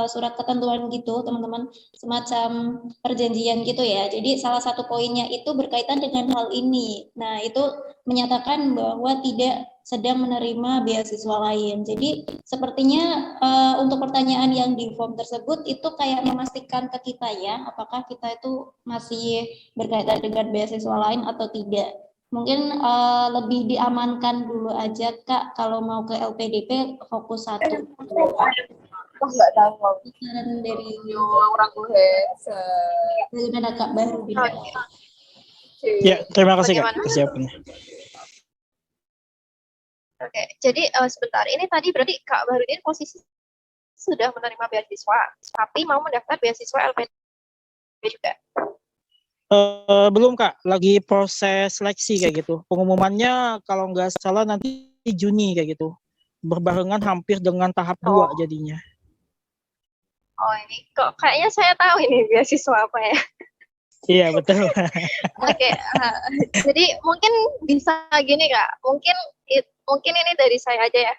surat ketentuan gitu teman-teman, semacam perjanjian gitu ya. Jadi salah satu poinnya itu berkaitan dengan hal ini. Nah itu menyatakan bahwa tidak sedang menerima beasiswa lain. Jadi sepertinya untuk pertanyaan yang di form tersebut itu kayak memastikan ke kita ya, apakah kita itu masih berkaitan dengan beasiswa lain atau tidak. Mungkin lebih diamankan dulu aja Kak, kalau mau ke LPDP fokus satu. Nggak tahu. Saran dari Orang gue. bagaimana Kak Bahrudin? Ya, terima kasih Kak persiapannya. Oke, jadi sebentar. Ini tadi berarti Kak Bahrudin posisi sudah menerima beasiswa, tapi mau mendaftar beasiswa LPDP juga. Belum Kak, lagi proses seleksi kayak gitu. Pengumumannya kalau nggak salah nanti Juni kayak gitu. Berbarengan hampir dengan tahap 2 jadinya. Oh ini kok kayaknya saya tahu ini beasiswa apa ya. Iya betul. Oke, jadi mungkin bisa gini Kak, mungkin ini dari saya aja ya.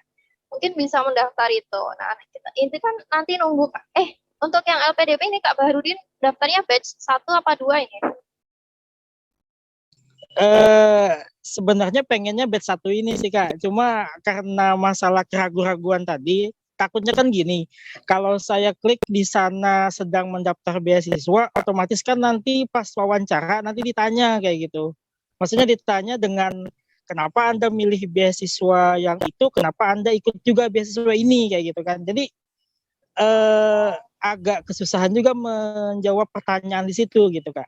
Mungkin bisa mendaftar itu. Nah, itu kan nanti nunggu untuk yang LPDP ini Kak Bahrudin daftarnya batch 1 apa 2 ini? Sebenarnya pengennya batch 1 ini sih Kak. Cuma karena masalah keraguan-raguan tadi, takutnya kan gini, kalau saya klik di sana sedang mendaftar beasiswa, otomatis kan nanti pas wawancara nanti ditanya kayak gitu. Maksudnya ditanya dengan kenapa Anda milih beasiswa yang itu, kenapa Anda ikut juga beasiswa ini kayak gitu kan. Jadi agak kesusahan juga menjawab pertanyaan di situ gitu Kak.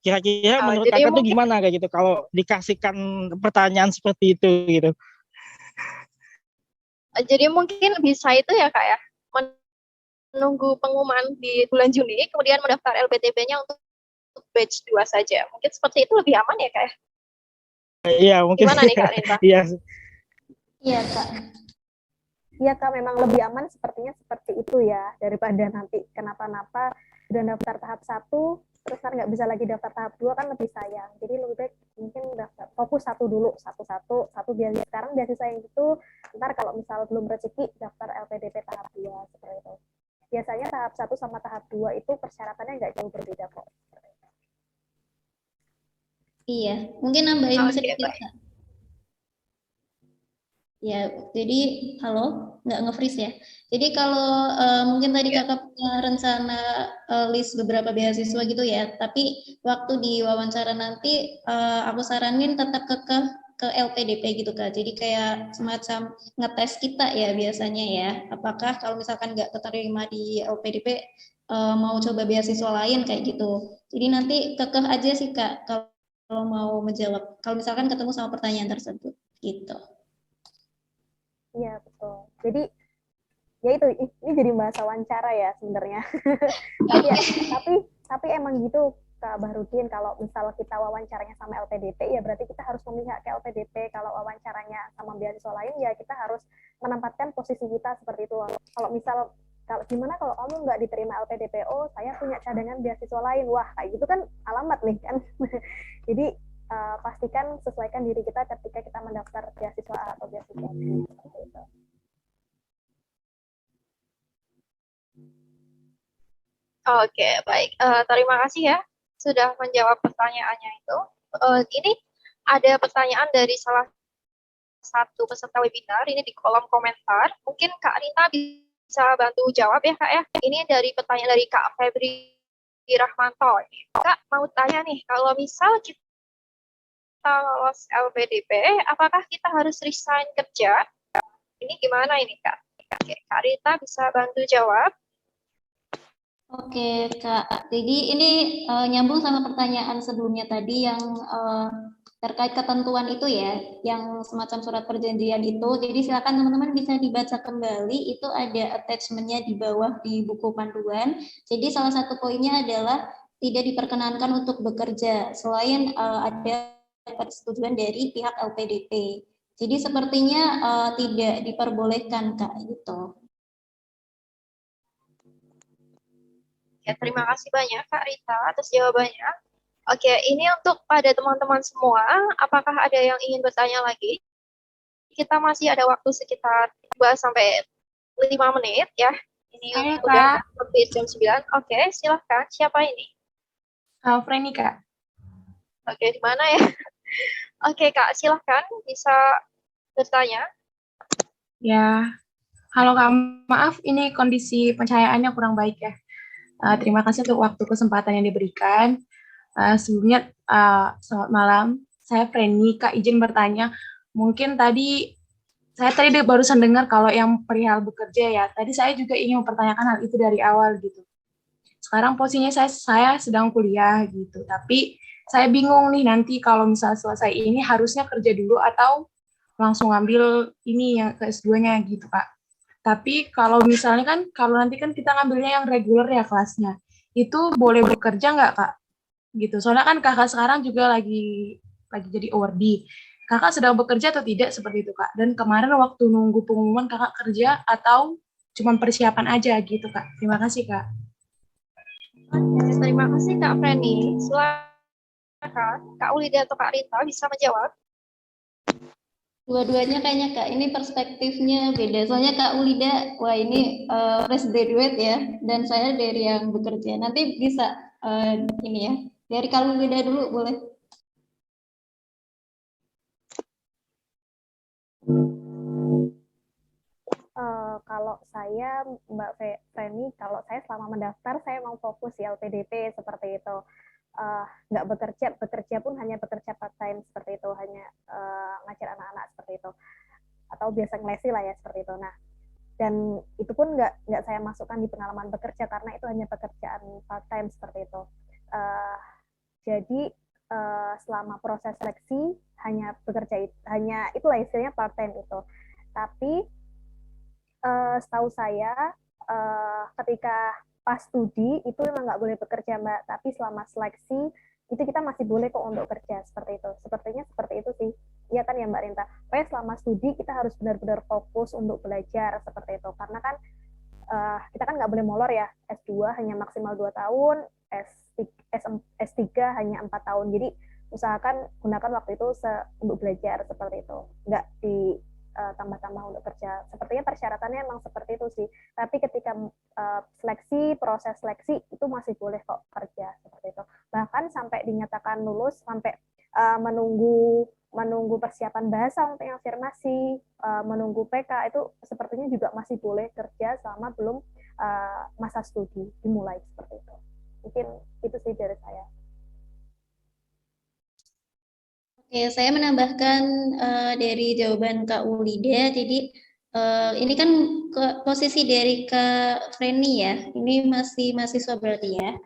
Kira-kira menurut Kakak tuh gimana kayak gitu kalau dikasihkan pertanyaan seperti itu gitu? Jadi mungkin bisa itu ya Kak ya, menunggu pengumuman di bulan Juni, kemudian mendaftar LPDP-nya untuk batch 2 saja. Mungkin seperti itu lebih aman ya Kak ya? Iya mungkin. Gimana nih Kak Rinta? Iya Kak. Iya Kak, memang lebih aman sepertinya seperti itu ya, daripada nanti kenapa-napa udah daftar tahap 1, terus kan nggak bisa lagi daftar tahap 2 kan lebih sayang. Jadi lebih baik mungkin daftar fokus satu dulu, satu biasiswa. Sekarang beasiswa yang itu, ntar kalau misal belum rezeki daftar LPDP tahap 2 seperti itu. Biasanya tahap 1 sama tahap 2 itu persyaratannya nggak jauh berbeda kok. Iya, mungkin nambahin sedikit Kak. Ya, jadi halo, nggak nge-freeze ya. Jadi kalau mungkin tadi Kakak punya rencana list beberapa beasiswa gitu ya, tapi waktu di wawancara nanti aku saranin tetap ke LPDP gitu Kak. Jadi kayak semacam ngetes kita ya biasanya ya. Apakah kalau misalkan nggak keterima di LPDP mau coba beasiswa lain kayak gitu. Jadi nanti kekeh aja sih Kak kalau mau menjawab. Kalau misalkan ketemu sama pertanyaan tersebut gitu. Iya betul. Jadi ya itu ini jadi bahasa wawancara ya sebenarnya. tapi emang gitu Kak Bahrudin, kalau misal kita wawancaranya sama LPDP ya berarti kita harus memihak ke LPDP. Kalau wawancaranya sama beasiswa lain ya kita harus menempatkan posisi kita seperti itu. Kalau misal gimana kalau kamu nggak diterima LPDP, oh saya punya cadangan beasiswa lain, wah kayak gitu kan alamat nih kan. Jadi pastikan sesuaikan diri kita ketika kita mendaftar beasiswa A atau beasiswa B. Seperti itu. Oke, baik. Terima kasih ya sudah menjawab pertanyaannya itu. Ini ada pertanyaan dari salah satu peserta webinar ini di kolom komentar. Mungkin Kak Rita bisa bantu jawab ya Kak ya. Ini dari pertanyaan dari Kak Febri Rahmanto. Kak mau tanya nih, kalau misal kita lolos LPDP, apakah kita harus resign kerja? Ini gimana ini Kak? Oke, Kak Rita bisa bantu jawab? Oke, Kak. Jadi ini nyambung sama pertanyaan sebelumnya tadi yang terkait ketentuan itu ya, yang semacam surat perjanjian itu. Jadi silakan teman-teman bisa dibaca kembali, itu ada attachment-nya di bawah di buku panduan. Jadi salah satu poinnya adalah tidak diperkenankan untuk bekerja selain ada persetujuan dari pihak LPDP. Jadi sepertinya tidak diperbolehkan, Kak, gitu. Ya, terima kasih banyak Kak Rita atas jawabannya. Oke, ini untuk pada teman-teman semua, apakah ada yang ingin bertanya lagi? Kita masih ada waktu sekitar 2 sampai 5 menit ya. Ini Saya, udah Kak. hampir jam 9. Oke, silahkan. Siapa ini? Freni, Kak. Oke, di mana ya? Oke, Kak, silahkan bisa bertanya. Ya, halo Kak, maaf ini kondisi pencahayaannya kurang baik ya. Terima kasih untuk waktu kesempatan yang diberikan. Sebelumnya, selamat malam. Saya Freni, Kak izin bertanya. Mungkin saya tadi barusan dengar kalau yang perihal bekerja ya. Tadi saya juga ingin mempertanyakan hal itu dari awal gitu. Sekarang posisinya saya sedang kuliah gitu. Tapi saya bingung nih nanti kalau misalnya selesai ini harusnya kerja dulu atau langsung ambil ini yang ke S2-nya gitu Kak. Tapi kalau misalnya kan, kalau nanti kan kita ngambilnya yang reguler ya kelasnya, itu boleh bekerja nggak Kak? Gitu. Soalnya kan kakak sekarang juga lagi jadi awardee. Kakak sedang bekerja atau tidak seperti itu Kak? Dan kemarin waktu nunggu pengumuman kakak kerja atau cuma persiapan aja gitu Kak? Terima kasih Kak. Oke, terima kasih Kak Freni. Silakan Kak Ulida atau Kak Rita bisa menjawab. Dua-duanya kayaknya Kak, ini perspektifnya beda. Soalnya Kak Ulida, wah ini fresh graduate ya, dan saya dari yang bekerja. Nanti bisa ini ya, dari Kak Ulida dulu boleh. Kalau saya, Mbak Freni, kalau saya selama mendaftar, saya mau fokus di LPDP seperti itu. Nggak bekerja pun hanya bekerja part-time seperti itu, hanya ngajar anak-anak seperti itu. Atau biasa ngelesi lah ya, seperti itu. Nah, dan itu pun nggak saya masukkan di pengalaman bekerja, karena itu hanya pekerjaan part-time seperti itu. Jadi, selama proses seleksi, hanya bekerja, hanya itulah istilahnya part-time itu. Tapi, setahu saya ketika pas studi itu memang nggak boleh bekerja Mbak, tapi selama seleksi itu kita masih boleh kok untuk kerja seperti itu. Sepertinya seperti itu sih, iya kan ya Mbak Rinta. Pokoknya selama studi kita harus benar-benar fokus untuk belajar seperti itu, karena kan kita kan nggak boleh molor ya. S2 hanya maksimal 2 tahun, S3 hanya 4 tahun. Jadi usahakan gunakan waktu itu untuk belajar seperti itu, nggak di tambah-tambah untuk kerja. Sepertinya persyaratannya memang seperti itu sih. Tapi ketika proses seleksi itu masih boleh kok kerja seperti itu. Bahkan sampai dinyatakan lulus, sampai menunggu persiapan bahasa untuk yang afirmasi, menunggu PK, itu sepertinya juga masih boleh kerja selama belum masa studi dimulai seperti itu. Mungkin itu sih dari saya. Oke, saya menambahkan dari jawaban Kak Ulida. Jadi ini kan posisi dari Kak Freni ya. Ini masih mahasiswa berarti ya.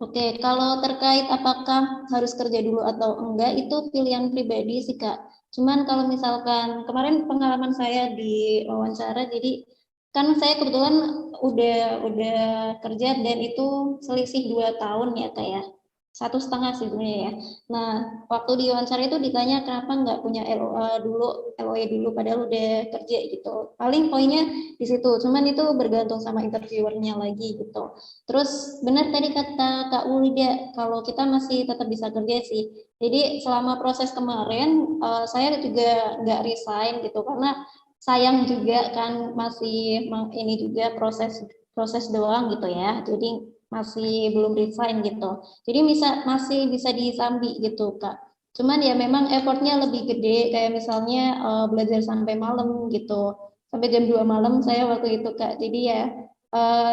Oke, kalau terkait apakah harus kerja dulu atau enggak, itu pilihan pribadi sih Kak. Cuman kalau misalkan kemarin pengalaman saya di wawancara, jadi kan saya kebetulan udah kerja dan itu selisih 2 tahun ya Kak ya. 1,5 sih sebenarnya ya. Nah, waktu di wawancara itu ditanya kenapa nggak punya LOE dulu padahal udah kerja gitu. Paling poinnya di situ, cuman itu bergantung sama interviewernya lagi gitu. Terus benar tadi kata Kak Ulida, kalau kita masih tetap bisa kerja sih. Jadi selama proses kemarin saya juga nggak resign gitu, karena sayang juga kan masih ini juga proses doang gitu ya. Jadi masih belum resign gitu. Jadi masih bisa disambi gitu Kak. Cuman ya memang effortnya lebih gede, kayak misalnya belajar sampai malam gitu. Sampai jam 2 malam saya waktu itu Kak. Jadi ya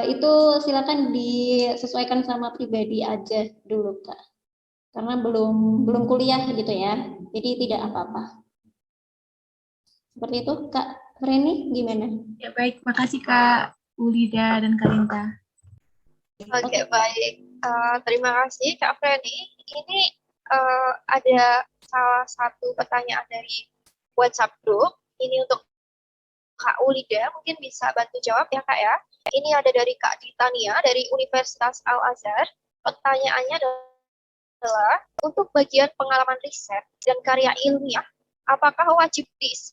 itu silakan disesuaikan sama pribadi aja dulu Kak. Karena belum kuliah gitu ya. Jadi tidak apa-apa. Seperti itu Kak Freni, gimana? Ya baik, makasih Kak Ulida dan Kak Rinta. Oke, baik. Terima kasih Kak Freddy. Ini ada salah satu pertanyaan dari WhatsApp group. Ini untuk Kak Ulida, mungkin bisa bantu jawab ya Kak ya. Ini ada dari Kak Ditania dari Universitas Al-Azhar. Pertanyaannya adalah, untuk bagian pengalaman riset dan karya ilmiah, apakah wajib diisi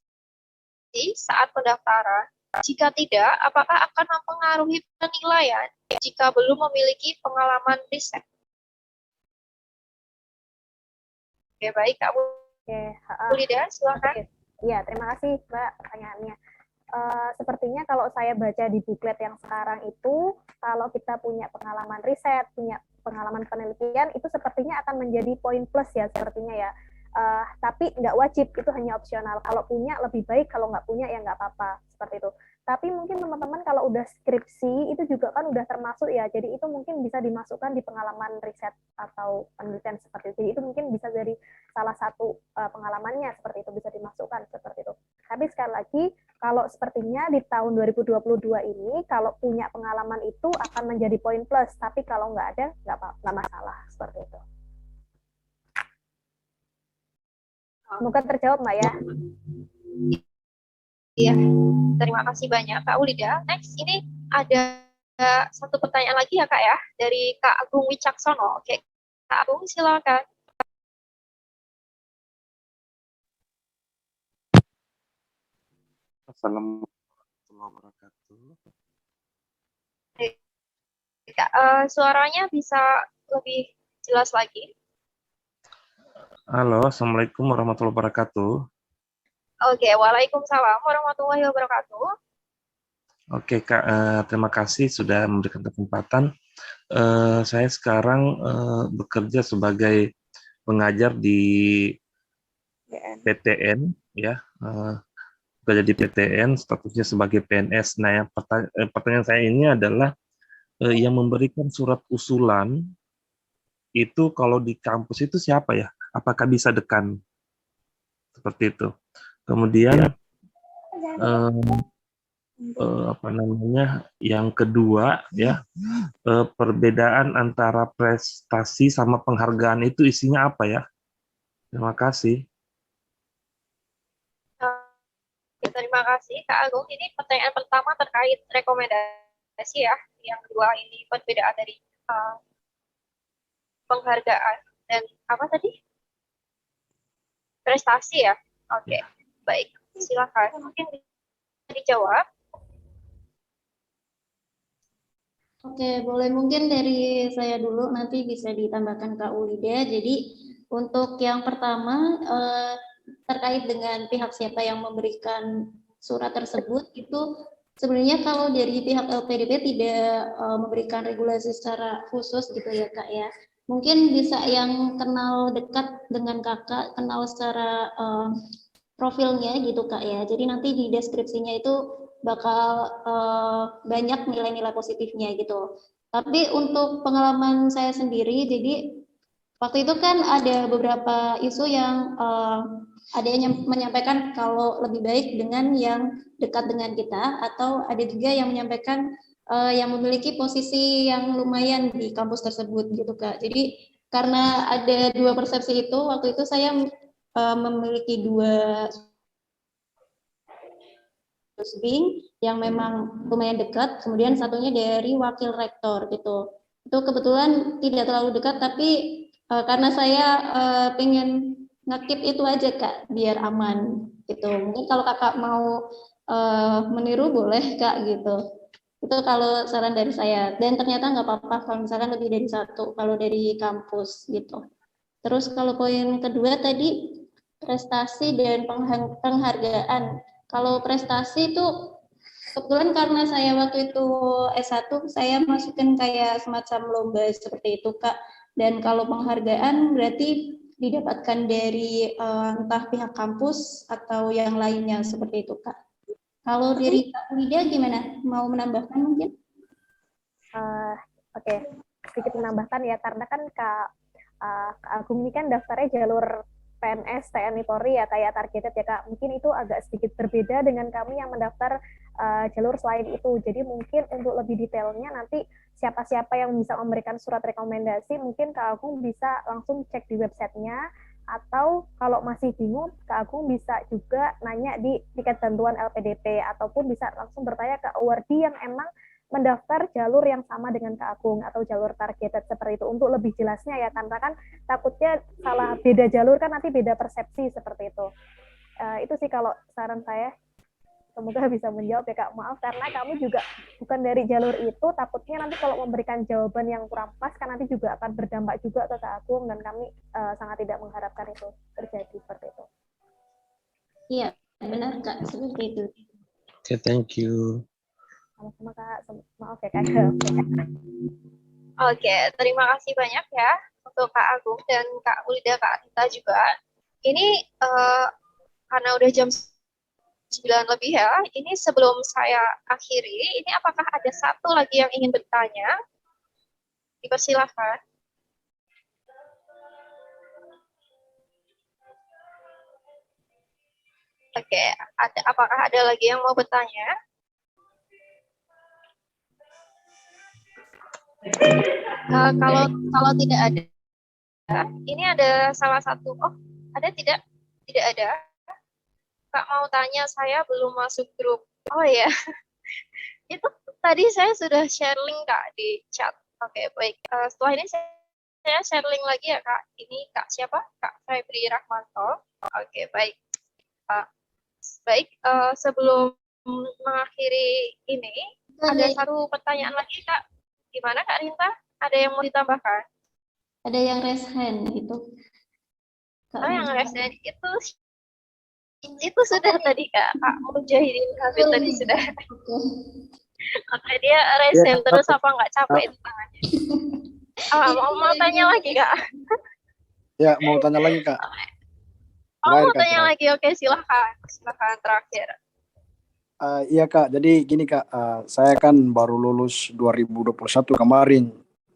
saat pendaftaran? Jika tidak, apakah akan mempengaruhi penilaian jika belum memiliki pengalaman riset? Oke, baik Kak Ulida, silakan. Iya, terima kasih Mbak pertanyaannya. Sepertinya kalau saya baca di buklet yang sekarang itu, kalau kita punya pengalaman riset, punya pengalaman penelitian, itu sepertinya akan menjadi poin plus ya, sepertinya ya. Tapi nggak wajib, itu hanya opsional. Kalau punya lebih baik, kalau nggak punya ya nggak apa-apa, seperti itu. Tapi mungkin teman-teman kalau udah skripsi, itu juga kan udah termasuk ya, jadi itu mungkin bisa dimasukkan di pengalaman riset atau penelitian seperti itu. Jadi itu mungkin bisa jadi salah satu pengalamannya, seperti itu, bisa dimasukkan seperti itu. Tapi sekali lagi, kalau sepertinya di tahun 2022 ini, kalau punya pengalaman itu akan menjadi poin plus, tapi kalau nggak ada, nggak masalah, seperti itu. Semoga terjawab, Mbak ya. Iya, terima kasih banyak Kak Ulida. Next, ini ada satu pertanyaan lagi ya Kak ya, dari Kak Agung Wicaksono. Oke, Kak Agung silakan. Assalamualaikum warahmatullahi wabarakatuh. Kak, suaranya bisa lebih jelas lagi. Halo, Assalamualaikum warahmatullahi wabarakatuh. Oke, waalaikumsalam warahmatullahi wabarakatuh. Oke, Kak, terima kasih sudah memberikan kesempatan. Saya sekarang bekerja sebagai pengajar di PTN, ya, bekerja di PTN, statusnya sebagai PNS. Nah, yang pertanyaan saya ini adalah yang memberikan surat usulan itu kalau di kampus itu siapa ya? Apakah bisa dekan? Seperti itu. Kemudian apa namanya? Yang kedua ya, perbedaan antara prestasi sama penghargaan itu isinya apa ya? Terima kasih. Terima kasih Kak Agung. Ini pertanyaan pertama terkait rekomendasi ya. Yang kedua ini perbedaan dari penghargaan dan apa tadi? Prestasi ya. Oke, baik. Silakan. Mungkin bisa dijawab. Oke, boleh mungkin dari saya dulu, nanti bisa ditambahkan Kak Ulida. Jadi untuk yang pertama terkait dengan pihak siapa yang memberikan surat tersebut, itu sebenarnya kalau dari pihak LPDP tidak memberikan regulasi secara khusus gitu ya Kak ya. Mungkin bisa yang kenal dekat dengan kakak, kenal secara profilnya gitu Kak ya. Jadi nanti di deskripsinya itu bakal banyak nilai-nilai positifnya gitu. Tapi untuk pengalaman saya sendiri, jadi waktu itu kan ada beberapa isu yang ada yang menyampaikan kalau lebih baik dengan yang dekat dengan kita, atau ada juga yang menyampaikan yang memiliki posisi yang lumayan di kampus tersebut gitu Kak. Jadi karena ada dua persepsi itu, waktu itu saya memiliki dua Bing yang memang lumayan dekat, kemudian satunya dari wakil rektor gitu. Itu kebetulan tidak terlalu dekat, tapi karena saya pengen ngekip itu aja Kak, biar aman gitu. Mungkin kalau kakak mau meniru boleh Kak gitu. Itu kalau saran dari saya. Dan ternyata nggak apa-apa kalau misalkan lebih dari satu, kalau dari kampus gitu. Terus kalau poin kedua tadi prestasi dan penghargaan. Kalau prestasi itu kebetulan karena saya waktu itu S1, saya masukin kayak semacam lomba seperti itu Kak. Dan kalau penghargaan berarti didapatkan dari entah pihak kampus atau yang lainnya seperti itu Kak. Kalau dari Kak Wida gimana? Mau menambahkan mungkin? Oke, sedikit menambahkan ya, karena kan Kak Agung ini kan daftarnya jalur PNS, TNI, Polri ya, kayak targeted ya Kak. Mungkin itu agak sedikit berbeda dengan kami yang mendaftar jalur selain itu. Jadi mungkin untuk lebih detailnya nanti siapa-siapa yang bisa memberikan surat rekomendasi, mungkin Kak Agung bisa langsung cek di websitenya, atau kalau masih bingung, Kak Agung bisa juga nanya di tiket bantuan LPDP, ataupun bisa langsung bertanya ke awardee yang emang mendaftar jalur yang sama dengan Kak Agung atau jalur targeted seperti itu untuk lebih jelasnya ya, karena kan takutnya salah beda jalur kan nanti beda persepsi seperti itu. Itu sih kalau saran saya. Semoga bisa menjawab ya Kak. Maaf karena kami juga bukan dari jalur itu, takutnya nanti kalau memberikan jawaban yang kurang pas kan nanti juga akan berdampak juga ke Kak Agung, dan kami sangat tidak mengharapkan itu terjadi seperti itu. Iya, benar Kak, seperti itu. Oke, thank you. Sama-sama Kak, maaf ya Kak. Oke, terima kasih banyak ya untuk Kak Agung dan Kak Ulida, Kak Rita juga. Ini karena udah jam 9 lebih ya, ini sebelum saya akhiri, ini apakah ada satu lagi yang ingin bertanya? Dipersilahkan. Oke, apakah ada lagi yang mau bertanya? Kalau tidak ada, ini ada salah satu, ada tidak? Tidak ada. Kak mau tanya, saya belum masuk grup. Oh ya, itu tadi saya sudah share link Kak di chat. Oke, baik. Setelah ini saya share link lagi ya Kak. Ini Kak siapa? Kak Febri Rahmanto. Oke, baik. Baik, sebelum mengakhiri ini, ada satu pertanyaan lagi Kak. Gimana Kak Rinta? Ada yang mau ditambahkan? Ada yang raise hand itu. Oh, yang raise hand itu sudah tadi Kak Mujahidin Hafid tadi sudah. Oke, dia raise hand terus apa nggak capek itu tangannya? Mau tanya lagi Kak? Ya, mau tanya lagi Kak. Mau tanya lagi, oke silakan terakhir. Iya Kak, jadi gini Kak, saya kan baru lulus 2021 kemarin.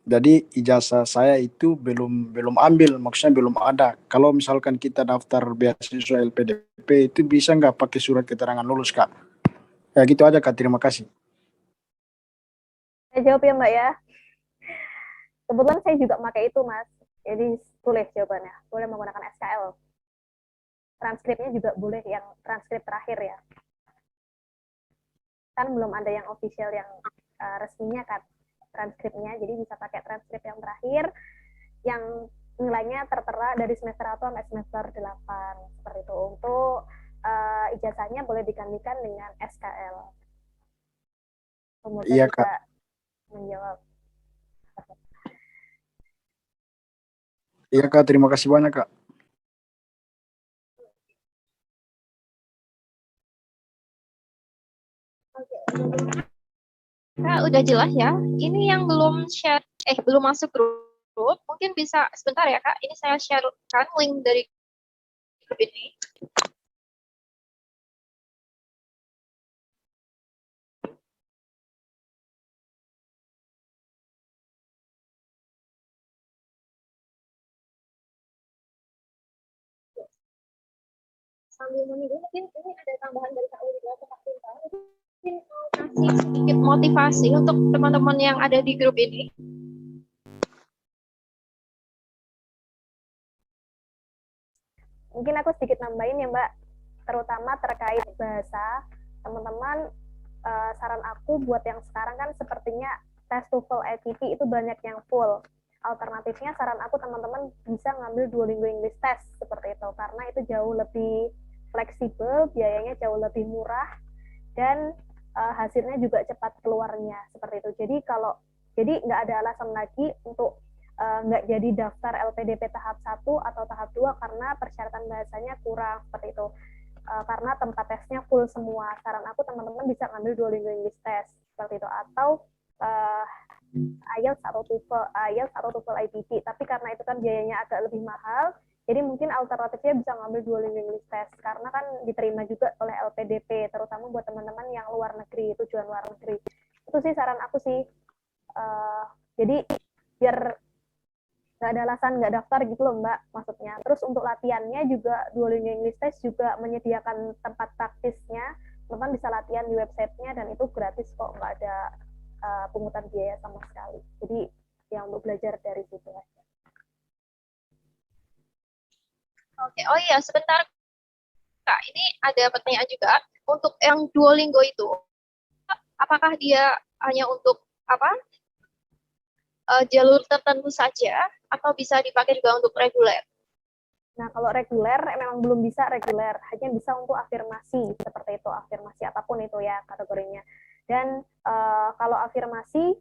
Jadi ijazah saya itu belum ambil, maksudnya belum ada. Kalau misalkan kita daftar beasiswa LPDP itu bisa nggak pakai surat keterangan lulus Kak? Ya gitu aja Kak, terima kasih. Saya jawab ya Mbak ya. Kebetulan saya juga pakai itu Mas, jadi tulis jawabannya. Boleh menggunakan SKL. Transkripnya juga boleh yang transkrip terakhir ya. Kan belum ada yang official yang resminya kan transkripnya, jadi bisa pakai transkrip yang terakhir yang nilainya tertera dari semester 1 sampai semester 8 seperti itu. Untuk ijazahnya boleh digantikan dengan SKL. Semoga iya, bisa Kak. menjawab. Iya Kak, terima kasih banyak Kak. Kak, udah jelas ya. Ini yang belum share, belum masuk grup, mungkin bisa sebentar ya Kak. Ini saya sharekan link dari grup ini. Sambil menunggu, mungkin ini ada tambahan dari Kak Ulida ke Kak Tinta. Mungkin kasih sedikit motivasi untuk teman-teman yang ada di grup ini. Mungkin aku sedikit nambahin ya Mbak, terutama terkait bahasa. Teman-teman, saran aku buat yang sekarang kan sepertinya tes TOEFL ITP itu banyak yang full. Alternatifnya saran aku teman-teman bisa ngambil Duolingo English Test seperti itu, karena itu jauh lebih fleksibel, biayanya jauh lebih murah, dan hasilnya juga cepat keluarnya seperti itu. Jadi nggak ada alasan lagi untuk nggak jadi daftar LPDP tahap 1 atau tahap 2 karena persyaratan bahasanya kurang seperti itu. Karena tempat tesnya full semua. Saran aku teman-teman bisa ngambil Duolingo English Test seperti itu, atau IELTS atau TOEFL IBT. Tapi karena itu kan biayanya agak lebih mahal, jadi mungkin alternatifnya bisa ngambil Duolingo English Test, karena kan diterima juga oleh LPDP, terutama buat teman-teman yang luar negeri, tujuan luar negeri. Itu sih saran aku sih. Jadi biar nggak ada alasan nggak daftar gitu loh Mbak, maksudnya. Terus untuk latihannya juga Duolingo English Test juga menyediakan tempat praktisnya, teman-teman bisa latihan di websitenya dan itu gratis kok, nggak ada pungutan biaya sama sekali. Jadi yang untuk belajar dari situ aja. Oke, oh iya sebentar Kak, ini ada pertanyaan juga. Untuk yang Duolingo itu, apakah dia hanya untuk apa jalur tertentu saja atau bisa dipakai juga untuk reguler? Nah, kalau reguler memang belum bisa reguler, hanya bisa untuk afirmasi seperti itu, afirmasi apapun itu ya kategorinya. Dan kalau afirmasi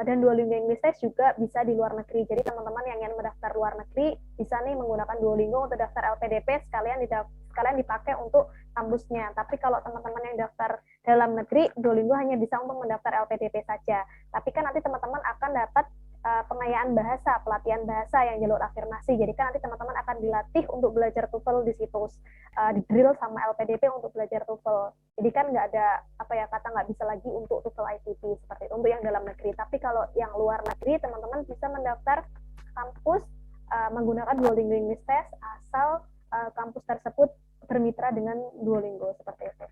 dan Duolingo English Test juga bisa di luar negeri. Jadi teman-teman yang ingin mendaftar luar negeri bisa nih menggunakan Duolingo untuk daftar LPDP sekalian dipakai untuk kampusnya. Tapi kalau teman-teman yang daftar dalam negeri, Duolingo hanya bisa untuk mendaftar LPDP saja. Tapi kan nanti teman-teman akan dapat pengayaan bahasa, pelatihan bahasa yang jalur afirmasi. Jadi kan nanti teman-teman akan dilatih untuk belajar TOEFL di situ, di drill sama LPDP untuk belajar TOEFL. Jadi kan nggak ada kata nggak bisa lagi untuk TOEFL ITP seperti itu untuk yang dalam negeri. Tapi kalau yang luar negeri, teman-teman bisa mendaftar kampus menggunakan Duolingo English Test asal kampus tersebut bermitra dengan Duolingo seperti itu.